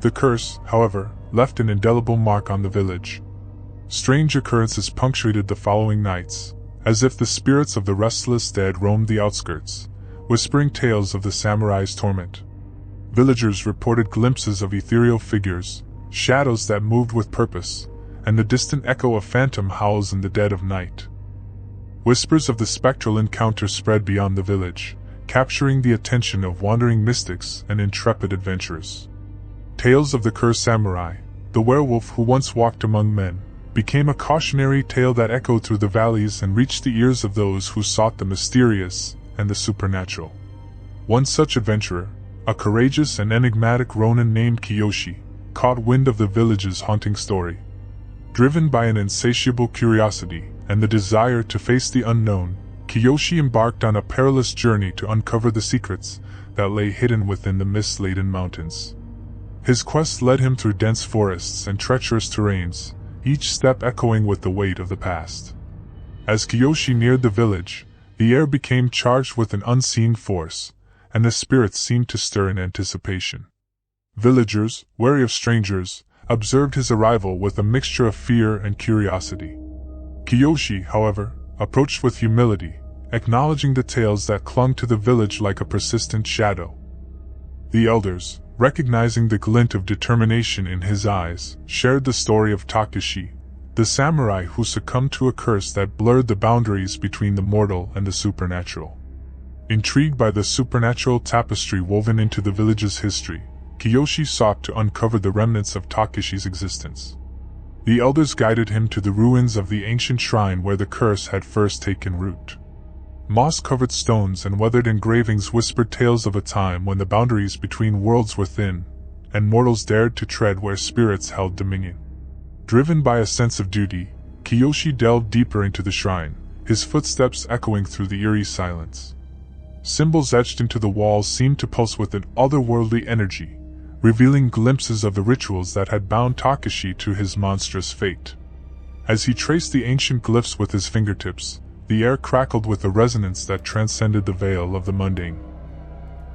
The curse, however, left an indelible mark on the village. Strange occurrences punctuated the following nights, as if the spirits of the restless dead roamed the outskirts, whispering tales of the samurai's torment. Villagers reported glimpses of ethereal figures, shadows that moved with purpose, and the distant echo of phantom howls in the dead of night. Whispers of the spectral encounter spread beyond the village, capturing the attention of wandering mystics and intrepid adventurers. Tales of the cursed samurai, the werewolf who once walked among men, became a cautionary tale that echoed through the valleys and reached the ears of those who sought the mysterious and the supernatural. One such adventurer, a courageous and enigmatic ronin named Kiyoshi, caught wind of the village's haunting story. Driven by an insatiable curiosity and the desire to face the unknown, Kiyoshi embarked on a perilous journey to uncover the secrets that lay hidden within the mist-laden mountains. His quest led him through dense forests and treacherous terrains, each step echoing with the weight of the past. As Kiyoshi neared the village, the air became charged with an unseen force, and the spirits seemed to stir in anticipation. Villagers, wary of strangers, observed his arrival with a mixture of fear and curiosity. Kiyoshi, however, approached with humility, acknowledging the tales that clung to the village like a persistent shadow. The elders, recognizing the glint of determination in his eyes, shared the story of Takeshi, the samurai who succumbed to a curse that blurred the boundaries between the mortal and the supernatural. Intrigued by the supernatural tapestry woven into the village's history, Kiyoshi sought to uncover the remnants of Takeshi's existence. The elders guided him to the ruins of the ancient shrine where the curse had first taken root. Moss-covered stones and weathered engravings whispered tales of a time when the boundaries between worlds were thin, and mortals dared to tread where spirits held dominion. Driven by a sense of duty, Kiyoshi delved deeper into the shrine, his footsteps echoing through the eerie silence. Symbols etched into the walls seemed to pulse with an otherworldly energy, revealing glimpses of the rituals that had bound Takeshi to his monstrous fate. As he traced the ancient glyphs with his fingertips, the air crackled with a resonance that transcended the veil of the mundane.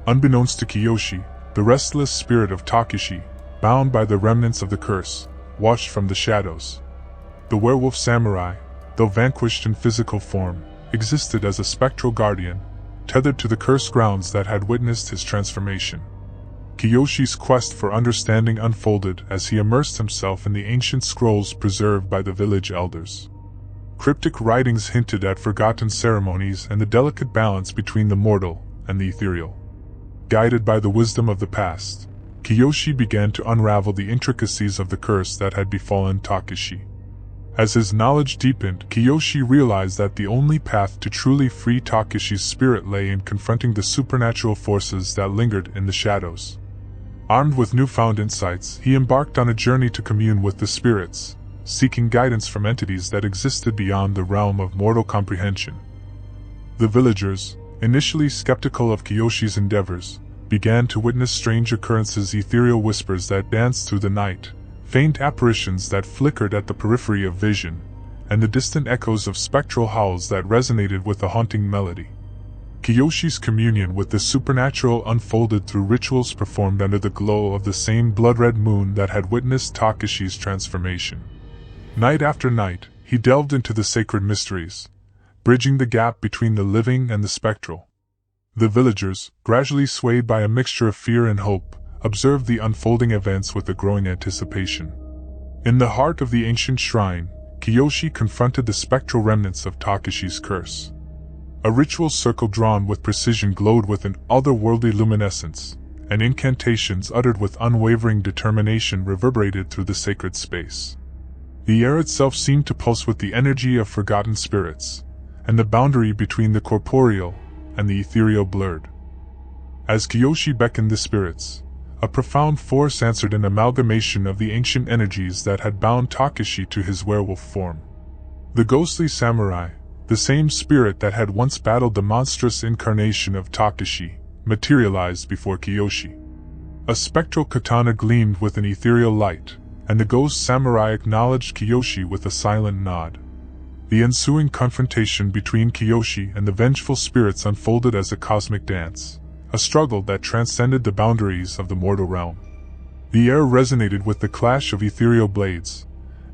Unbeknownst to Kiyoshi, the restless spirit of Takeshi, bound by the remnants of the curse, watched from the shadows. The werewolf samurai, though vanquished in physical form, existed as a spectral guardian, tethered to the cursed grounds that had witnessed his transformation. Kiyoshi's quest for understanding unfolded as he immersed himself in the ancient scrolls preserved by the village elders. Cryptic writings hinted at forgotten ceremonies and the delicate balance between the mortal and the ethereal. Guided by the wisdom of the past, Kiyoshi began to unravel the intricacies of the curse that had befallen Takeshi. As his knowledge deepened, Kiyoshi realized that the only path to truly free Takeshi's spirit lay in confronting the supernatural forces that lingered in the shadows. Armed with newfound insights, he embarked on a journey to commune with the spirits, seeking guidance from entities that existed beyond the realm of mortal comprehension. The villagers, initially skeptical of Kiyoshi's endeavors, began to witness strange occurrences, ethereal whispers that danced through the night, faint apparitions that flickered at the periphery of vision, and the distant echoes of spectral howls that resonated with a haunting melody. Kiyoshi's communion with the supernatural unfolded through rituals performed under the glow of the same blood-red moon that had witnessed Takeshi's transformation. Night after night, he delved into the sacred mysteries, bridging the gap between the living and the spectral. The villagers, gradually swayed by a mixture of fear and hope, observed the unfolding events with a growing anticipation. In the heart of the ancient shrine, Kiyoshi confronted the spectral remnants of Takeshi's curse. A ritual circle drawn with precision glowed with an otherworldly luminescence, and incantations uttered with unwavering determination reverberated through the sacred space. The air itself seemed to pulse with the energy of forgotten spirits, and the boundary between the corporeal and the ethereal blurred. As Kiyoshi beckoned the spirits, a profound force answered, an amalgamation of the ancient energies that had bound Takeshi to his werewolf form. The ghostly samurai, the same spirit that had once battled the monstrous incarnation of Takeshi, materialized before Kiyoshi. A spectral katana gleamed with an ethereal light, and the ghost samurai acknowledged Kiyoshi with a silent nod. The ensuing confrontation between Kiyoshi and the vengeful spirits unfolded as a cosmic dance, a struggle that transcended the boundaries of the mortal realm. The air resonated with the clash of ethereal blades,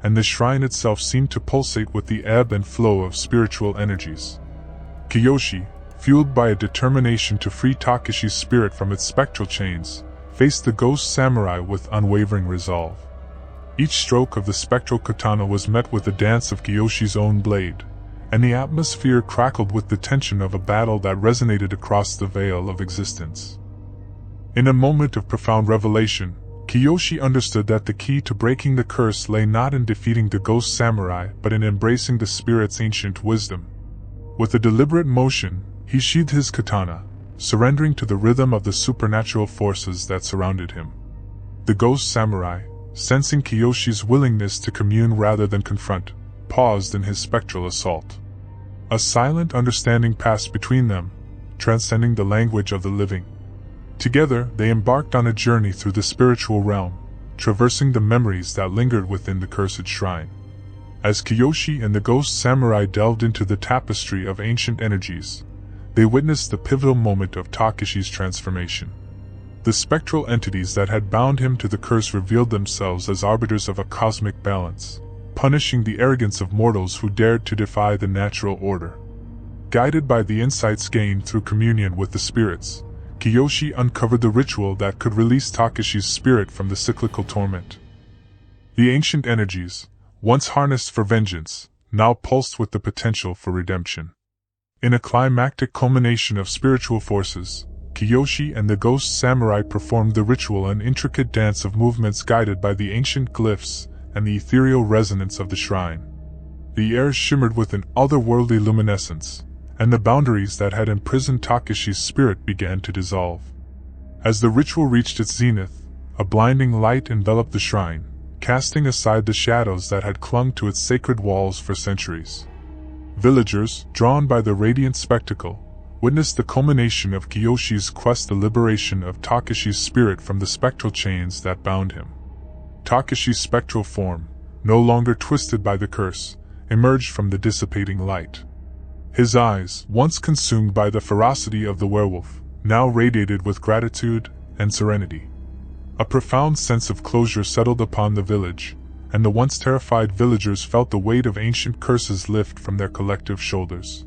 and the shrine itself seemed to pulsate with the ebb and flow of spiritual energies. Kiyoshi, fueled by a determination to free Takeshi's spirit from its spectral chains, faced the ghost samurai with unwavering resolve. Each stroke of the spectral katana was met with the dance of Kiyoshi's own blade, and the atmosphere crackled with the tension of a battle that resonated across the veil of existence. In a moment of profound revelation, Kiyoshi understood that the key to breaking the curse lay not in defeating the ghost samurai but in embracing the spirit's ancient wisdom. With a deliberate motion, he sheathed his katana, surrendering to the rhythm of the supernatural forces that surrounded him. The ghost samurai, sensing Kiyoshi's willingness to commune rather than confront, paused in his spectral assault. A silent understanding passed between them, transcending the language of the living. Together, they embarked on a journey through the spiritual realm, traversing the memories that lingered within the cursed shrine. As Kiyoshi and the ghost samurai delved into the tapestry of ancient energies, they witnessed the pivotal moment of Takeshi's transformation. The spectral entities that had bound him to the curse revealed themselves as arbiters of a cosmic balance, punishing the arrogance of mortals who dared to defy the natural order. Guided by the insights gained through communion with the spirits, Kiyoshi uncovered the ritual that could release Takeshi's spirit from the cyclical torment. The ancient energies, once harnessed for vengeance, now pulsed with the potential for redemption. In a climactic culmination of spiritual forces, Kiyoshi and the ghost samurai performed the ritual, an intricate dance of movements guided by the ancient glyphs and the ethereal resonance of the shrine. The air shimmered with an otherworldly luminescence, and the boundaries that had imprisoned Takeshi's spirit began to dissolve. As the ritual reached its zenith, a blinding light enveloped the shrine, casting aside the shadows that had clung to its sacred walls for centuries. Villagers, drawn by the radiant spectacle, witnessed the culmination of Kiyoshi's quest, the liberation of Takeshi's spirit from the spectral chains that bound him. Takeshi's spectral form, no longer twisted by the curse, emerged from the dissipating light. His eyes, once consumed by the ferocity of the werewolf, now radiated with gratitude and serenity. A profound sense of closure settled upon the village, and the once terrified villagers felt the weight of ancient curses lift from their collective shoulders.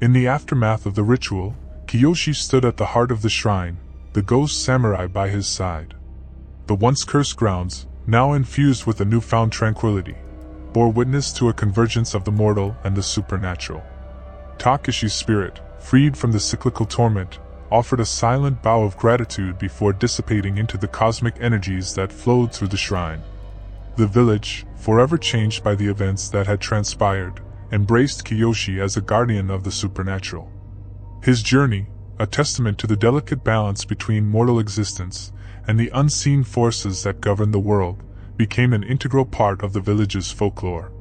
In the aftermath of the ritual, Kiyoshi stood at the heart of the shrine, the ghost samurai by his side. The once cursed grounds, now infused with a newfound tranquility, bore witness to a convergence of the mortal and the supernatural. Takeshi's spirit, freed from the cyclical torment, offered a silent bow of gratitude before dissipating into the cosmic energies that flowed through the shrine. The village, forever changed by the events that had transpired, embraced Kiyoshi as a guardian of the supernatural. His journey, a testament to the delicate balance between mortal existence and the unseen forces that govern the world, became an integral part of the village's folklore.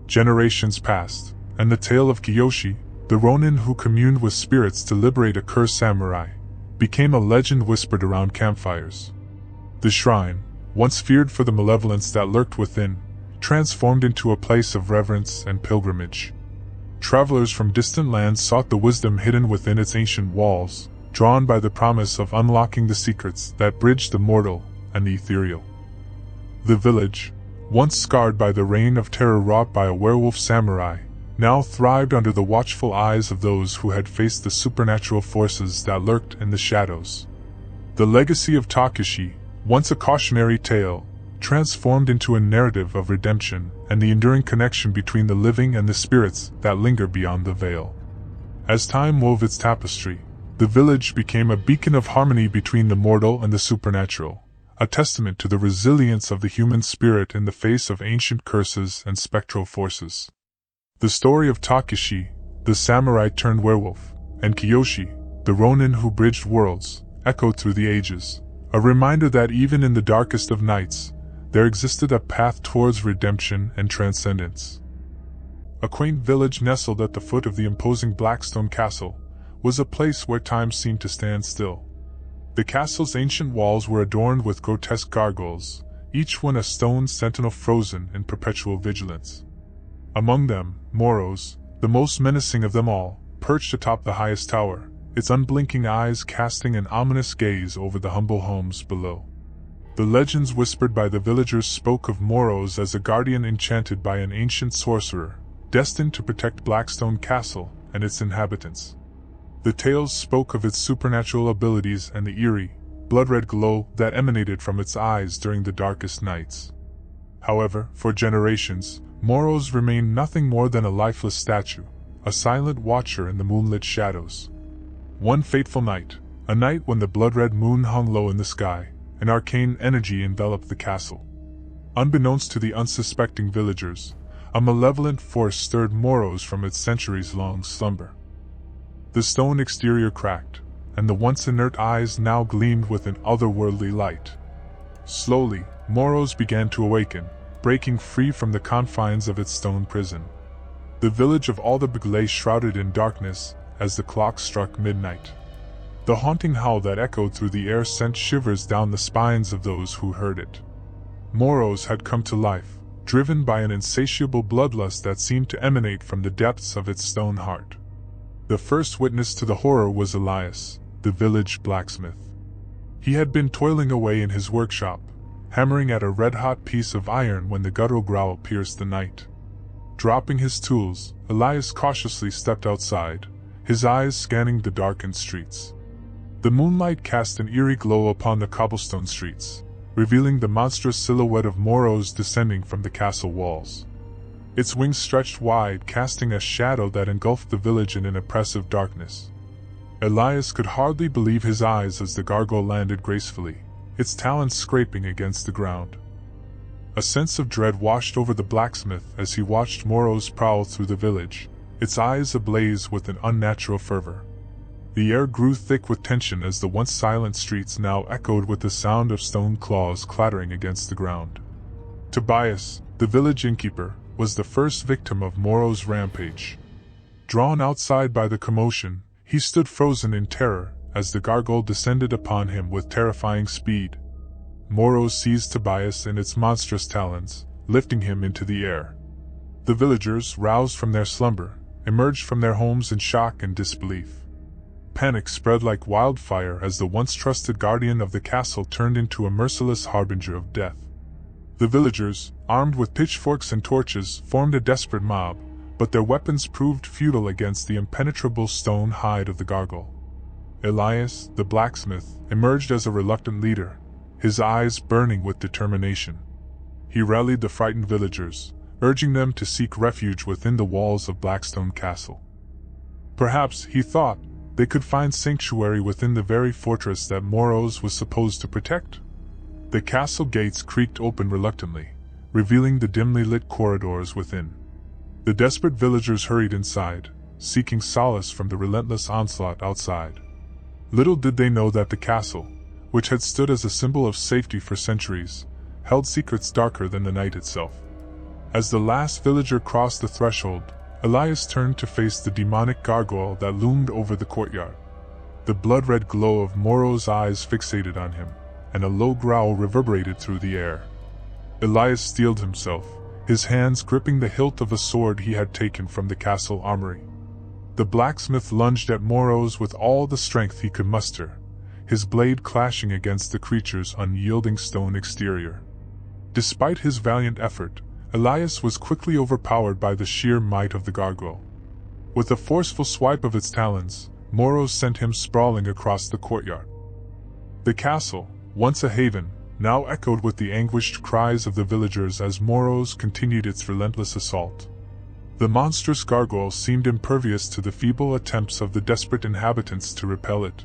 Generations passed, and the tale of Kiyoshi, the Ronin who communed with spirits to liberate a cursed samurai, became a legend whispered around campfires. The shrine, once feared for the malevolence that lurked within, transformed into a place of reverence and pilgrimage. Travelers from distant lands sought the wisdom hidden within its ancient walls, drawn by the promise of unlocking the secrets that bridged the mortal and the ethereal. The village, once scarred by the reign of terror wrought by a werewolf samurai, now thrived under the watchful eyes of those who had faced the supernatural forces that lurked in the shadows. The legacy of Takeshi, once a cautionary tale, transformed into a narrative of redemption and the enduring connection between the living and the spirits that linger beyond the veil. As time wove its tapestry, the village became a beacon of harmony between the mortal and the supernatural, a testament to the resilience of the human spirit in the face of ancient curses and spectral forces. The story of Takeshi, the samurai turned werewolf, and Kiyoshi, the ronin who bridged worlds, echoed through the ages, a reminder that even in the darkest of nights, there existed a path towards redemption and transcendence. A quaint village nestled at the foot of the imposing Blackstone Castle was a place where time seemed to stand still. The castle's ancient walls were adorned with grotesque gargoyles, each one a stone sentinel frozen in perpetual vigilance. Among them, Moros, the most menacing of them all, perched atop the highest tower, its unblinking eyes casting an ominous gaze over the humble homes below. The legends whispered by the villagers spoke of Moros as a guardian enchanted by an ancient sorcerer, destined to protect Blackstone Castle and its inhabitants. The tales spoke of its supernatural abilities and the eerie, blood-red glow that emanated from its eyes during the darkest nights. However, for generations, Moros remained nothing more than a lifeless statue, a silent watcher in the moonlit shadows. One fateful night, a night when the blood-red moon hung low in the sky, an arcane energy enveloped the castle. Unbeknownst to the unsuspecting villagers, a malevolent force stirred Moros from its centuries-long slumber. The stone exterior cracked, and the once inert eyes now gleamed with an otherworldly light. Slowly, Moros began to awaken, breaking free from the confines of its stone prison. The village of Aldabeg lay shrouded in darkness as the clock struck midnight. The haunting howl that echoed through the air sent shivers down the spines of those who heard it. Moros had come to life, driven by an insatiable bloodlust that seemed to emanate from the depths of its stone heart. The first witness to the horror was Elias, the village blacksmith. He had been toiling away in his workshop, hammering at a red-hot piece of iron when the guttural growl pierced the night. Dropping his tools, Elias cautiously stepped outside, his eyes scanning the darkened streets. The moonlight cast an eerie glow upon the cobblestone streets, revealing the monstrous silhouette of Moros descending from the castle walls. Its wings stretched wide, casting a shadow that engulfed the village in an oppressive darkness. Elias could hardly believe his eyes as the gargoyle landed gracefully, its talons scraping against the ground. A sense of dread washed over the blacksmith as he watched Moros prowl through the village, its eyes ablaze with an unnatural fervor. The air grew thick with tension as the once silent streets now echoed with the sound of stone claws clattering against the ground. Tobias, the village innkeeper, was the first victim of Moros' rampage. Drawn outside by the commotion, he stood frozen in terror as the gargoyle descended upon him with terrifying speed. Moros seized Tobias in its monstrous talons, lifting him into the air. The villagers, roused from their slumber, emerged from their homes in shock and disbelief. Panic spread like wildfire as the once trusted guardian of the castle turned into a merciless harbinger of death. The villagers, armed with pitchforks and torches, formed a desperate mob, but their weapons proved futile against the impenetrable stone hide of the gargoyle. Elias, the blacksmith, emerged as a reluctant leader, his eyes burning with determination. He rallied the frightened villagers, urging them to seek refuge within the walls of Blackstone Castle. Perhaps, he thought, they could find sanctuary within the very fortress that Moros was supposed to protect. The castle gates creaked open reluctantly, revealing the dimly lit corridors within. The desperate villagers hurried inside, seeking solace from the relentless onslaught outside. Little did they know that the castle, which had stood as a symbol of safety for centuries, held secrets darker than the night itself. As the last villager crossed the threshold, Elias turned to face the demonic gargoyle that loomed over the courtyard. The blood-red glow of Moro's eyes fixated on him, and a low growl reverberated through the air. Elias steeled himself, his hands gripping the hilt of a sword he had taken from the castle armory. The blacksmith lunged at Moros with all the strength he could muster, his blade clashing against the creature's unyielding stone exterior. Despite his valiant effort, Elias was quickly overpowered by the sheer might of the gargoyle. With a forceful swipe of its talons, Moros sent him sprawling across the courtyard. The castle, once a haven, now echoed with the anguished cries of the villagers as Moros continued its relentless assault. The monstrous gargoyle seemed impervious to the feeble attempts of the desperate inhabitants to repel it.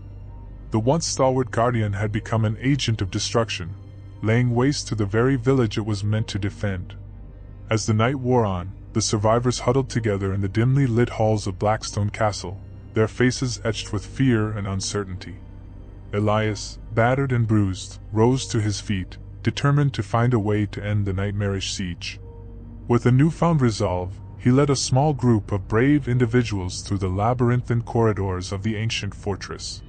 The once stalwart guardian had become an agent of destruction, laying waste to the very village it was meant to defend. As the night wore on, the survivors huddled together in the dimly lit halls of Blackstone Castle, their faces etched with fear and uncertainty. Elias, battered and bruised, rose to his feet, determined to find a way to end the nightmarish siege. With a newfound resolve, he led a small group of brave individuals through the labyrinthine corridors of the ancient fortress.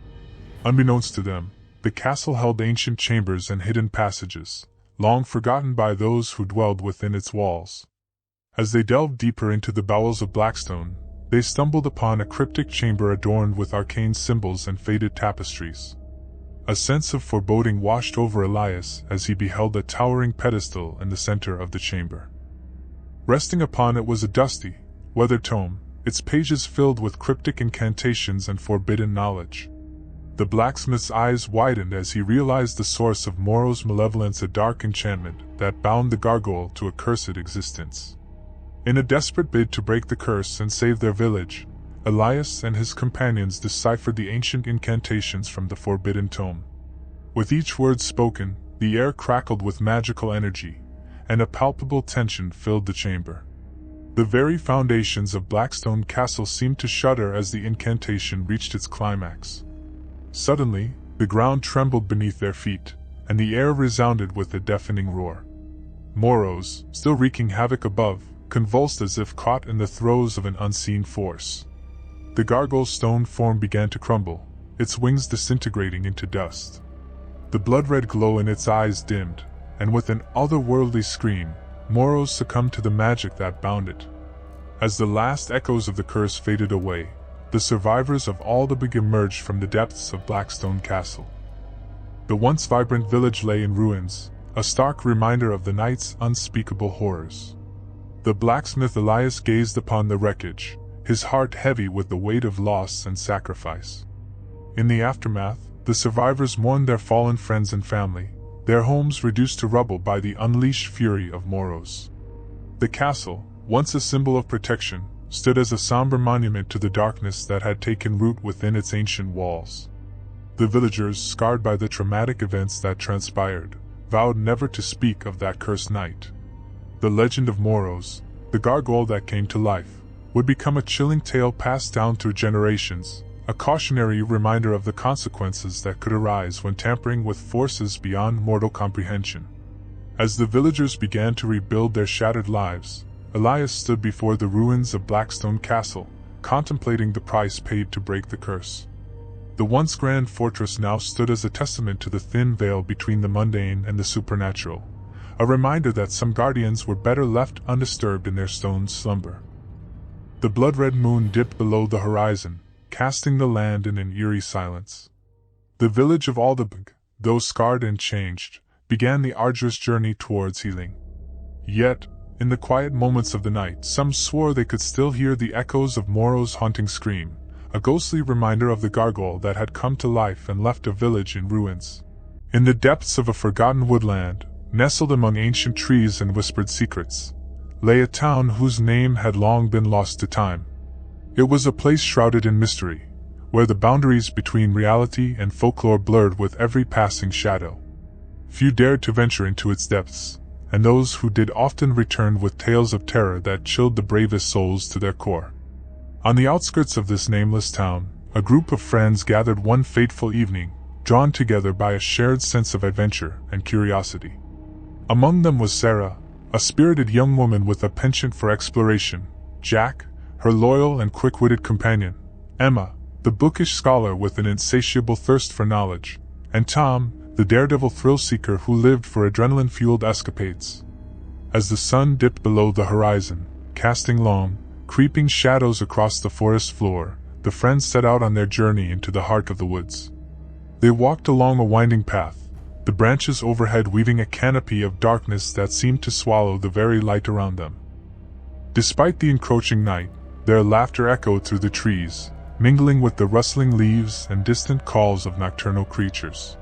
Unbeknownst to them, the castle held ancient chambers and hidden passages, long forgotten by those who dwelled within its walls. As they delved deeper into the bowels of Blackstone, they stumbled upon a cryptic chamber adorned with arcane symbols and faded tapestries. A sense of foreboding washed over Elias as he beheld a towering pedestal in the center of the chamber. Resting upon it was a dusty, weathered tome, its pages filled with cryptic incantations and forbidden knowledge. The blacksmith's eyes widened as he realized the source of Moro's malevolence, a dark enchantment that bound the gargoyle to a cursed existence. In a desperate bid to break the curse and save their village, Elias and his companions deciphered the ancient incantations from the forbidden tome. With each word spoken, the air crackled with magical energy, and a palpable tension filled the chamber. The very foundations of Blackstone Castle seemed to shudder as the incantation reached its climax. Suddenly, the ground trembled beneath their feet, and the air resounded with a deafening roar. Moros, still wreaking havoc above, convulsed as if caught in the throes of an unseen force. The gargoyle's stone form began to crumble, its wings disintegrating into dust. The blood-red glow in its eyes dimmed, and with an otherworldly scream, Moros succumbed to the magic that bound it. As the last echoes of the curse faded away, the survivors of Aldabeg emerged from the depths of Blackstone Castle. The once vibrant village lay in ruins, a stark reminder of the night's unspeakable horrors. The blacksmith Elias gazed upon the wreckage, his heart heavy with the weight of loss and sacrifice. In the aftermath, the survivors mourned their fallen friends and family, their homes reduced to rubble by the unleashed fury of Moros. The castle, once a symbol of protection, stood as a somber monument to the darkness that had taken root within its ancient walls. The villagers, scarred by the traumatic events that transpired, vowed never to speak of that cursed night. The legend of Moros, the gargoyle that came to life, would become a chilling tale passed down through generations, a cautionary reminder of the consequences that could arise when tampering with forces beyond mortal comprehension. As the villagers began to rebuild their shattered lives, Elias stood before the ruins of Blackstone Castle, contemplating the price paid to break the curse. The once grand fortress now stood as a testament to the thin veil between the mundane and the supernatural, a reminder that some guardians were better left undisturbed in their stone slumber. The blood-red moon dipped below the horizon, casting the land in an eerie silence. The village of Aldabeg, though scarred and changed, began the arduous journey towards healing. Yet, in the quiet moments of the night, some swore they could still hear the echoes of Moro's haunting scream, a ghostly reminder of the gargoyle that had come to life and left a village in ruins. In the depths of a forgotten woodland, nestled among ancient trees and whispered secrets, lay a town whose name had long been lost to time. It was a place shrouded in mystery, where the boundaries between reality and folklore blurred with every passing shadow. Few dared to venture into its depths, and those who did often returned with tales of terror that chilled the bravest souls to their core. On the outskirts of this nameless town, a group of friends gathered one fateful evening, drawn together by a shared sense of adventure and curiosity. Among them was Sarah, a spirited young woman with a penchant for exploration, Jack, her loyal and quick-witted companion, Emma, the bookish scholar with an insatiable thirst for knowledge, and Tom, the daredevil thrill-seeker who lived for adrenaline-fueled escapades. As the sun dipped below the horizon, casting long, creeping shadows across the forest floor, the friends set out on their journey into the heart of the woods. They walked along a winding path, the branches overhead weaving a canopy of darkness that seemed to swallow the very light around them. Despite the encroaching night, their laughter echoed through the trees, mingling with the rustling leaves and distant calls of nocturnal creatures.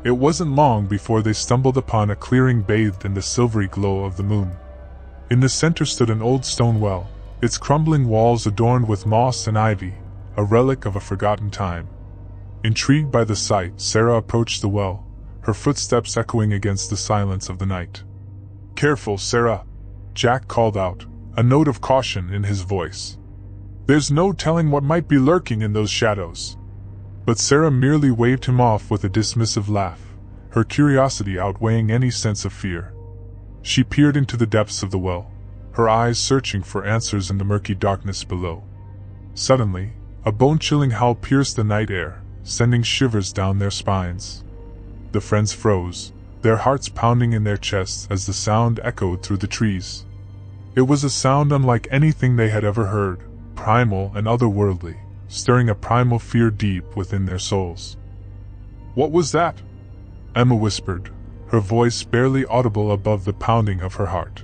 It wasn't long before they stumbled upon a clearing bathed in the silvery glow of the moon. In the center stood an old stone well, its crumbling walls adorned with moss and ivy, a relic of a forgotten time. Intrigued by the sight, Sarah approached the well, her footsteps echoing against the silence of the night. "Careful, Sarah," Jack called out, a note of caution in his voice. "There's no telling what might be lurking in those shadows." But Sarah merely waved him off with a dismissive laugh, her curiosity outweighing any sense of fear. She peered into the depths of the well, her eyes searching for answers in the murky darkness below. Suddenly, a bone-chilling howl pierced the night air, sending shivers down their spines. The friends froze, their hearts pounding in their chests as the sound echoed through the trees. It was a sound unlike anything they had ever heard, primal and otherworldly, stirring a primal fear deep within their souls. "What was that?" Emma whispered, her voice barely audible above the pounding of her heart.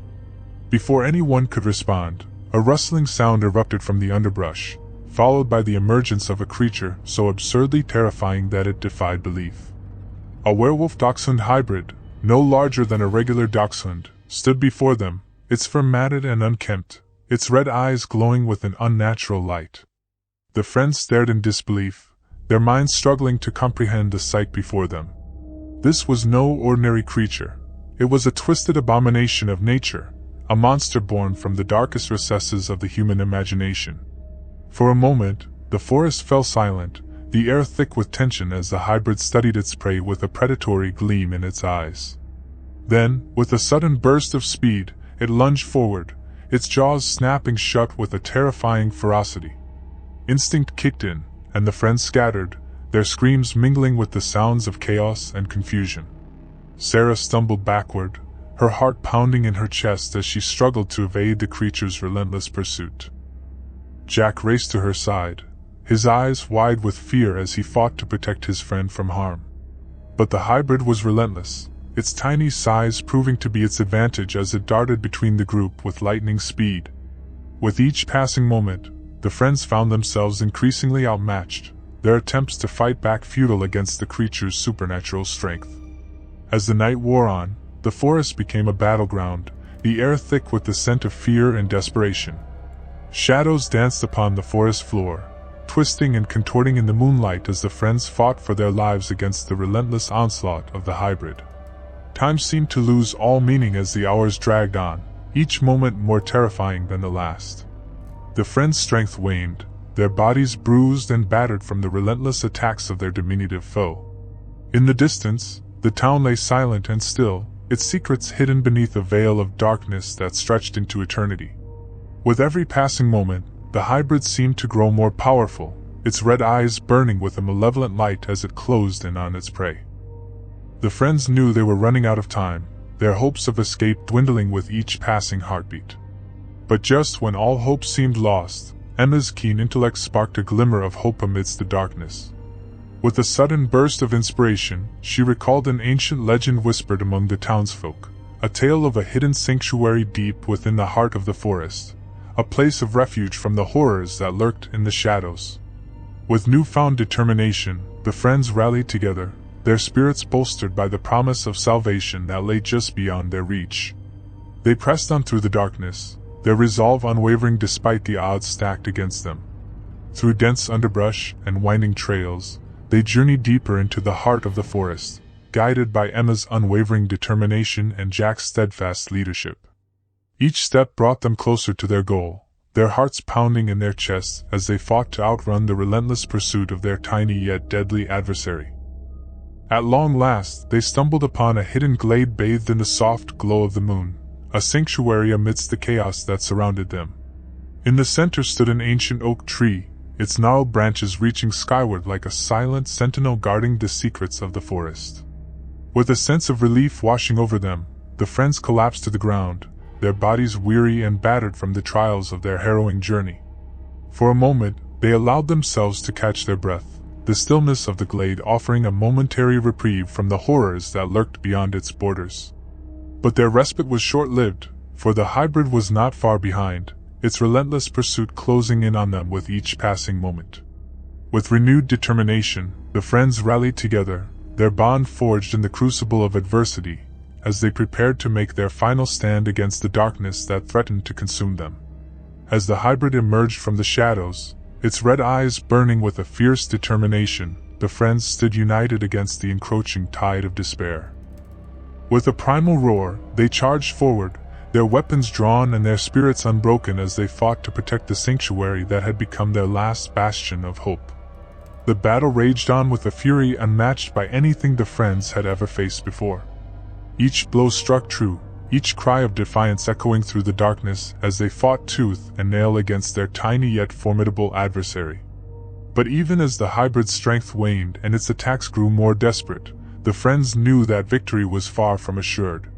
Before anyone could respond, a rustling sound erupted from the underbrush, followed by the emergence of a creature so absurdly terrifying that it defied belief. A werewolf-dachshund hybrid, no larger than a regular dachshund, stood before them, its fur matted and unkempt, its red eyes glowing with an unnatural light. The friends stared in disbelief, their minds struggling to comprehend the sight before them. This was no ordinary creature. It was a twisted abomination of nature, a monster born from the darkest recesses of the human imagination. For a moment, the forest fell silent, the air thick with tension as the hybrid studied its prey with a predatory gleam in its eyes. Then, with a sudden burst of speed, it lunged forward, its jaws snapping shut with a terrifying ferocity. Instinct kicked in, and the friends scattered, their screams mingling with the sounds of chaos and confusion. Sarah stumbled backward, her heart pounding in her chest as she struggled to evade the creature's relentless pursuit. Jack raced to her side, his eyes wide with fear as he fought to protect his friend from harm. But the hybrid was relentless, its tiny size proving to be its advantage as it darted between the group with lightning speed. With each passing moment, the friends found themselves increasingly outmatched, their attempts to fight back futile against the creature's supernatural strength. As the night wore on, the forest became a battleground, the air thick with the scent of fear and desperation. Shadows danced upon the forest floor, twisting and contorting in the moonlight as the friends fought for their lives against the relentless onslaught of the hybrid. Time seemed to lose all meaning as the hours dragged on, each moment more terrifying than the last. The friends' strength waned, their bodies bruised and battered from the relentless attacks of their diminutive foe. In the distance, the town lay silent and still, its secrets hidden beneath a veil of darkness that stretched into eternity. With every passing moment, the hybrid seemed to grow more powerful, its red eyes burning with a malevolent light as it closed in on its prey. The friends knew they were running out of time, their hopes of escape dwindling with each passing heartbeat. But just when all hope seemed lost, Emma's keen intellect sparked a glimmer of hope amidst the darkness. With a sudden burst of inspiration, she recalled an ancient legend whispered among the townsfolk, a tale of a hidden sanctuary deep within the heart of the forest, a place of refuge from the horrors that lurked in the shadows. With newfound determination, the friends rallied together, their spirits bolstered by the promise of salvation that lay just beyond their reach. They pressed on through the darkness, their resolve unwavering despite the odds stacked against them. Through dense underbrush and winding trails, they journeyed deeper into the heart of the forest, guided by Emma's unwavering determination and Jack's steadfast leadership. Each step brought them closer to their goal, their hearts pounding in their chests as they fought to outrun the relentless pursuit of their tiny yet deadly adversary. At long last, they stumbled upon a hidden glade bathed in the soft glow of the moon, a sanctuary amidst the chaos that surrounded them. In the center stood an ancient oak tree, its gnarled branches reaching skyward like a silent sentinel guarding the secrets of the forest. With a sense of relief washing over them, the friends collapsed to the ground, their bodies weary and battered from the trials of their harrowing journey. For a moment, they allowed themselves to catch their breath, the stillness of the glade offering a momentary reprieve from the horrors that lurked beyond its borders. But their respite was short-lived, for the hybrid was not far behind, its relentless pursuit closing in on them with each passing moment. With renewed determination, the friends rallied together, their bond forged in the crucible of adversity, as they prepared to make their final stand against the darkness that threatened to consume them. As the hybrid emerged from the shadows, its red eyes burning with a fierce determination, the friends stood united against the encroaching tide of despair. With a primal roar, they charged forward, their weapons drawn and their spirits unbroken as they fought to protect the sanctuary that had become their last bastion of hope. The battle raged on with a fury unmatched by anything the friends had ever faced before. Each blow struck true, each cry of defiance echoing through the darkness as they fought tooth and nail against their tiny yet formidable adversary. But even as the hybrid's strength waned and its attacks grew more desperate, the friends knew that victory was far from assured.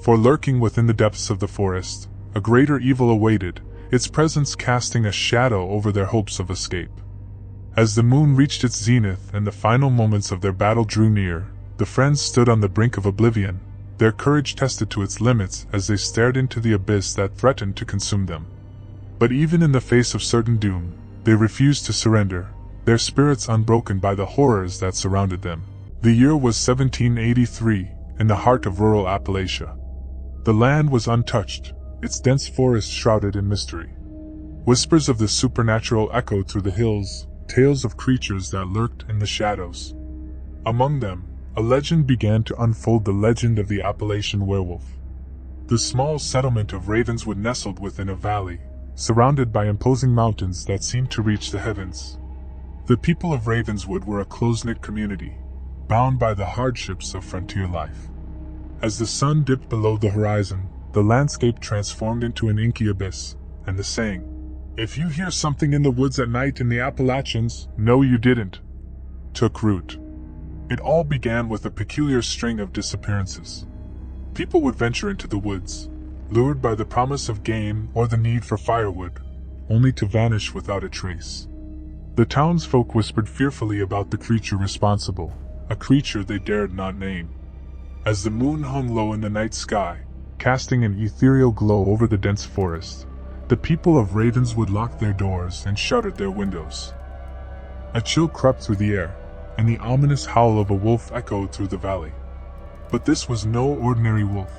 For lurking within the depths of the forest, a greater evil awaited, its presence casting a shadow over their hopes of escape. As the moon reached its zenith and the final moments of their battle drew near, the friends stood on the brink of oblivion, their courage tested to its limits as they stared into the abyss that threatened to consume them. But even in the face of certain doom, they refused to surrender, their spirits unbroken by the horrors that surrounded them. The year was 1783, in the heart of rural Appalachia. The land was untouched, its dense forests shrouded in mystery. Whispers of the supernatural echoed through the hills, tales of creatures that lurked in the shadows. Among them, a legend began to unfold, the legend of the Appalachian werewolf. The small settlement of Ravenswood nestled within a valley, surrounded by imposing mountains that seemed to reach the heavens. The people of Ravenswood were a close-knit community, bound by the hardships of frontier life. As the sun dipped below the horizon, the landscape transformed into an inky abyss, and the saying, "If you hear something in the woods at night in the Appalachians, no you didn't," took root. It all began with a peculiar string of disappearances. People would venture into the woods, lured by the promise of game or the need for firewood, only to vanish without a trace. The townsfolk whispered fearfully about the creature responsible, a creature they dared not name. As the moon hung low in the night sky, casting an ethereal glow over the dense forest, the people of Ravenswood locked their doors and shuttered their windows. A chill crept through the air, and the ominous howl of a wolf echoed through the valley. But this was no ordinary wolf.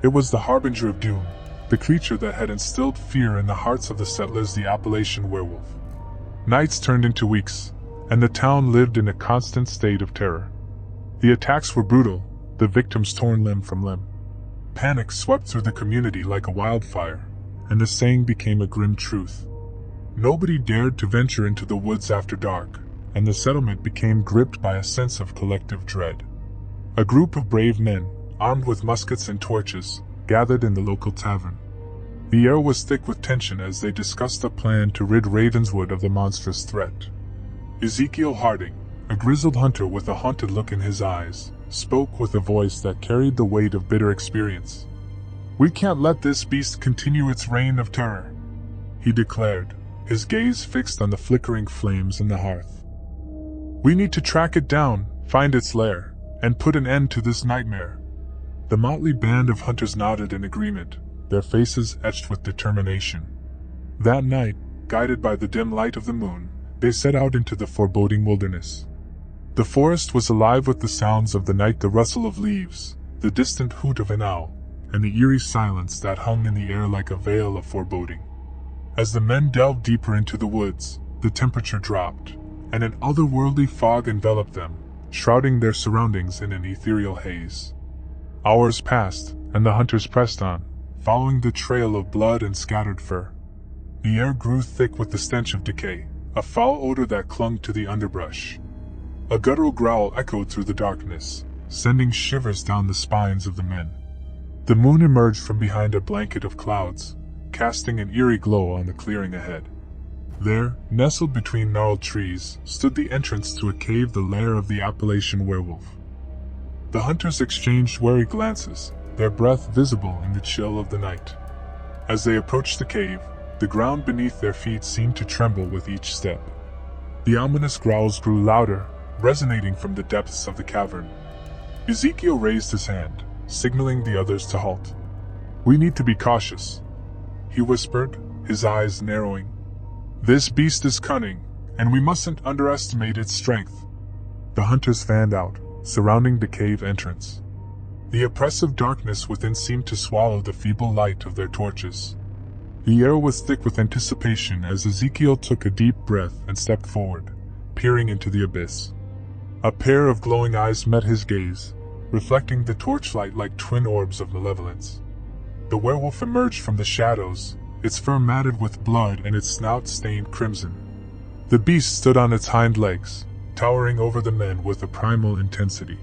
It was the harbinger of doom, the creature that had instilled fear in the hearts of the settlers, the Appalachian werewolf. Nights turned into weeks, and the town lived in a constant state of terror. The attacks were brutal, the victims torn limb from limb. Panic swept through the community like a wildfire, and the saying became a grim truth. Nobody dared to venture into the woods after dark, and the settlement became gripped by a sense of collective dread. A group of brave men, armed with muskets and torches, gathered in the local tavern. The air was thick with tension as they discussed a plan to rid Ravenswood of the monstrous threat. Ezekiel Harding, a grizzled hunter with a haunted look in his eyes, spoke with a voice that carried the weight of bitter experience. "We can't let this beast continue its reign of terror," he declared, his gaze fixed on the flickering flames in the hearth. "We need to track it down, find its lair, and put an end to this nightmare." The motley band of hunters nodded in agreement, their faces etched with determination. That night, guided by the dim light of the moon, they set out into the foreboding wilderness. The forest was alive with the sounds of the night, the rustle of leaves, the distant hoot of an owl, and the eerie silence that hung in the air like a veil of foreboding. As the men delved deeper into the woods, the temperature dropped, and an otherworldly fog enveloped them, shrouding their surroundings in an ethereal haze. Hours passed, and the hunters pressed on, following the trail of blood and scattered fur. The air grew thick with the stench of decay, a foul odor that clung to the underbrush. A guttural growl echoed through the darkness, sending shivers down the spines of the men. The moon emerged from behind a blanket of clouds, casting an eerie glow on the clearing ahead. There, nestled between gnarled trees, stood the entrance to a cave, the lair of the Appalachian werewolf. The hunters exchanged wary glances, their breath visible in the chill of the night. As they approached the cave, the ground beneath their feet seemed to tremble with each step. The ominous growls grew louder, resonating from the depths of the cavern. Ezekiel raised his hand, signaling the others to halt. "We need to be cautious," he whispered, his eyes narrowing. "This beast is cunning, and we mustn't underestimate its strength." The hunters fanned out, surrounding the cave entrance. The oppressive darkness within seemed to swallow the feeble light of their torches. The air was thick with anticipation as Ezekiel took a deep breath and stepped forward, peering into the abyss. A pair of glowing eyes met his gaze, reflecting the torchlight like twin orbs of malevolence. The werewolf emerged from the shadows, its fur matted with blood and its snout stained crimson. The beast stood on its hind legs, towering over the men with a primal intensity.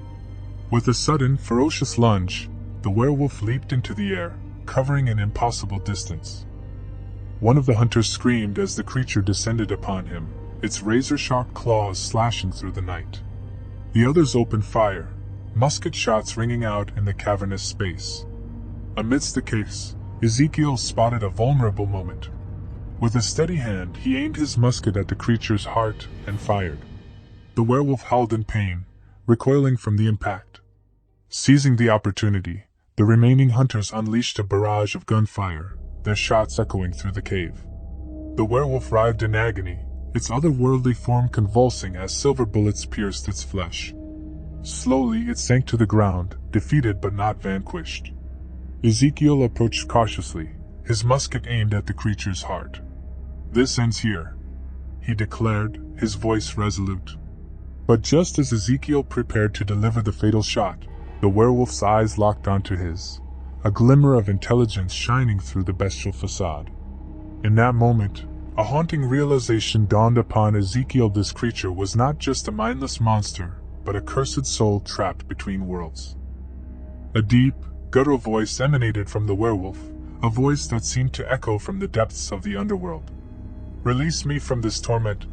With a sudden, ferocious lunge, the werewolf leaped into the air, covering an impossible distance. One of the hunters screamed as the creature descended upon him, its razor-sharp claws slashing through the night. The others opened fire, musket shots ringing out in the cavernous space. Amidst the chaos, Ezekiel spotted a vulnerable moment. With a steady hand, he aimed his musket at the creature's heart and fired. The werewolf howled in pain, recoiling from the impact. Seizing the opportunity, the remaining hunters unleashed a barrage of gunfire, their shots echoing through the cave. The werewolf writhed in agony, its otherworldly form convulsing as silver bullets pierced its flesh. Slowly it sank to the ground, defeated but not vanquished. Ezekiel approached cautiously, his musket aimed at the creature's heart. "This ends here," he declared, his voice resolute. But just as Ezekiel prepared to deliver the fatal shot, the werewolf's eyes locked onto his, a glimmer of intelligence shining through the bestial facade. In that moment, a haunting realization dawned upon Ezekiel: this creature was not just a mindless monster, but a cursed soul trapped between worlds. A deep, guttural voice emanated from the werewolf, a voice that seemed to echo from the depths of the underworld. "Release me from this torment,"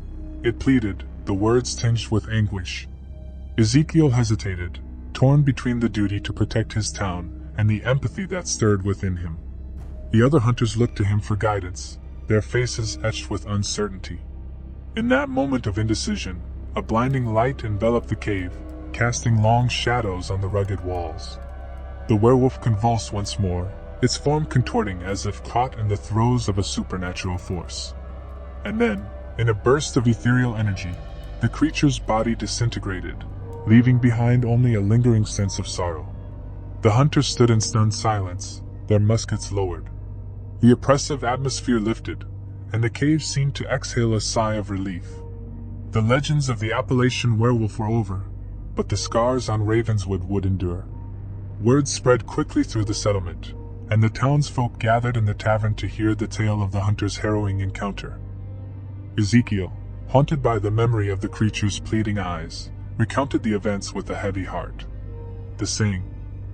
it pleaded, the words tinged with anguish. Ezekiel hesitated, torn between the duty to protect his town and the empathy that stirred within him. The other hunters looked to him for guidance, their faces etched with uncertainty. In that moment of indecision, a blinding light enveloped the cave, casting long shadows on the rugged walls. The werewolf convulsed once more, its form contorting as if caught in the throes of a supernatural force. And then, in a burst of ethereal energy, the creature's body disintegrated, leaving behind only a lingering sense of sorrow. The hunters stood in stunned silence, their muskets lowered. The oppressive atmosphere lifted, and the cave seemed to exhale a sigh of relief. The legends of the Appalachian werewolf were over, but the scars on Ravenswood would endure. Word spread quickly through the settlement, and the townsfolk gathered in the tavern to hear the tale of the hunter's harrowing encounter. Ezekiel, haunted by the memory of the creature's pleading eyes, recounted the events with a heavy heart. The saying,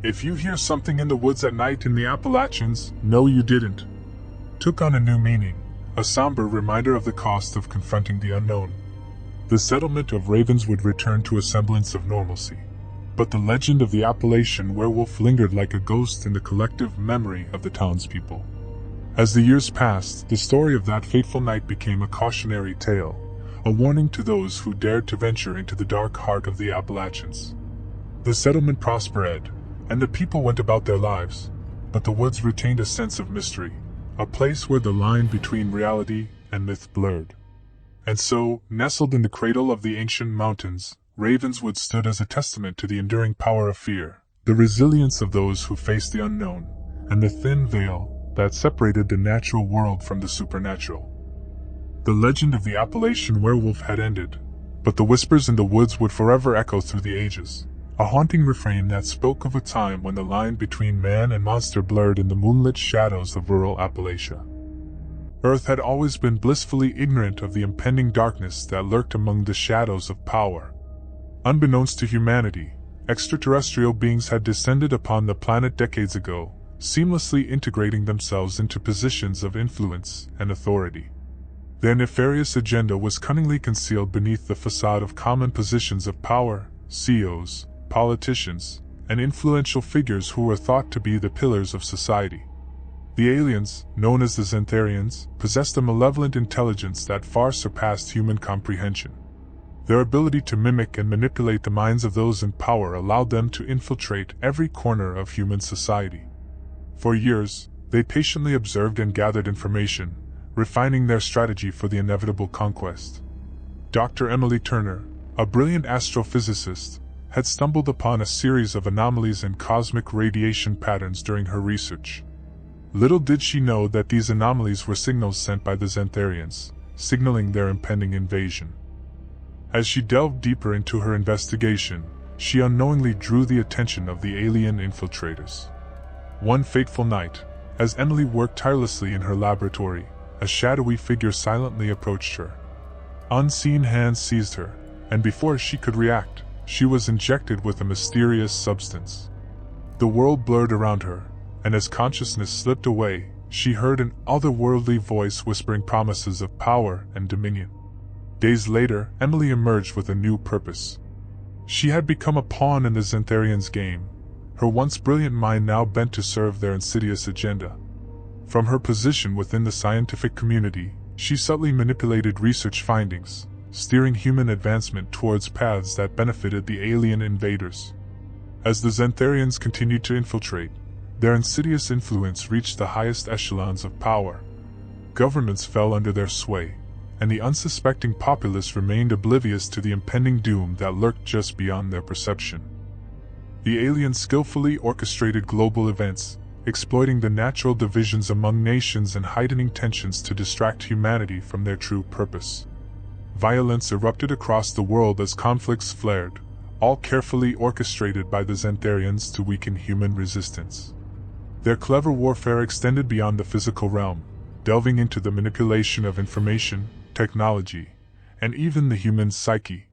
"If you hear something in the woods at night in the Appalachians, know you didn't," took on a new meaning, a somber reminder of the cost of confronting the unknown. The settlement of Ravenswood returned to a semblance of normalcy, but the legend of the Appalachian werewolf lingered like a ghost in the collective memory of the townspeople. As the years passed, the story of that fateful night became a cautionary tale, a warning to those who dared to venture into the dark heart of the Appalachians. The settlement prospered, and the people went about their lives, but the woods retained a sense of mystery, a place where the line between reality and myth blurred. And so, nestled in the cradle of the ancient mountains, Ravenswood stood as a testament to the enduring power of fear, the resilience of those who faced the unknown, and the thin veil that separated the natural world from the supernatural. The legend of the Appalachian werewolf had ended, but the whispers in the woods would forever echo through the ages, a haunting refrain that spoke of a time when the line between man and monster blurred in the moonlit shadows of rural Appalachia. Earth had always been blissfully ignorant of the impending darkness that lurked among the shadows of power. Unbeknownst to humanity, extraterrestrial beings had descended upon the planet decades ago, seamlessly integrating themselves into positions of influence and authority. Their nefarious agenda was cunningly concealed beneath the facade of common positions of power, CEOs, politicians, and influential figures who were thought to be the pillars of society. The aliens, known as the Xantharians, possessed a malevolent intelligence that far surpassed human comprehension. Their ability to mimic and manipulate the minds of those in power allowed them to infiltrate every corner of human society. For years, they patiently observed and gathered information, refining their strategy for the inevitable conquest. Dr. Emily Turner, a brilliant astrophysicist, had stumbled upon a series of anomalies in cosmic radiation patterns during her research. Little did she know that these anomalies were signals sent by the Xantharians, signaling their impending invasion. As she delved deeper into her investigation, she unknowingly drew the attention of the alien infiltrators. One fateful night, as Emily worked tirelessly in her laboratory, a shadowy figure silently approached her. Unseen hands seized her, and before she could react, she was injected with a mysterious substance. The world blurred around her, and as consciousness slipped away, she heard an otherworldly voice whispering promises of power and dominion. Days later, Emily emerged with a new purpose. She had become a pawn in the Xantharians' game, her once brilliant mind now bent to serve their insidious agenda. From her position within the scientific community, she subtly manipulated research findings, steering human advancement towards paths that benefited the alien invaders. As the Xantharians continued to infiltrate, their insidious influence reached the highest echelons of power. Governments fell under their sway, and the unsuspecting populace remained oblivious to the impending doom that lurked just beyond their perception. The aliens skillfully orchestrated global events, exploiting the natural divisions among nations and heightening tensions to distract humanity from their true purpose. Violence erupted across the world as conflicts flared, all carefully orchestrated by the Xantharians to weaken human resistance. Their clever warfare extended beyond the physical realm, delving into the manipulation of information, technology, and even the human psyche.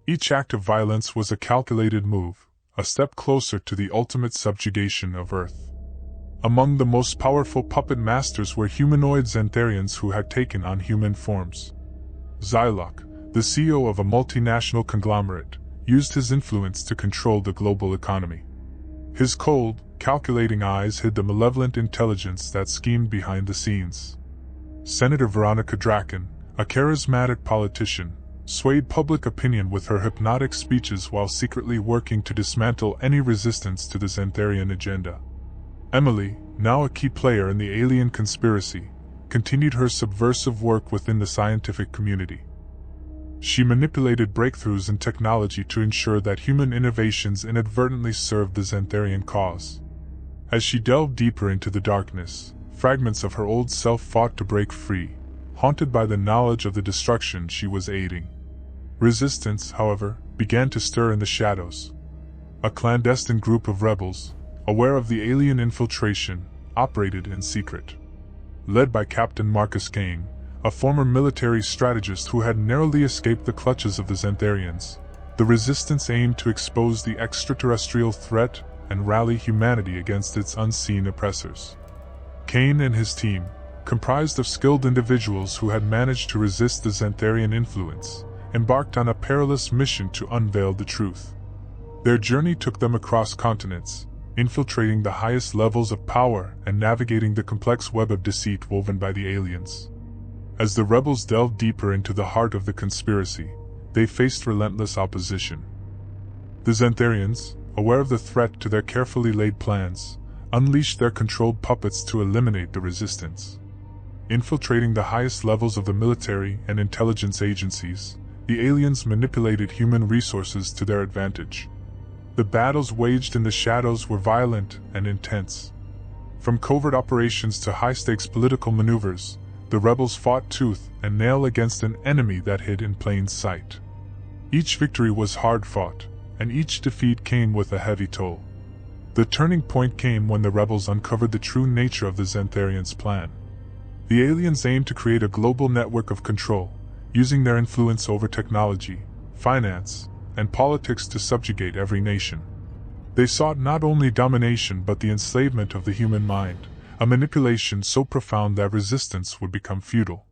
Each act of violence was a calculated move, a step closer to the ultimate subjugation of Earth. Among the most powerful puppet masters were humanoid Xantharians who had taken on human forms. Xyloc, the CEO of a multinational conglomerate, used his influence to control the global economy. His cold, calculating eyes hid the malevolent intelligence that schemed behind the scenes. Senator Veronica Draken, a charismatic politician, swayed public opinion with her hypnotic speeches while secretly working to dismantle any resistance to the Xantharian agenda. Emily, now a key player in the alien conspiracy, continued her subversive work within the scientific community. She manipulated breakthroughs in technology to ensure that human innovations inadvertently served the Xantharian cause. As she delved deeper into the darkness, fragments of her old self fought to break free, haunted by the knowledge of the destruction she was aiding. Resistance, however, began to stir in the shadows. A clandestine group of rebels, aware of the alien infiltration, operated in secret. Led by Captain Marcus Kane, a former military strategist who had narrowly escaped the clutches of the Xantharians, the resistance aimed to expose the extraterrestrial threat and rally humanity against its unseen oppressors. Kane and his team, comprised of skilled individuals who had managed to resist the Xantharian influence, embarked on a perilous mission to unveil the truth. Their journey took them across continents, infiltrating the highest levels of power and navigating the complex web of deceit woven by the aliens. As the rebels delved deeper into the heart of the conspiracy, they faced relentless opposition. The Xantharians, aware of the threat to their carefully laid plans, unleashed their controlled puppets to eliminate the resistance. Infiltrating the highest levels of the military and intelligence agencies, the aliens manipulated human resources to their advantage. The battles waged in the shadows were violent and intense. From covert operations to high-stakes political maneuvers, the rebels fought tooth and nail against an enemy that hid in plain sight. Each victory was hard-fought, and each defeat came with a heavy toll. The turning point came when the rebels uncovered the true nature of the Xantharians' plan. The aliens aimed to create a global network of control, using their influence over technology, finance, and politics to subjugate every nation. They sought not only domination but the enslavement of the human mind, a manipulation so profound that resistance would become futile.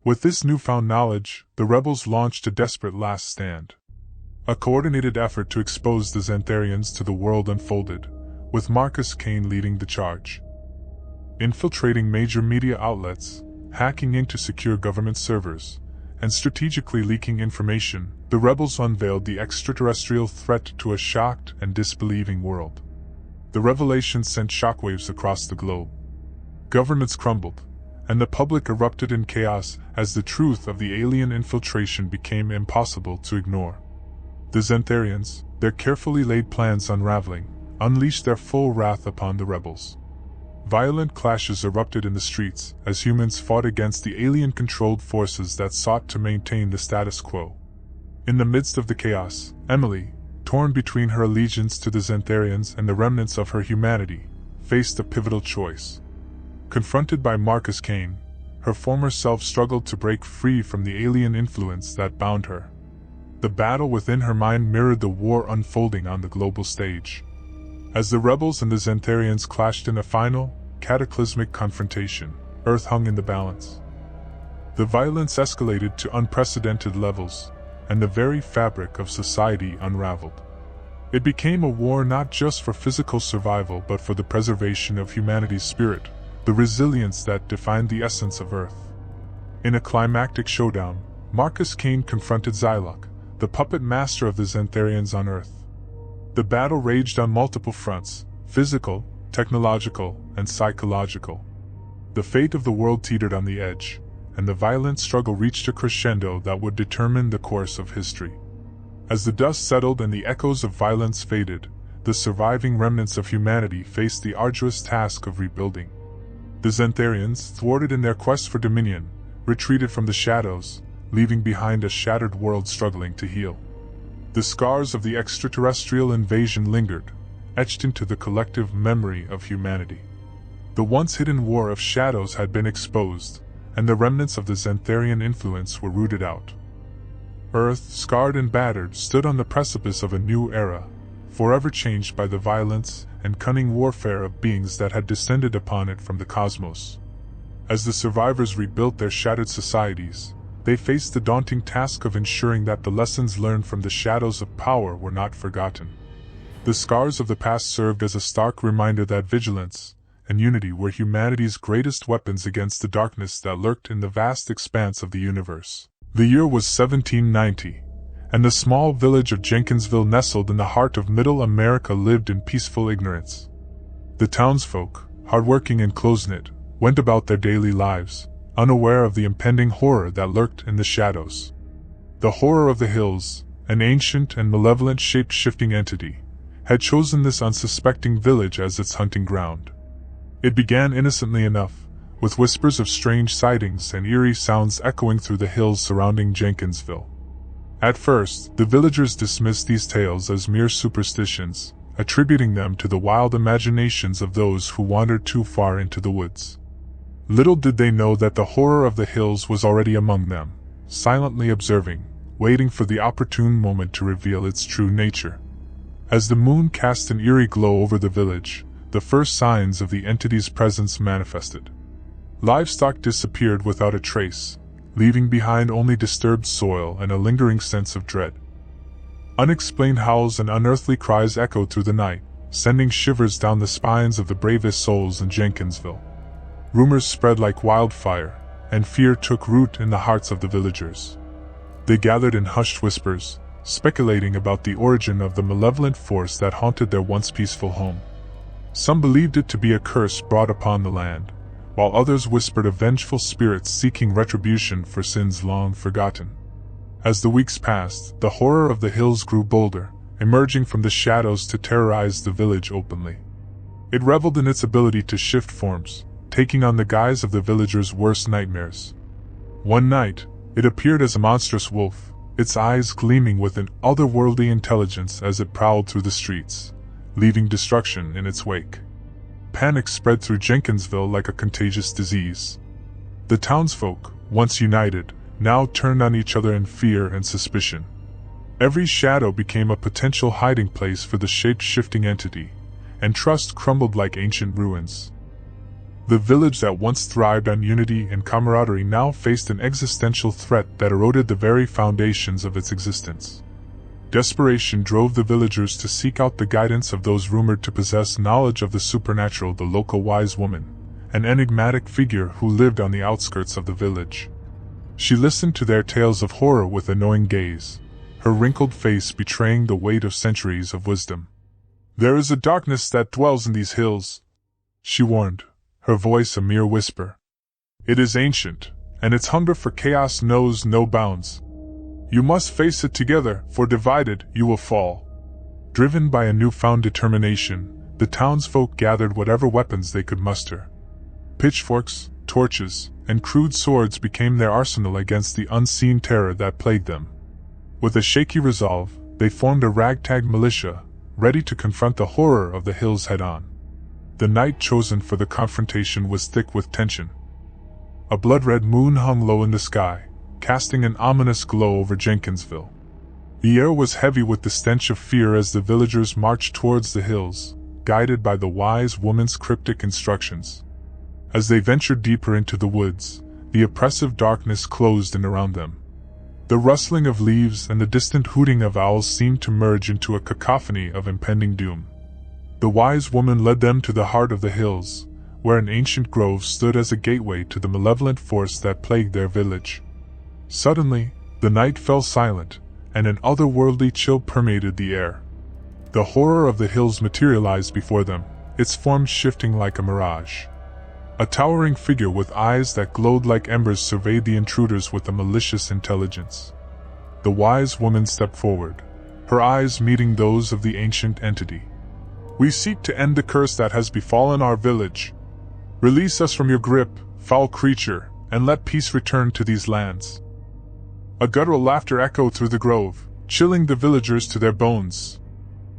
With this newfound knowledge, the rebels launched a desperate last stand. A coordinated effort to expose the Xantharians to the world unfolded, with Marcus Kane leading the charge. Infiltrating major media outlets, hacking into secure government servers, and strategically leaking information, the rebels unveiled the extraterrestrial threat to a shocked and disbelieving world. The revelation sent shockwaves across the globe. Governments crumbled, and the public erupted in chaos as the truth of the alien infiltration became impossible to ignore. The Xantharians, their carefully laid plans unraveling, unleashed their full wrath upon the rebels. Violent clashes erupted in the streets as humans fought against the alien-controlled forces that sought to maintain the status quo. In the midst of the chaos, Emily, torn between her allegiance to the Xantharians and the remnants of her humanity, faced a pivotal choice. Confronted by Marcus Kane, her former self struggled to break free from the alien influence that bound her. The battle within her mind mirrored the war unfolding on the global stage. As the rebels and the Xantharians clashed in a final, cataclysmic confrontation, Earth hung in the balance. The violence escalated to unprecedented levels, and the very fabric of society unraveled. It became a war not just for physical survival but for the preservation of humanity's spirit, the resilience that defined the essence of Earth. In a climactic showdown, Marcus Kane confronted Xyloc, the puppet master of the Xantharians on Earth. The battle raged on multiple fronts: physical, technological, and psychological. The fate of the world teetered on the edge, and the violent struggle reached a crescendo that would determine the course of history. As the dust settled and the echoes of violence faded, the surviving remnants of humanity faced the arduous task of rebuilding. The Xantharians, thwarted in their quest for dominion, retreated from the shadows, leaving behind a shattered world struggling to heal. The scars of the extraterrestrial invasion lingered, etched into the collective memory of humanity. The once hidden war of shadows had been exposed, and the remnants of the Xantharian influence were rooted out. Earth, scarred and battered, stood on the precipice of a new era, forever changed by the violence and cunning warfare of beings that had descended upon it from the cosmos. As the survivors rebuilt their shattered societies, they faced the daunting task of ensuring that the lessons learned from the shadows of power were not forgotten. The scars of the past served as a stark reminder that vigilance and unity were humanity's greatest weapons against the darkness that lurked in the vast expanse of the universe. The year was 1790, and the small village of Jenkinsville, nestled in the heart of Middle America, lived in peaceful ignorance. The townsfolk, hardworking and close-knit, went about their daily lives, unaware of the impending horror that lurked in the shadows. The Horror of the Hills, an ancient and malevolent shape-shifting entity, had chosen this unsuspecting village as its hunting ground. It began innocently enough, with whispers of strange sightings and eerie sounds echoing through the hills surrounding Jenkinsville. At first, the villagers dismissed these tales as mere superstitions, attributing them to the wild imaginations of those who wandered too far into the woods. Little did they know that the Horror of the Hills was already among them, silently observing, waiting for the opportune moment to reveal its true nature. As the moon cast an eerie glow over the village, the first signs of the entity's presence manifested. Livestock disappeared without a trace, leaving behind only disturbed soil and a lingering sense of dread. Unexplained howls and unearthly cries echoed through the night, sending shivers down the spines of the bravest souls in Jenkinsville. Rumors spread like wildfire, and fear took root in the hearts of the villagers. They gathered in hushed whispers, speculating about the origin of the malevolent force that haunted their once peaceful home. Some believed it to be a curse brought upon the land, while others whispered of vengeful spirits seeking retribution for sins long forgotten. As the weeks passed, the Horror of the Hills grew bolder, emerging from the shadows to terrorize the village openly. It reveled in its ability to shift forms, taking on the guise of the villagers' worst nightmares. One night, it appeared as a monstrous wolf, its eyes gleaming with an otherworldly intelligence as it prowled through the streets, leaving destruction in its wake. Panic spread through Jenkinsville like a contagious disease. The townsfolk, once united, now turned on each other in fear and suspicion. Every shadow became a potential hiding place for the shape-shifting entity, and trust crumbled like ancient ruins. The village that once thrived on unity and camaraderie now faced an existential threat that eroded the very foundations of its existence. Desperation drove the villagers to seek out the guidance of those rumored to possess knowledge of the supernatural. The local wise woman, an enigmatic figure who lived on the outskirts of the village. She listened to their tales of horror with a knowing gaze, her wrinkled face betraying the weight of centuries of wisdom. "There is a darkness that dwells in these hills," she warned, her voice a mere whisper. "It is ancient, and its hunger for chaos knows no bounds. You must face it together, for divided, you will fall." Driven by a newfound determination, the townsfolk gathered whatever weapons they could muster. Pitchforks, torches, and crude swords became their arsenal against the unseen terror that plagued them. With a shaky resolve, they formed a ragtag militia, ready to confront the horror of the hills head-on. The night chosen for the confrontation was thick with tension. A blood-red moon hung low in the sky, casting an ominous glow over Jenkinsville. The air was heavy with the stench of fear as the villagers marched towards the hills, guided by the wise woman's cryptic instructions. As they ventured deeper into the woods, the oppressive darkness closed in around them. The rustling of leaves and the distant hooting of owls seemed to merge into a cacophony of impending doom. The wise woman led them to the heart of the hills, where an ancient grove stood as a gateway to the malevolent force that plagued their village. Suddenly, the night fell silent, and an otherworldly chill permeated the air. The horror of the hills materialized before them, its form shifting like a mirage. A towering figure with eyes that glowed like embers surveyed the intruders with a malicious intelligence. The wise woman stepped forward, her eyes meeting those of the ancient entity. "We seek to end the curse that has befallen our village. Release us from your grip, foul creature, and let peace return to these lands." A guttural laughter echoed through the grove, chilling the villagers to their bones.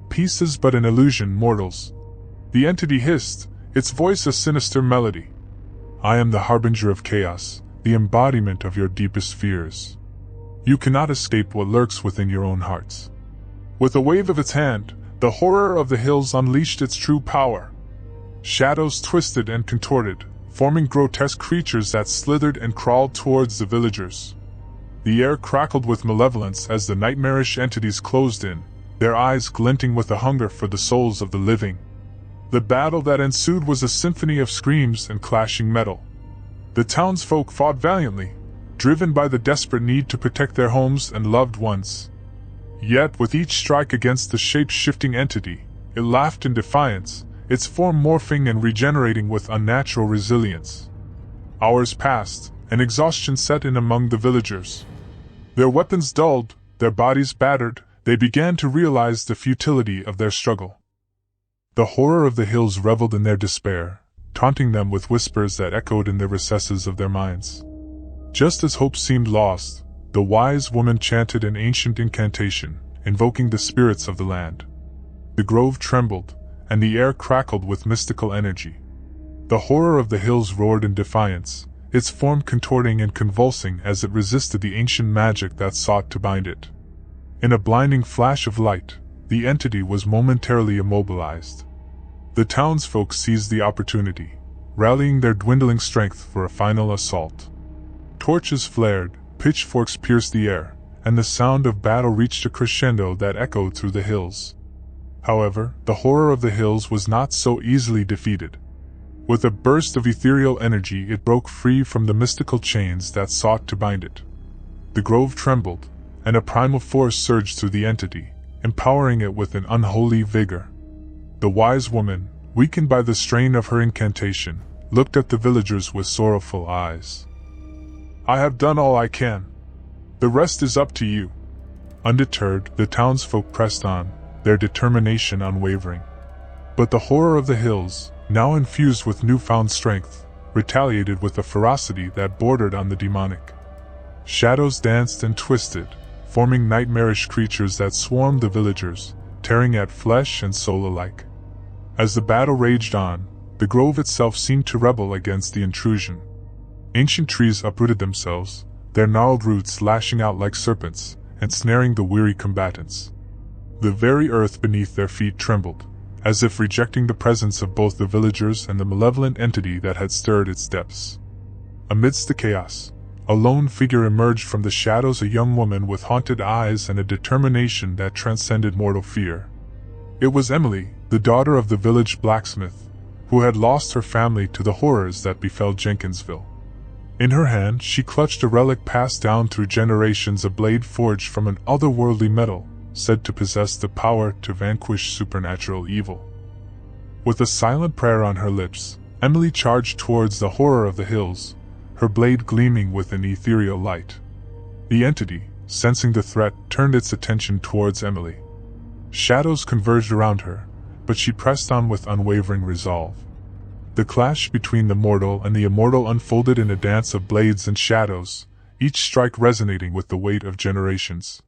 "Peace is but an illusion, mortals," the entity hissed, its voice a sinister melody. "I am the harbinger of chaos, the embodiment of your deepest fears. You cannot escape what lurks within your own hearts." With a wave of its hand, the horror of the hills unleashed its true power. Shadows twisted and contorted, forming grotesque creatures that slithered and crawled towards the villagers. The air crackled with malevolence as the nightmarish entities closed in, their eyes glinting with a hunger for the souls of the living. The battle that ensued was a symphony of screams and clashing metal. The townsfolk fought valiantly, driven by the desperate need to protect their homes and loved ones. Yet with each strike against the shape-shifting entity, it laughed in defiance, its form morphing and regenerating with unnatural resilience. Hours passed, and exhaustion set in among the villagers. Their weapons dulled, their bodies battered, they began to realize the futility of their struggle. The horror of the hills reveled in their despair, taunting them with whispers that echoed in the recesses of their minds. Just as hope seemed lost, the wise woman chanted an ancient incantation, invoking the spirits of the land. The grove trembled, and the air crackled with mystical energy. The horror of the hills roared in defiance, its form contorting and convulsing as it resisted the ancient magic that sought to bind it. In a blinding flash of light, the entity was momentarily immobilized. The townsfolk seized the opportunity, rallying their dwindling strength for a final assault. Torches flared, pitchforks pierced the air, and the sound of battle reached a crescendo that echoed through the hills. However, the horror of the hills was not so easily defeated. With a burst of ethereal energy, it broke free from the mystical chains that sought to bind it. The grove trembled, and a primal force surged through the entity, empowering it with an unholy vigor. The wise woman, weakened by the strain of her incantation, looked at the villagers with sorrowful eyes. "I have done all I can. The rest is up to you." Undeterred, the townsfolk pressed on, their determination unwavering. But the horror of the hills, now infused with newfound strength, retaliated with a ferocity that bordered on the demonic. Shadows danced and twisted, forming nightmarish creatures that swarmed the villagers, tearing at flesh and soul alike. As the battle raged on, the grove itself seemed to rebel against the intrusion. Ancient trees uprooted themselves, their gnarled roots lashing out like serpents, and snaring the weary combatants. The very earth beneath their feet trembled, as if rejecting the presence of both the villagers and the malevolent entity that had stirred its depths. Amidst the chaos, a lone figure emerged from the shadows, a young woman with haunted eyes and a determination that transcended mortal fear. It was Emily, the daughter of the village blacksmith, who had lost her family to the horrors that befell Jenkinsville. In her hand, she clutched a relic passed down through generations, a blade forged from an otherworldly metal, said to possess the power to vanquish supernatural evil. With a silent prayer on her lips, Emily charged towards the horror of the hills, her blade gleaming with an ethereal light. The entity, sensing the threat, turned its attention towards Emily. Shadows converged around her, but she pressed on with unwavering resolve. The clash between the mortal and the immortal unfolded in a dance of blades and shadows, each strike resonating with the weight of generations.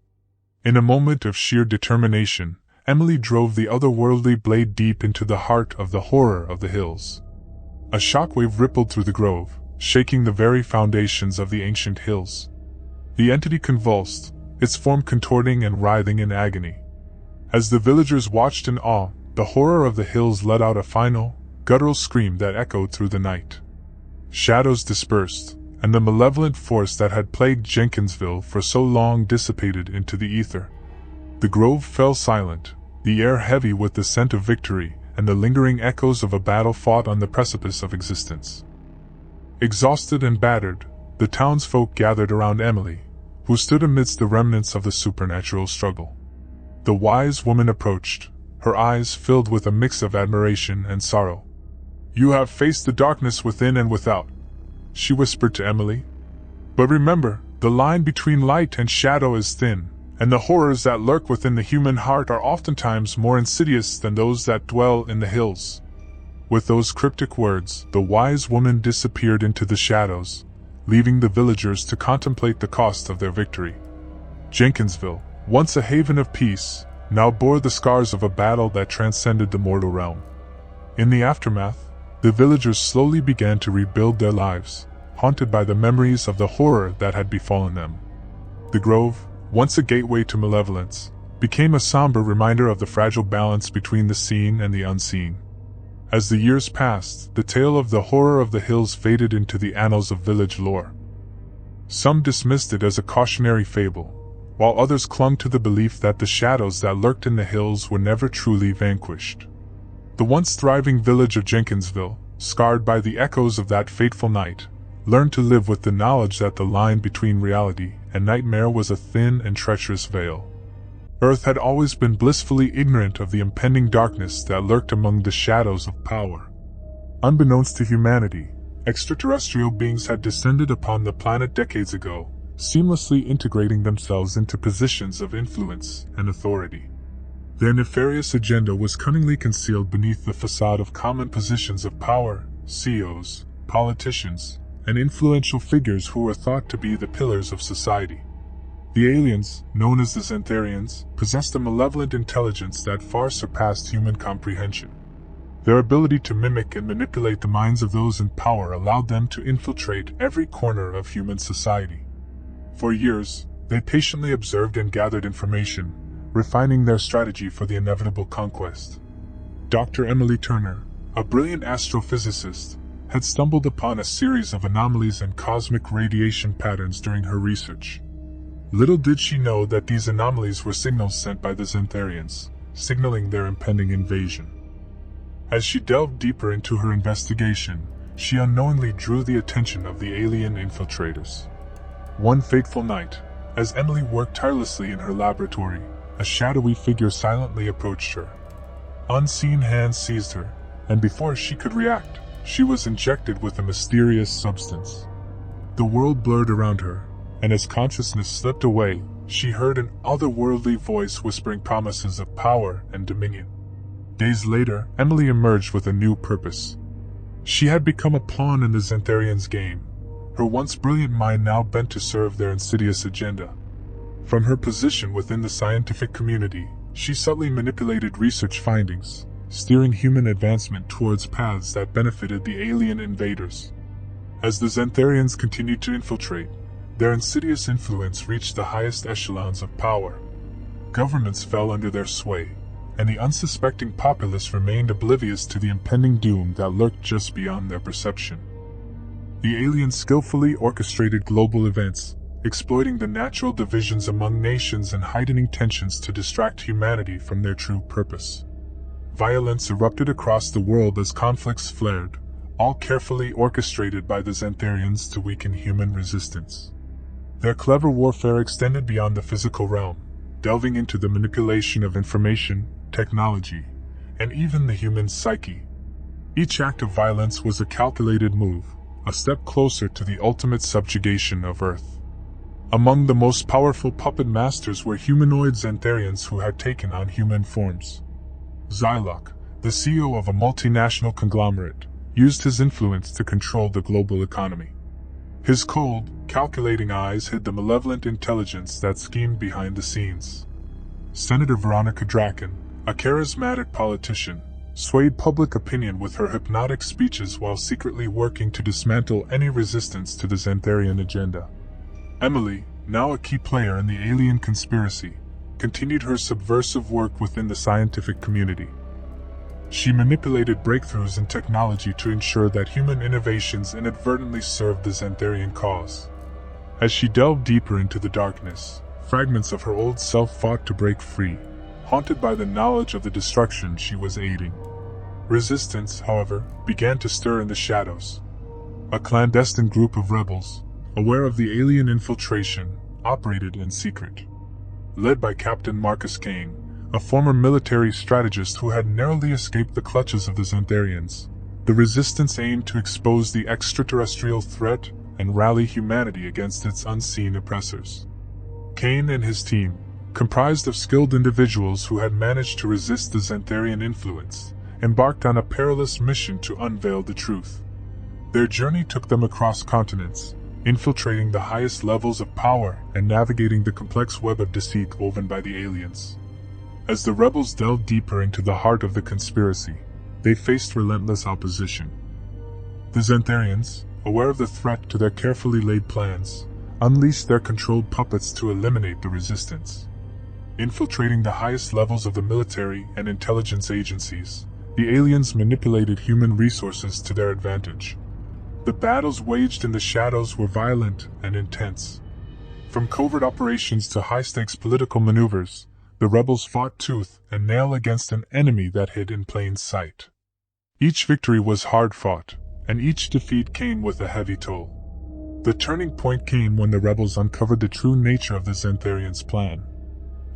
In a moment of sheer determination, Emily drove the otherworldly blade deep into the heart of the horror of the hills. A shockwave rippled through the grove, shaking the very foundations of the ancient hills. The entity convulsed, its form contorting and writhing in agony. As the villagers watched in awe, the horror of the hills let out a final, guttural scream that echoed through the night. Shadows dispersed, and the malevolent force that had plagued Jenkinsville for so long dissipated into the ether. The grove fell silent, the air heavy with the scent of victory and the lingering echoes of a battle fought on the precipice of existence. Exhausted and battered, the townsfolk gathered around Emily, who stood amidst the remnants of the supernatural struggle. The wise woman approached, her eyes filled with a mix of admiration and sorrow. "You have faced the darkness within and without," she whispered to Emily. "But remember, the line between light and shadow is thin, and the horrors that lurk within the human heart are oftentimes more insidious than those that dwell in the hills." With those cryptic words, the wise woman disappeared into the shadows, leaving the villagers to contemplate the cost of their victory. Jenkinsville, once a haven of peace, now bore the scars of a battle that transcended the mortal realm. In the aftermath, the villagers slowly began to rebuild their lives, haunted by the memories of the horror that had befallen them. The grove, once a gateway to malevolence, became a somber reminder of the fragile balance between the seen and the unseen. As the years passed, the tale of the horror of the hills faded into the annals of village lore. Some dismissed it as a cautionary fable, while others clung to the belief that the shadows that lurked in the hills were never truly vanquished. The once thriving village of Jenkinsville, scarred by the echoes of that fateful night, learned to live with the knowledge that the line between reality and nightmare was a thin and treacherous veil. Earth had always been blissfully ignorant of the impending darkness that lurked among the shadows of power. Unbeknownst to humanity, extraterrestrial beings had descended upon the planet decades ago, seamlessly integrating themselves into positions of influence and authority. Their nefarious agenda was cunningly concealed beneath the facade of common positions of power, CEOs, politicians, and influential figures who were thought to be the pillars of society. The aliens, known as the Xantharians, possessed a malevolent intelligence that far surpassed human comprehension. Their ability to mimic and manipulate the minds of those in power allowed them to infiltrate every corner of human society. For years, they patiently observed and gathered information, refining their strategy for the inevitable conquest. Dr. Emily Turner, a brilliant astrophysicist, had stumbled upon a series of anomalies and cosmic radiation patterns during her research. Little did she know that these anomalies were signals sent by the Xantharians, signaling their impending invasion. As she delved deeper into her investigation, she unknowingly drew the attention of the alien infiltrators. One fateful night, as Emily worked tirelessly in her laboratory, a shadowy figure silently approached her. Unseen hands seized her, and before she could react, she was injected with a mysterious substance. The world blurred around her, and as consciousness slipped away, she heard an otherworldly voice whispering promises of power and dominion. Days later, Emily emerged with a new purpose. She had become a pawn in the Xantharians' game, her once brilliant mind now bent to serve their insidious agenda. From her position within the scientific community, she subtly manipulated research findings, steering human advancement towards paths that benefited the alien invaders. As the Xantharians continued to infiltrate, their insidious influence reached the highest echelons of power. Governments fell under their sway, and the unsuspecting populace remained oblivious to the impending doom that lurked just beyond their perception. The aliens skillfully orchestrated global events, exploiting the natural divisions among nations and heightening tensions to distract humanity from their true purpose. Violence erupted across the world as conflicts flared, all carefully orchestrated by the Xantharians to weaken human resistance. Their clever warfare extended beyond the physical realm, delving into the manipulation of information, technology, and even the human psyche. Each act of violence was a calculated move, a step closer to the ultimate subjugation of Earth. Among the most powerful puppet masters were humanoid Xantharians who had taken on human forms. Xyloc, the CEO of a multinational conglomerate, used his influence to control the global economy. His cold, calculating eyes hid the malevolent intelligence that schemed behind the scenes. Senator Veronica Draken, a charismatic politician, swayed public opinion with her hypnotic speeches while secretly working to dismantle any resistance to the Xantharian agenda. Emily, now a key player in the alien conspiracy, continued her subversive work within the scientific community. She manipulated breakthroughs in technology to ensure that human innovations inadvertently served the Xantharian cause. As she delved deeper into the darkness, fragments of her old self fought to break free, haunted by the knowledge of the destruction she was aiding. Resistance, however, began to stir in the shadows. A clandestine group of rebels, aware of the alien infiltration, operated in secret. Led by Captain Marcus Kane, a former military strategist who had narrowly escaped the clutches of the Xantharians, the resistance aimed to expose the extraterrestrial threat and rally humanity against its unseen oppressors. Kane and his team, comprised of skilled individuals who had managed to resist the Xantharian influence, embarked on a perilous mission to unveil the truth. Their journey took them across continents, infiltrating the highest levels of power and navigating the complex web of deceit woven by the aliens. As the rebels delved deeper into the heart of the conspiracy, they faced relentless opposition. The Xantharians, aware of the threat to their carefully laid plans, unleashed their controlled puppets to eliminate the resistance. Infiltrating the highest levels of the military and intelligence agencies, the aliens manipulated human resources to their advantage. The battles waged in the shadows were violent and intense. From covert operations to high-stakes political maneuvers, the rebels fought tooth and nail against an enemy that hid in plain sight. Each victory was hard-fought, and each defeat came with a heavy toll. The turning point came when the rebels uncovered the true nature of the Xantharians' plan.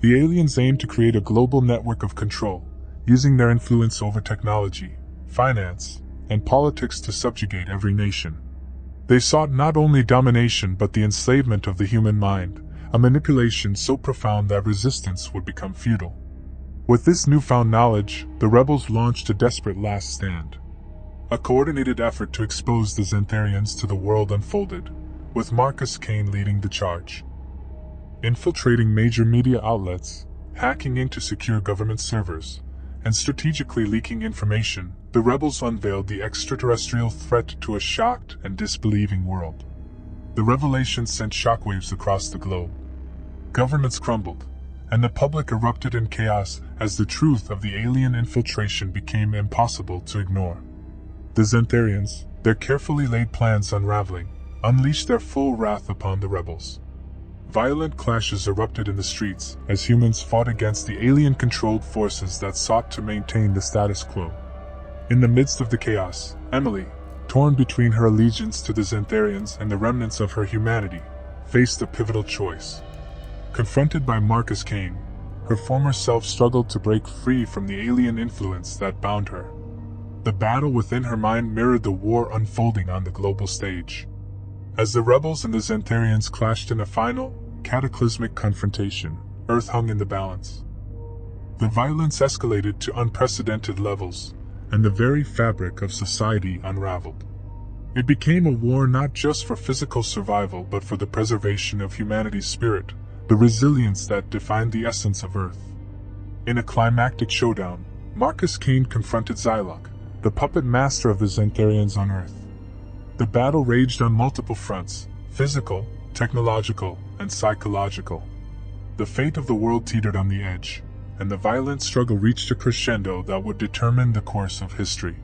The aliens aimed to create a global network of control, using their influence over technology, finance, and politics to subjugate every nation. They sought not only domination but the enslavement of the human mind, a manipulation so profound that resistance would become futile. With this newfound knowledge, the rebels launched a desperate last stand. A coordinated effort to expose the Xantharians to the world unfolded, with Marcus Kane leading the charge. Infiltrating major media outlets, hacking into secure government servers, and strategically leaking information, the rebels unveiled the extraterrestrial threat to a shocked and disbelieving world. The revelation sent shockwaves across the globe. Governments crumbled, and the public erupted in chaos as the truth of the alien infiltration became impossible to ignore. The Xantharians, their carefully laid plans unraveling, unleashed their full wrath upon the rebels. Violent clashes erupted in the streets as humans fought against the alien-controlled forces that sought to maintain the status quo. In the midst of the chaos, Emily, torn between her allegiance to the Xantharians and the remnants of her humanity, faced a pivotal choice. Confronted by Marcus Kane, her former self struggled to break free from the alien influence that bound her. The battle within her mind mirrored the war unfolding on the global stage. As the rebels and the Xantharians clashed in a final, cataclysmic confrontation, Earth hung in the balance. The violence escalated to unprecedented levels, and the very fabric of society unraveled. It became a war not just for physical survival but for the preservation of humanity's spirit, the resilience that defined the essence of Earth. In a climactic showdown, Marcus Kane confronted Xyloc, the puppet master of the Xantharians on Earth. The battle raged on multiple fronts: physical, technological, and psychological. The fate of the world teetered on the edge, and the violent struggle reached a crescendo that would determine the course of history.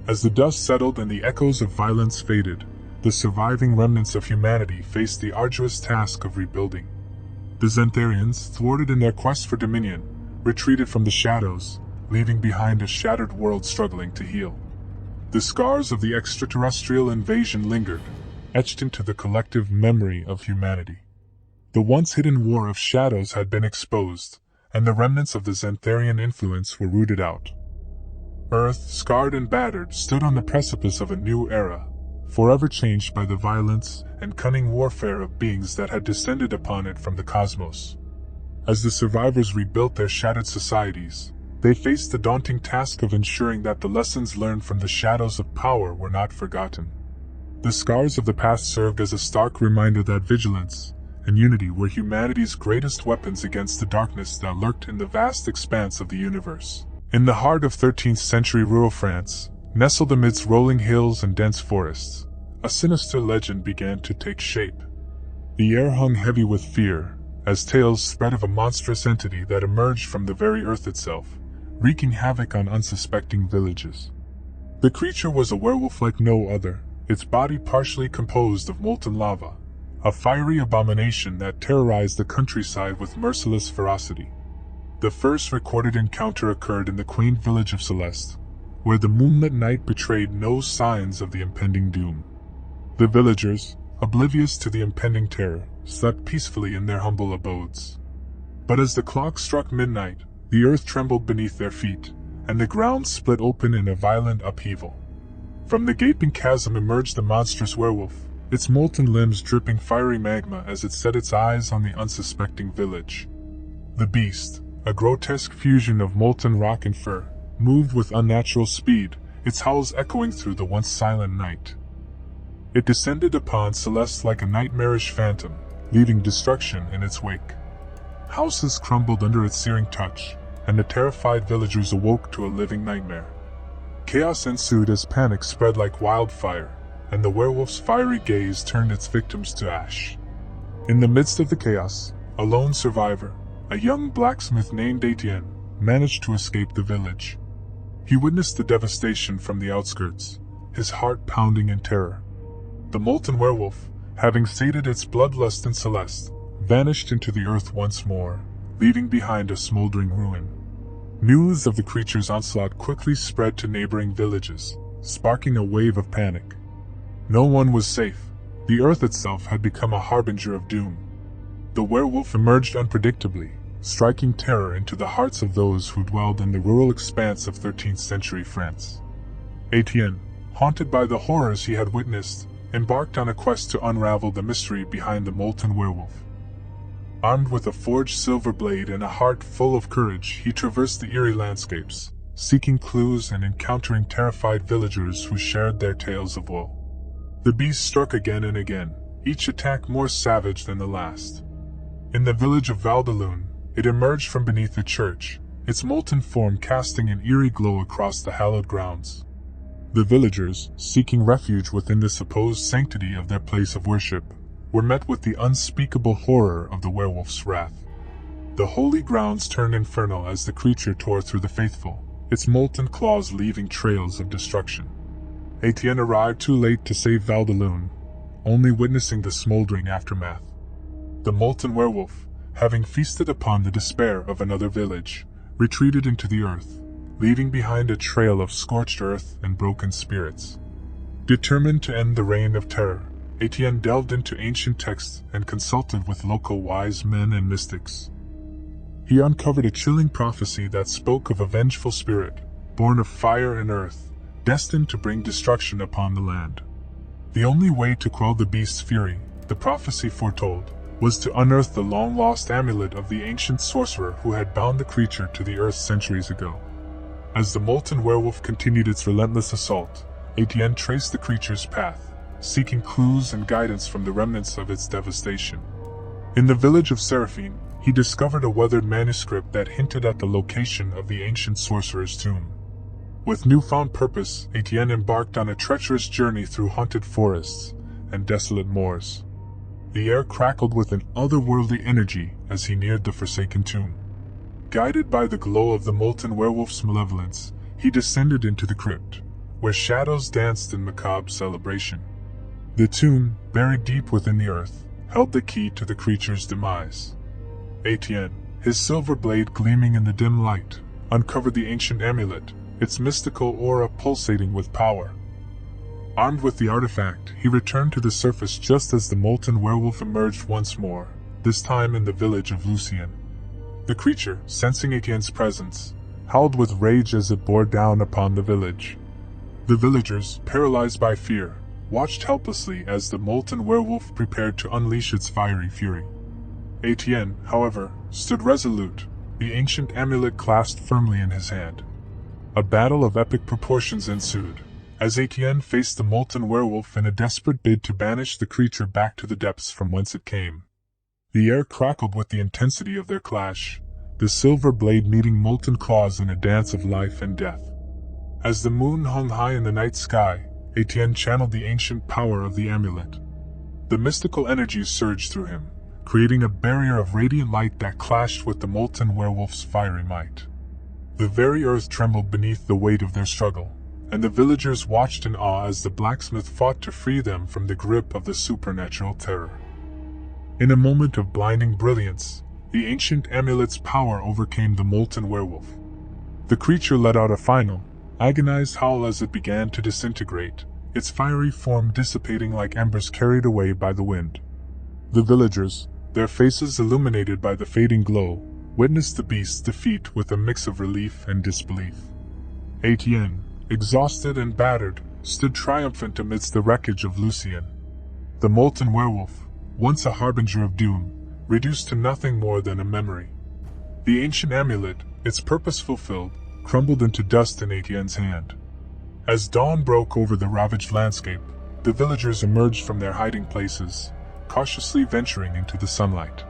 As the dust settled and the echoes of violence faded, the surviving remnants of humanity faced the arduous task of rebuilding. The Xantharians, thwarted in their quest for dominion, retreated from the shadows, leaving behind a shattered world struggling to heal. The scars of the extraterrestrial invasion lingered, etched into the collective memory of humanity. The once hidden war of shadows had been exposed, and the remnants of the Xantharian influence were rooted out. Earth, scarred and battered, stood on the precipice of a new era, forever changed by the violence and cunning warfare of beings that had descended upon it from the cosmos. As the survivors rebuilt their shattered societies, they faced the daunting task of ensuring that the lessons learned from the shadows of power were not forgotten. The scars of the past served as a stark reminder that vigilance and unity were humanity's greatest weapons against the darkness that lurked in the vast expanse of the universe. In the heart of 13th century rural France, nestled amidst rolling hills and dense forests, a sinister legend began to take shape. The air hung heavy with fear, as tales spread of a monstrous entity that emerged from the very earth itself, wreaking havoc on unsuspecting villages. The creature was a werewolf like no other, its body partially composed of molten lava, a fiery abomination that terrorized the countryside with merciless ferocity. The first recorded encounter occurred in the quaint village of Celeste, where the moonlit night betrayed no signs of the impending doom. The villagers, oblivious to the impending terror, slept peacefully in their humble abodes. But as the clock struck midnight, the earth trembled beneath their feet, and the ground split open in a violent upheaval. From the gaping chasm emerged the monstrous werewolf, its molten limbs dripping fiery magma as it set its eyes on the unsuspecting village. The beast, a grotesque fusion of molten rock and fur, moved with unnatural speed, its howls echoing through the once silent night. It descended upon Celeste like a nightmarish phantom, leaving destruction in its wake. Houses crumbled under its searing touch, and the terrified villagers awoke to a living nightmare. Chaos ensued as panic spread like wildfire, and the werewolf's fiery gaze turned its victims to ash. In the midst of the chaos, a lone survivor, a young blacksmith named Etienne, managed to escape the village. He witnessed the devastation from the outskirts, his heart pounding in terror. The molten werewolf, having sated its bloodlust in Celeste, vanished into the earth once more, leaving behind a smoldering ruin. News of the creature's onslaught quickly spread to neighboring villages, sparking a wave of panic. No one was safe. The earth itself had become a harbinger of doom. The werewolf emerged unpredictably, striking terror into the hearts of those who dwelled in the rural expanse of 13th century France. Etienne, haunted by the horrors he had witnessed, embarked on a quest to unravel the mystery behind the molten werewolf. Armed with a forged silver blade and a heart full of courage, he traversed the eerie landscapes, seeking clues and encountering terrified villagers who shared their tales of woe. The beast struck again and again, each attack more savage than the last. In the village of Valdaloon, it emerged from beneath the church, its molten form casting an eerie glow across the hallowed grounds. The villagers, seeking refuge within the supposed sanctity of their place of worship, were met with the unspeakable horror of the werewolf's wrath. The holy grounds turned infernal as the creature tore through the faithful, its molten claws leaving trails of destruction. Etienne arrived too late to save Valdaloon, only witnessing the smoldering aftermath. The molten werewolf, having feasted upon the despair of another village, retreated into the earth, leaving behind a trail of scorched earth and broken spirits. Determined to end the reign of terror, Etienne delved into ancient texts and consulted with local wise men and mystics. He uncovered a chilling prophecy that spoke of a vengeful spirit, born of fire and earth, destined to bring destruction upon the land. The only way to quell the beast's fury, the prophecy foretold, was to unearth the long-lost amulet of the ancient sorcerer who had bound the creature to the earth centuries ago. As the molten werewolf continued its relentless assault, Etienne traced the creature's path, seeking clues and guidance from the remnants of its devastation. In the village of Seraphine, he discovered a weathered manuscript that hinted at the location of the ancient sorcerer's tomb. With newfound purpose, Etienne embarked on a treacherous journey through haunted forests and desolate moors. The air crackled with an otherworldly energy as he neared the forsaken tomb. Guided by the glow of the molten werewolf's malevolence, he descended into the crypt, where shadows danced in macabre celebration. The tomb, buried deep within the earth, held the key to the creature's demise. Etienne, his silver blade gleaming in the dim light, uncovered the ancient amulet, its mystical aura pulsating with power, Armed with the artifact, he returned to the surface just as the molten werewolf emerged once more, this time in the village of Lucien. The creature, sensing Etienne's presence, howled with rage as it bore down upon the village. The villagers, paralyzed by fear, watched helplessly as the molten werewolf prepared to unleash its fiery fury. Etienne, however, stood resolute, the ancient amulet clasped firmly in his hand. A battle of epic proportions ensued, as Etienne faced the molten werewolf in a desperate bid to banish the creature back to the depths from whence it came. The air crackled with the intensity of their clash, the silver blade meeting molten claws in a dance of life and death. As the moon hung high in the night sky, Etienne channeled the ancient power of the amulet. The mystical energies surged through him, creating a barrier of radiant light that clashed with the molten werewolf's fiery might. The very earth trembled beneath the weight of their struggle, and the villagers watched in awe as the blacksmith fought to free them from the grip of the supernatural terror. In a moment of blinding brilliance, the ancient amulet's power overcame the molten werewolf. The creature let out a final, agonized howl as it began to disintegrate, its fiery form dissipating like embers carried away by the wind. The villagers, their faces illuminated by the fading glow, witnessed the beast's defeat with a mix of relief and disbelief. Etienne, exhausted and battered, stood triumphant amidst the wreckage of Lucien. The molten werewolf, once a harbinger of doom, reduced to nothing more than a memory. The ancient amulet, its purpose fulfilled, crumbled into dust in Etienne's hand. As dawn broke over the ravaged landscape, the villagers emerged from their hiding places, cautiously venturing into the sunlight.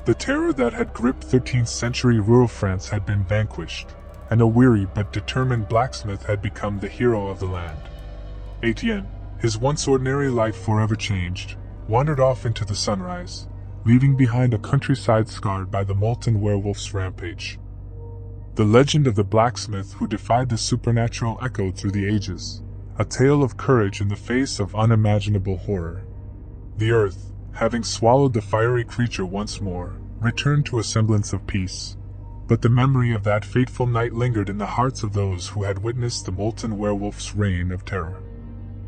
The terror that had gripped 13th century rural France had been vanquished, and a weary but determined blacksmith had become the hero of the land. Etienne, his once ordinary life forever changed, wandered off into the sunrise, leaving behind a countryside scarred by the molten werewolf's rampage. The legend of the blacksmith who defied the supernatural echoed through the ages, a tale of courage in the face of unimaginable horror. The earth, having swallowed the fiery creature once more, returned to a semblance of peace, but the memory of that fateful night lingered in the hearts of those who had witnessed the molten werewolf's reign of terror.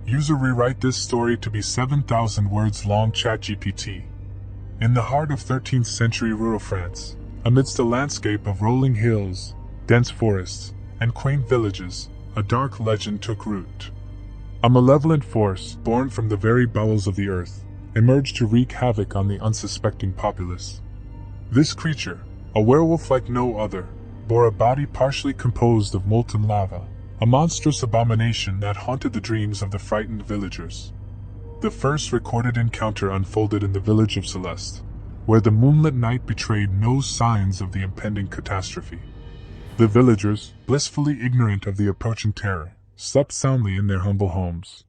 User rewrite this story to be 7,000 words long. ChatGPT. In the heart of 13th century rural France, amidst a landscape of rolling hills, dense forests, and quaint villages, a dark legend took root. A malevolent force, born from the very bowels of the earth, emerged to wreak havoc on the unsuspecting populace. This creature, a werewolf like no other, bore a body partially composed of molten lava, a monstrous abomination that haunted the dreams of the frightened villagers. The first recorded encounter unfolded in the village of Celeste, where the moonlit night betrayed no signs of the impending catastrophe. The villagers, blissfully ignorant of the approaching terror, slept soundly in their humble homes.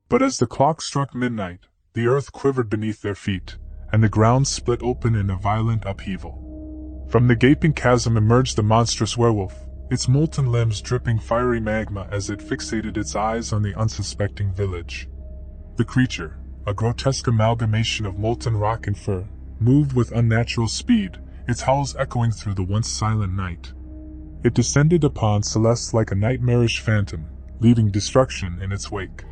But as the clock struck midnight, the earth quivered beneath their feet, and the ground split open in a violent upheaval. From the gaping chasm emerged the monstrous werewolf, its molten limbs dripping fiery magma as it fixated its eyes on the unsuspecting village. The creature, a grotesque amalgamation of molten rock and fur, moved with unnatural speed, its howls echoing through the once silent night. It descended upon Celeste like a nightmarish phantom, leaving destruction in its wake.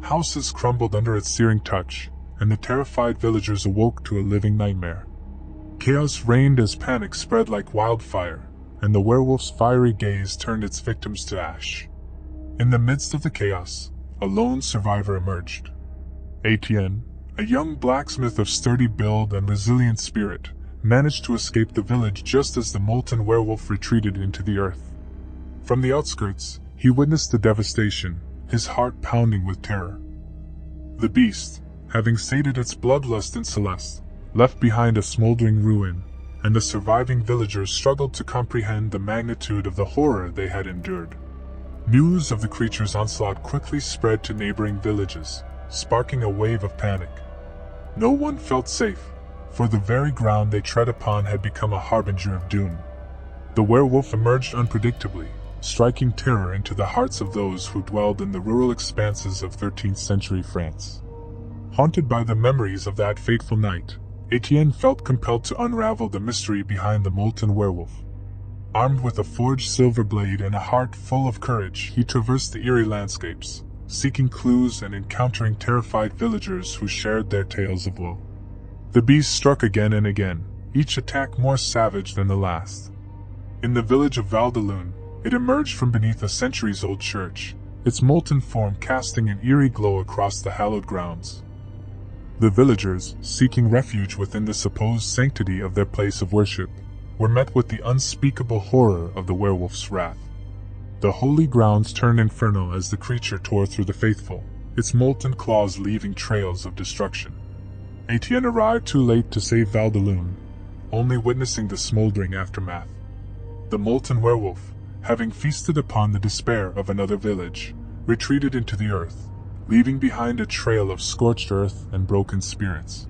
Houses crumbled under its searing touch, and the terrified villagers awoke to a living nightmare. Chaos reigned as panic spread like wildfire, and the werewolf's fiery gaze turned its victims to ash. In the midst of the chaos, a lone survivor emerged. Etienne, a young blacksmith of sturdy build and resilient spirit, managed to escape the village just as the molten werewolf retreated into the earth. From the outskirts, he witnessed the devastation, his heart pounding with terror. The beast, having sated its bloodlust in Celeste, left behind a smoldering ruin, and the surviving villagers struggled to comprehend the magnitude of the horror they had endured. News of the creature's onslaught quickly spread to neighboring villages, sparking a wave of panic. No one felt safe, for the very ground they tread upon had become a harbinger of doom. The werewolf emerged unpredictably, striking terror into the hearts of those who dwelled in the rural expanses of 13th century France. Haunted by the memories of that fateful night, Etienne felt compelled to unravel the mystery behind the molten werewolf. Armed with a forged silver blade and a heart full of courage, he traversed the eerie landscapes, seeking clues and encountering terrified villagers who shared their tales of woe. The beast struck again and again, each attack more savage than the last. In the village of Valdaloon, it emerged from beneath a centuries-old church, its molten form casting an eerie glow across the hallowed grounds. The villagers, seeking refuge within the supposed sanctity of their place of worship, were met with the unspeakable horror of the werewolf's wrath. The holy grounds turned infernal as the creature tore through the faithful, its molten claws leaving trails of destruction. Etienne arrived too late to save Valdaloon, only witnessing the smoldering aftermath. The molten werewolf, having feasted upon the despair of another village, retreated into the earth, leaving behind a trail of scorched earth and broken spirits.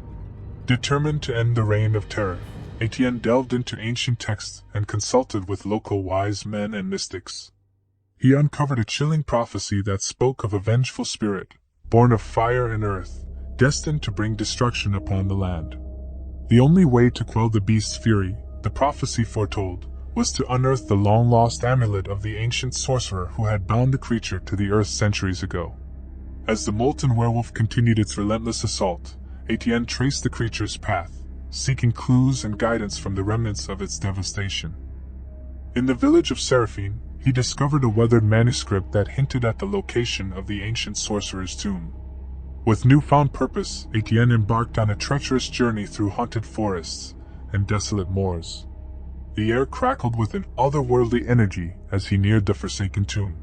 Determined to end the reign of terror, Etienne delved into ancient texts and consulted with local wise men and mystics. He uncovered a chilling prophecy that spoke of a vengeful spirit, born of fire and earth, destined to bring destruction upon the land. The only way to quell the beast's fury, the prophecy foretold, was to unearth the long-lost amulet of the ancient sorcerer who had bound the creature to the earth centuries ago. As the molten werewolf continued its relentless assault, Etienne traced the creature's path, seeking clues and guidance from the remnants of its devastation. In the village of Seraphine, he discovered a weathered manuscript that hinted at the location of the ancient sorcerer's tomb. With newfound purpose, Etienne embarked on a treacherous journey through haunted forests and desolate moors. The air crackled with an otherworldly energy as he neared the forsaken tomb.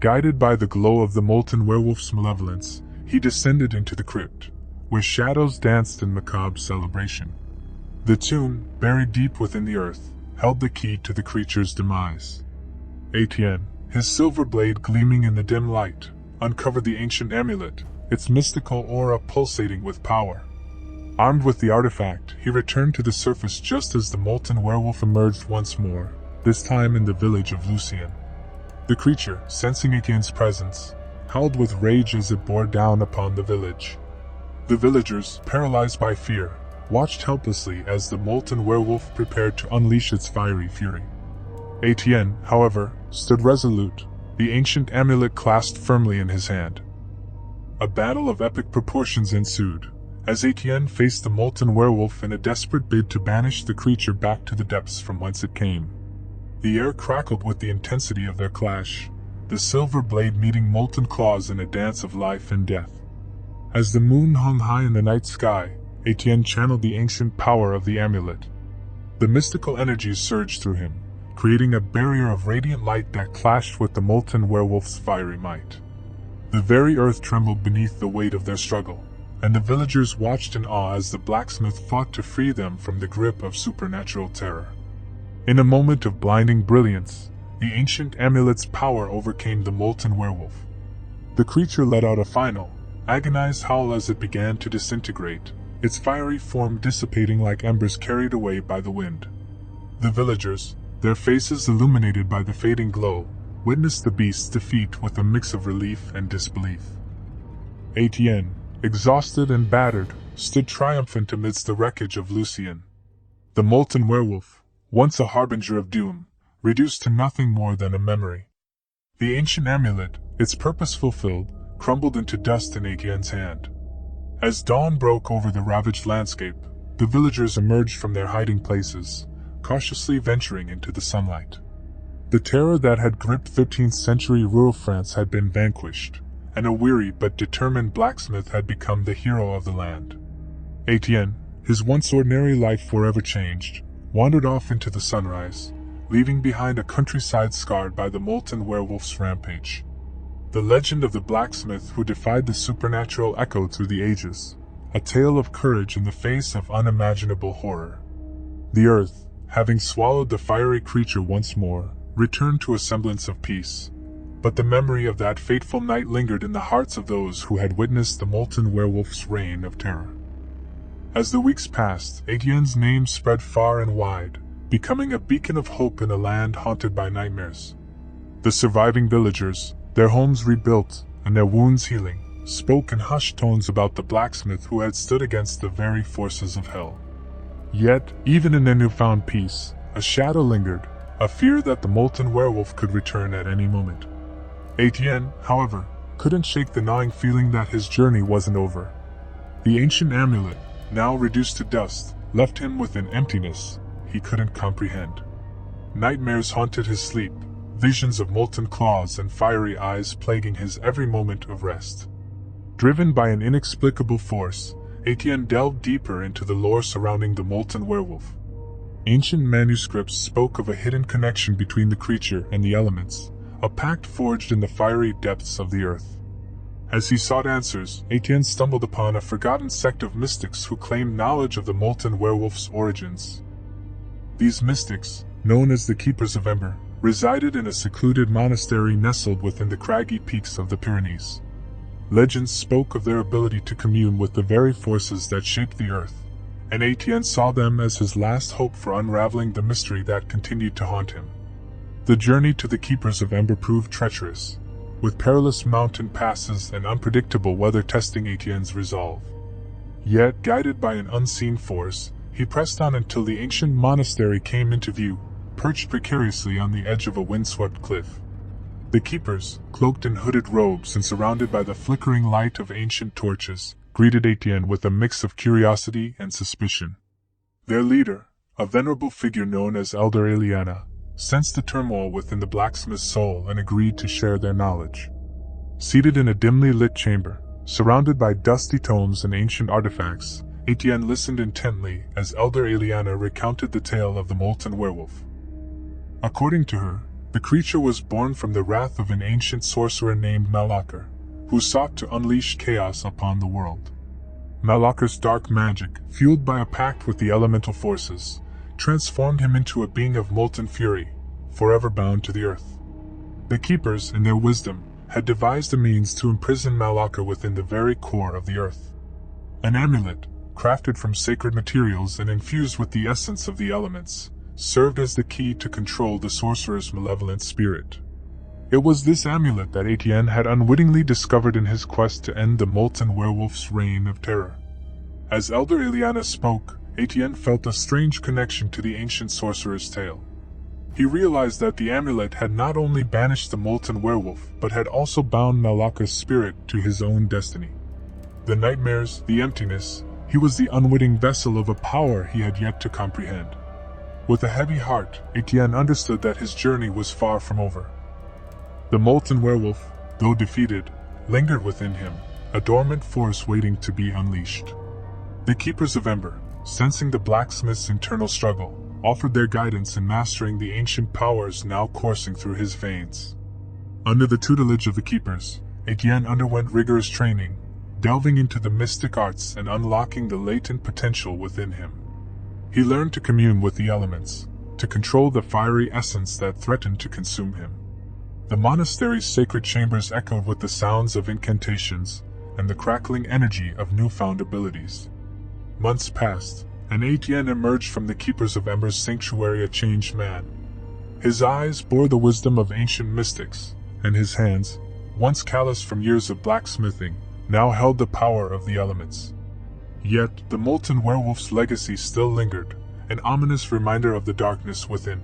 Guided by the glow of the molten werewolf's malevolence, he descended into the crypt, where shadows danced in macabre celebration. The tomb, buried deep within the earth, held the key to the creature's demise. Etienne, his silver blade gleaming in the dim light, uncovered the ancient amulet, its mystical aura pulsating with power. Armed with the artifact, he returned to the surface just as the molten werewolf emerged once more, this time in the village of Lucien. The creature, sensing Etienne's presence, howled with rage as it bore down upon the village. The villagers, paralyzed by fear, watched helplessly as the molten werewolf prepared to unleash its fiery fury. Etienne, however, stood resolute, the ancient amulet clasped firmly in his hand. A battle of epic proportions ensued, as Etienne faced the molten werewolf in a desperate bid to banish the creature back to the depths from whence it came. The air crackled with the intensity of their clash, the silver blade meeting molten claws in a dance of life and death. As the moon hung high in the night sky, Etienne channeled the ancient power of the amulet. The mystical energies surged through him, creating a barrier of radiant light that clashed with the molten werewolf's fiery might. The very earth trembled beneath the weight of their struggle, and the villagers watched in awe as the blacksmith fought to free them from the grip of supernatural terror. In a moment of blinding brilliance, the ancient amulet's power overcame the molten werewolf. The creature let out a final, agonized howl as it began to disintegrate, its fiery form dissipating like embers carried away by the wind. The villagers, their faces illuminated by the fading glow, witnessed the beast's defeat with a mix of relief and disbelief. Etienne, exhausted and battered, stood triumphant amidst the wreckage of Lucien. The molten werewolf, once a harbinger of doom, reduced to nothing more than a memory. The ancient amulet, its purpose fulfilled, crumbled into dust in Etienne's hand. As dawn broke over the ravaged landscape, the villagers emerged from their hiding places, cautiously venturing into the sunlight. The terror that had gripped 15th century rural France had been vanquished, and a weary but determined blacksmith had become the hero of the land. Etienne, his once ordinary life forever changed, wandered off into the sunrise, leaving behind a countryside scarred by the molten werewolf's rampage. The legend of the blacksmith who defied the supernatural echoed through the ages, a tale of courage in the face of unimaginable horror. The earth, having swallowed the fiery creature once more, returned to a semblance of peace, but the memory of that fateful night lingered in the hearts of those who had witnessed the molten werewolf's reign of terror. As the weeks passed, Etienne's name spread far and wide, becoming a beacon of hope in a land haunted by nightmares. The surviving villagers, their homes rebuilt and their wounds healing, spoke in hushed tones about the blacksmith who had stood against the very forces of hell. Yet, even in their newfound peace, a shadow lingered, a fear that the molten werewolf could return at any moment. Etienne, however, couldn't shake the gnawing feeling that his journey wasn't over. The ancient amulet, now reduced to dust, left him with an emptiness he couldn't comprehend. Nightmares haunted his sleep, visions of molten claws and fiery eyes plaguing his every moment of rest. Driven by an inexplicable force, Etienne delved deeper into the lore surrounding the molten werewolf. Ancient manuscripts spoke of a hidden connection between the creature and the elements, a pact forged in the fiery depths of the earth. As he sought answers, Etienne stumbled upon a forgotten sect of mystics who claimed knowledge of the molten werewolf's origins. These mystics, known as the Keepers of Ember, resided in a secluded monastery nestled within the craggy peaks of the Pyrenees. Legends spoke of their ability to commune with the very forces that shaped the earth, and Etienne saw them as his last hope for unraveling the mystery that continued to haunt him. The journey to the Keepers of Ember proved treacherous, with perilous mountain passes and unpredictable weather testing Etienne's resolve. Yet, guided by an unseen force, he pressed on until the ancient monastery came into view, perched precariously on the edge of a windswept cliff. The keepers, cloaked in hooded robes and surrounded by the flickering light of ancient torches, greeted Etienne with a mix of curiosity and suspicion. Their leader, a venerable figure known as Elder Eliana, sensed the turmoil within the blacksmith's soul and agreed to share their knowledge. Seated in a dimly lit chamber, surrounded by dusty tomes and ancient artifacts, Etienne listened intently as Elder Eliana recounted the tale of the molten werewolf. According to her, the creature was born from the wrath of an ancient sorcerer named Malakar, who sought to unleash chaos upon the world. Malakar's dark magic, fueled by a pact with the elemental forces, transformed him into a being of molten fury, forever bound to the earth. The Keepers, in their wisdom, had devised a means to imprison Malakar within the very core of the earth. An amulet, crafted from sacred materials and infused with the essence of the elements, served as the key to control the sorcerer's malevolent spirit. It was this amulet that Etienne had unwittingly discovered in his quest to end the molten werewolf's reign of terror. As Elder Eliana spoke, Etienne felt a strange connection to the ancient sorcerer's tale. He realized that the amulet had not only banished the molten werewolf, but had also bound Malakar's spirit to his own destiny. The nightmares, the emptiness, he was the unwitting vessel of a power he had yet to comprehend. With a heavy heart, Etienne understood that his journey was far from over. The molten werewolf, though defeated, lingered within him, a dormant force waiting to be unleashed. The Keepers of Ember, sensing the blacksmith's internal struggle, offered their guidance in mastering the ancient powers now coursing through his veins. Under the tutelage of the Keepers, Etienne underwent rigorous training, delving into the mystic arts and unlocking the latent potential within him. He learned to commune with the elements, to control the fiery essence that threatened to consume him. The monastery's sacred chambers echoed with the sounds of incantations and the crackling energy of newfound abilities. Months passed, and Etienne emerged from the Keepers of Ember's sanctuary a changed man. His eyes bore the wisdom of ancient mystics, and his hands, once calloused from years of blacksmithing, now held the power of the elements. Yet, the molten werewolf's legacy still lingered, an ominous reminder of the darkness within.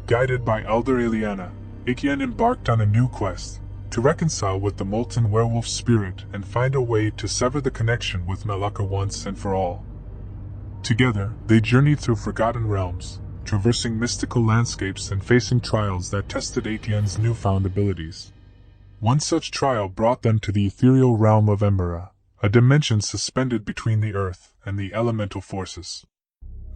Guided by Elder Eliana, Etienne embarked on a new quest, to reconcile with the molten werewolf's spirit and find a way to sever the connection with Malakar once and for all. Together, they journeyed through forgotten realms, traversing mystical landscapes and facing trials that tested Etienne's newfound abilities. One such trial brought them to the ethereal realm of Embera, a dimension suspended between the earth and the elemental forces.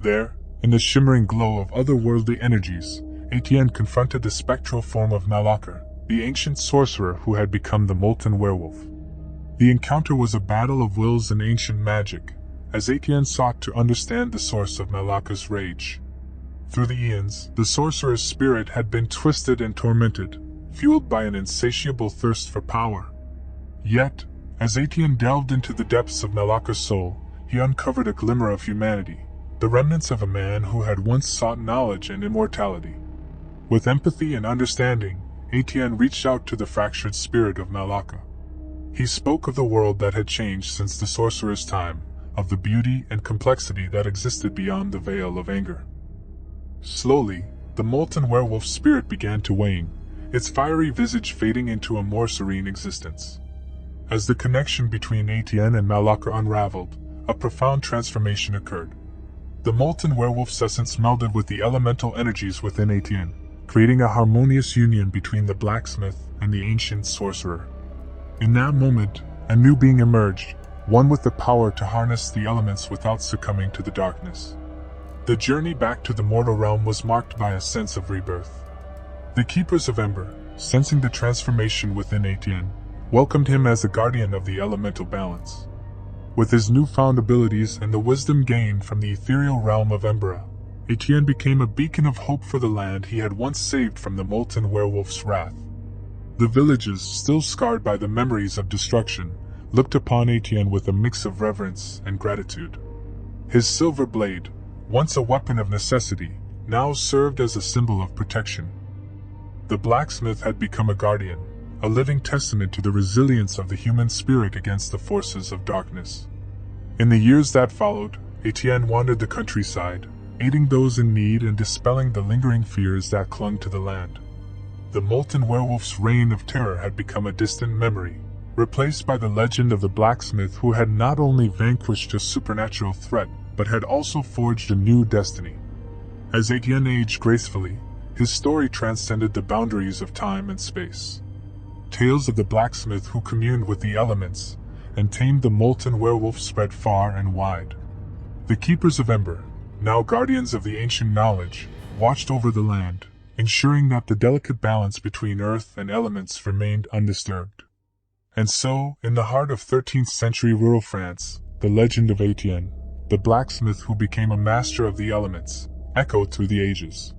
There, in the shimmering glow of otherworldly energies, Etienne confronted the spectral form of Malakar, the ancient sorcerer who had become the molten werewolf. The encounter was a battle of wills and ancient magic, as Etienne sought to understand the source of Malakar's rage. Through the eons, the sorcerer's spirit had been twisted and tormented, fueled by an insatiable thirst for power. Yet, as Etienne delved into the depths of Malakar's soul, he uncovered a glimmer of humanity, the remnants of a man who had once sought knowledge and immortality. With empathy and understanding, Etienne reached out to the fractured spirit of Malakar. He spoke of the world that had changed since the sorcerer's time, of the beauty and complexity that existed beyond the veil of anger. Slowly, the molten werewolf's spirit began to wane, its fiery visage fading into a more serene existence. As the connection between Etienne and Malacre unraveled, a profound transformation occurred. The molten werewolf's essence melded with the elemental energies within Etienne, creating a harmonious union between the blacksmith and the ancient sorcerer. In that moment, a new being emerged, one with the power to harness the elements without succumbing to the darkness. The journey back to the mortal realm was marked by a sense of rebirth. The Keepers of Ember, sensing the transformation within Etienne, welcomed him as a guardian of the elemental balance. With his newfound abilities and the wisdom gained from the ethereal realm of Embera, Etienne became a beacon of hope for the land he had once saved from the molten werewolf's wrath. The villages, still scarred by the memories of destruction, looked upon Etienne with a mix of reverence and gratitude. His silver blade, once a weapon of necessity, now served as a symbol of protection. The blacksmith had become a guardian, a living testament to the resilience of the human spirit against the forces of darkness. In the years that followed, Etienne wandered the countryside, aiding those in need and dispelling the lingering fears that clung to the land. The molten werewolf's reign of terror had become a distant memory, replaced by the legend of the blacksmith who had not only vanquished a supernatural threat, but had also forged a new destiny. As Etienne aged gracefully, his story transcended the boundaries of time and space. Tales of the blacksmith who communed with the elements and tamed the molten werewolf spread far and wide. The Keepers of Ember, now guardians of the ancient knowledge, watched over the land, ensuring that the delicate balance between earth and elements remained undisturbed. And so, in the heart of 13th century rural France, the legend of Etienne, the blacksmith who became a master of the elements, echoed through the ages.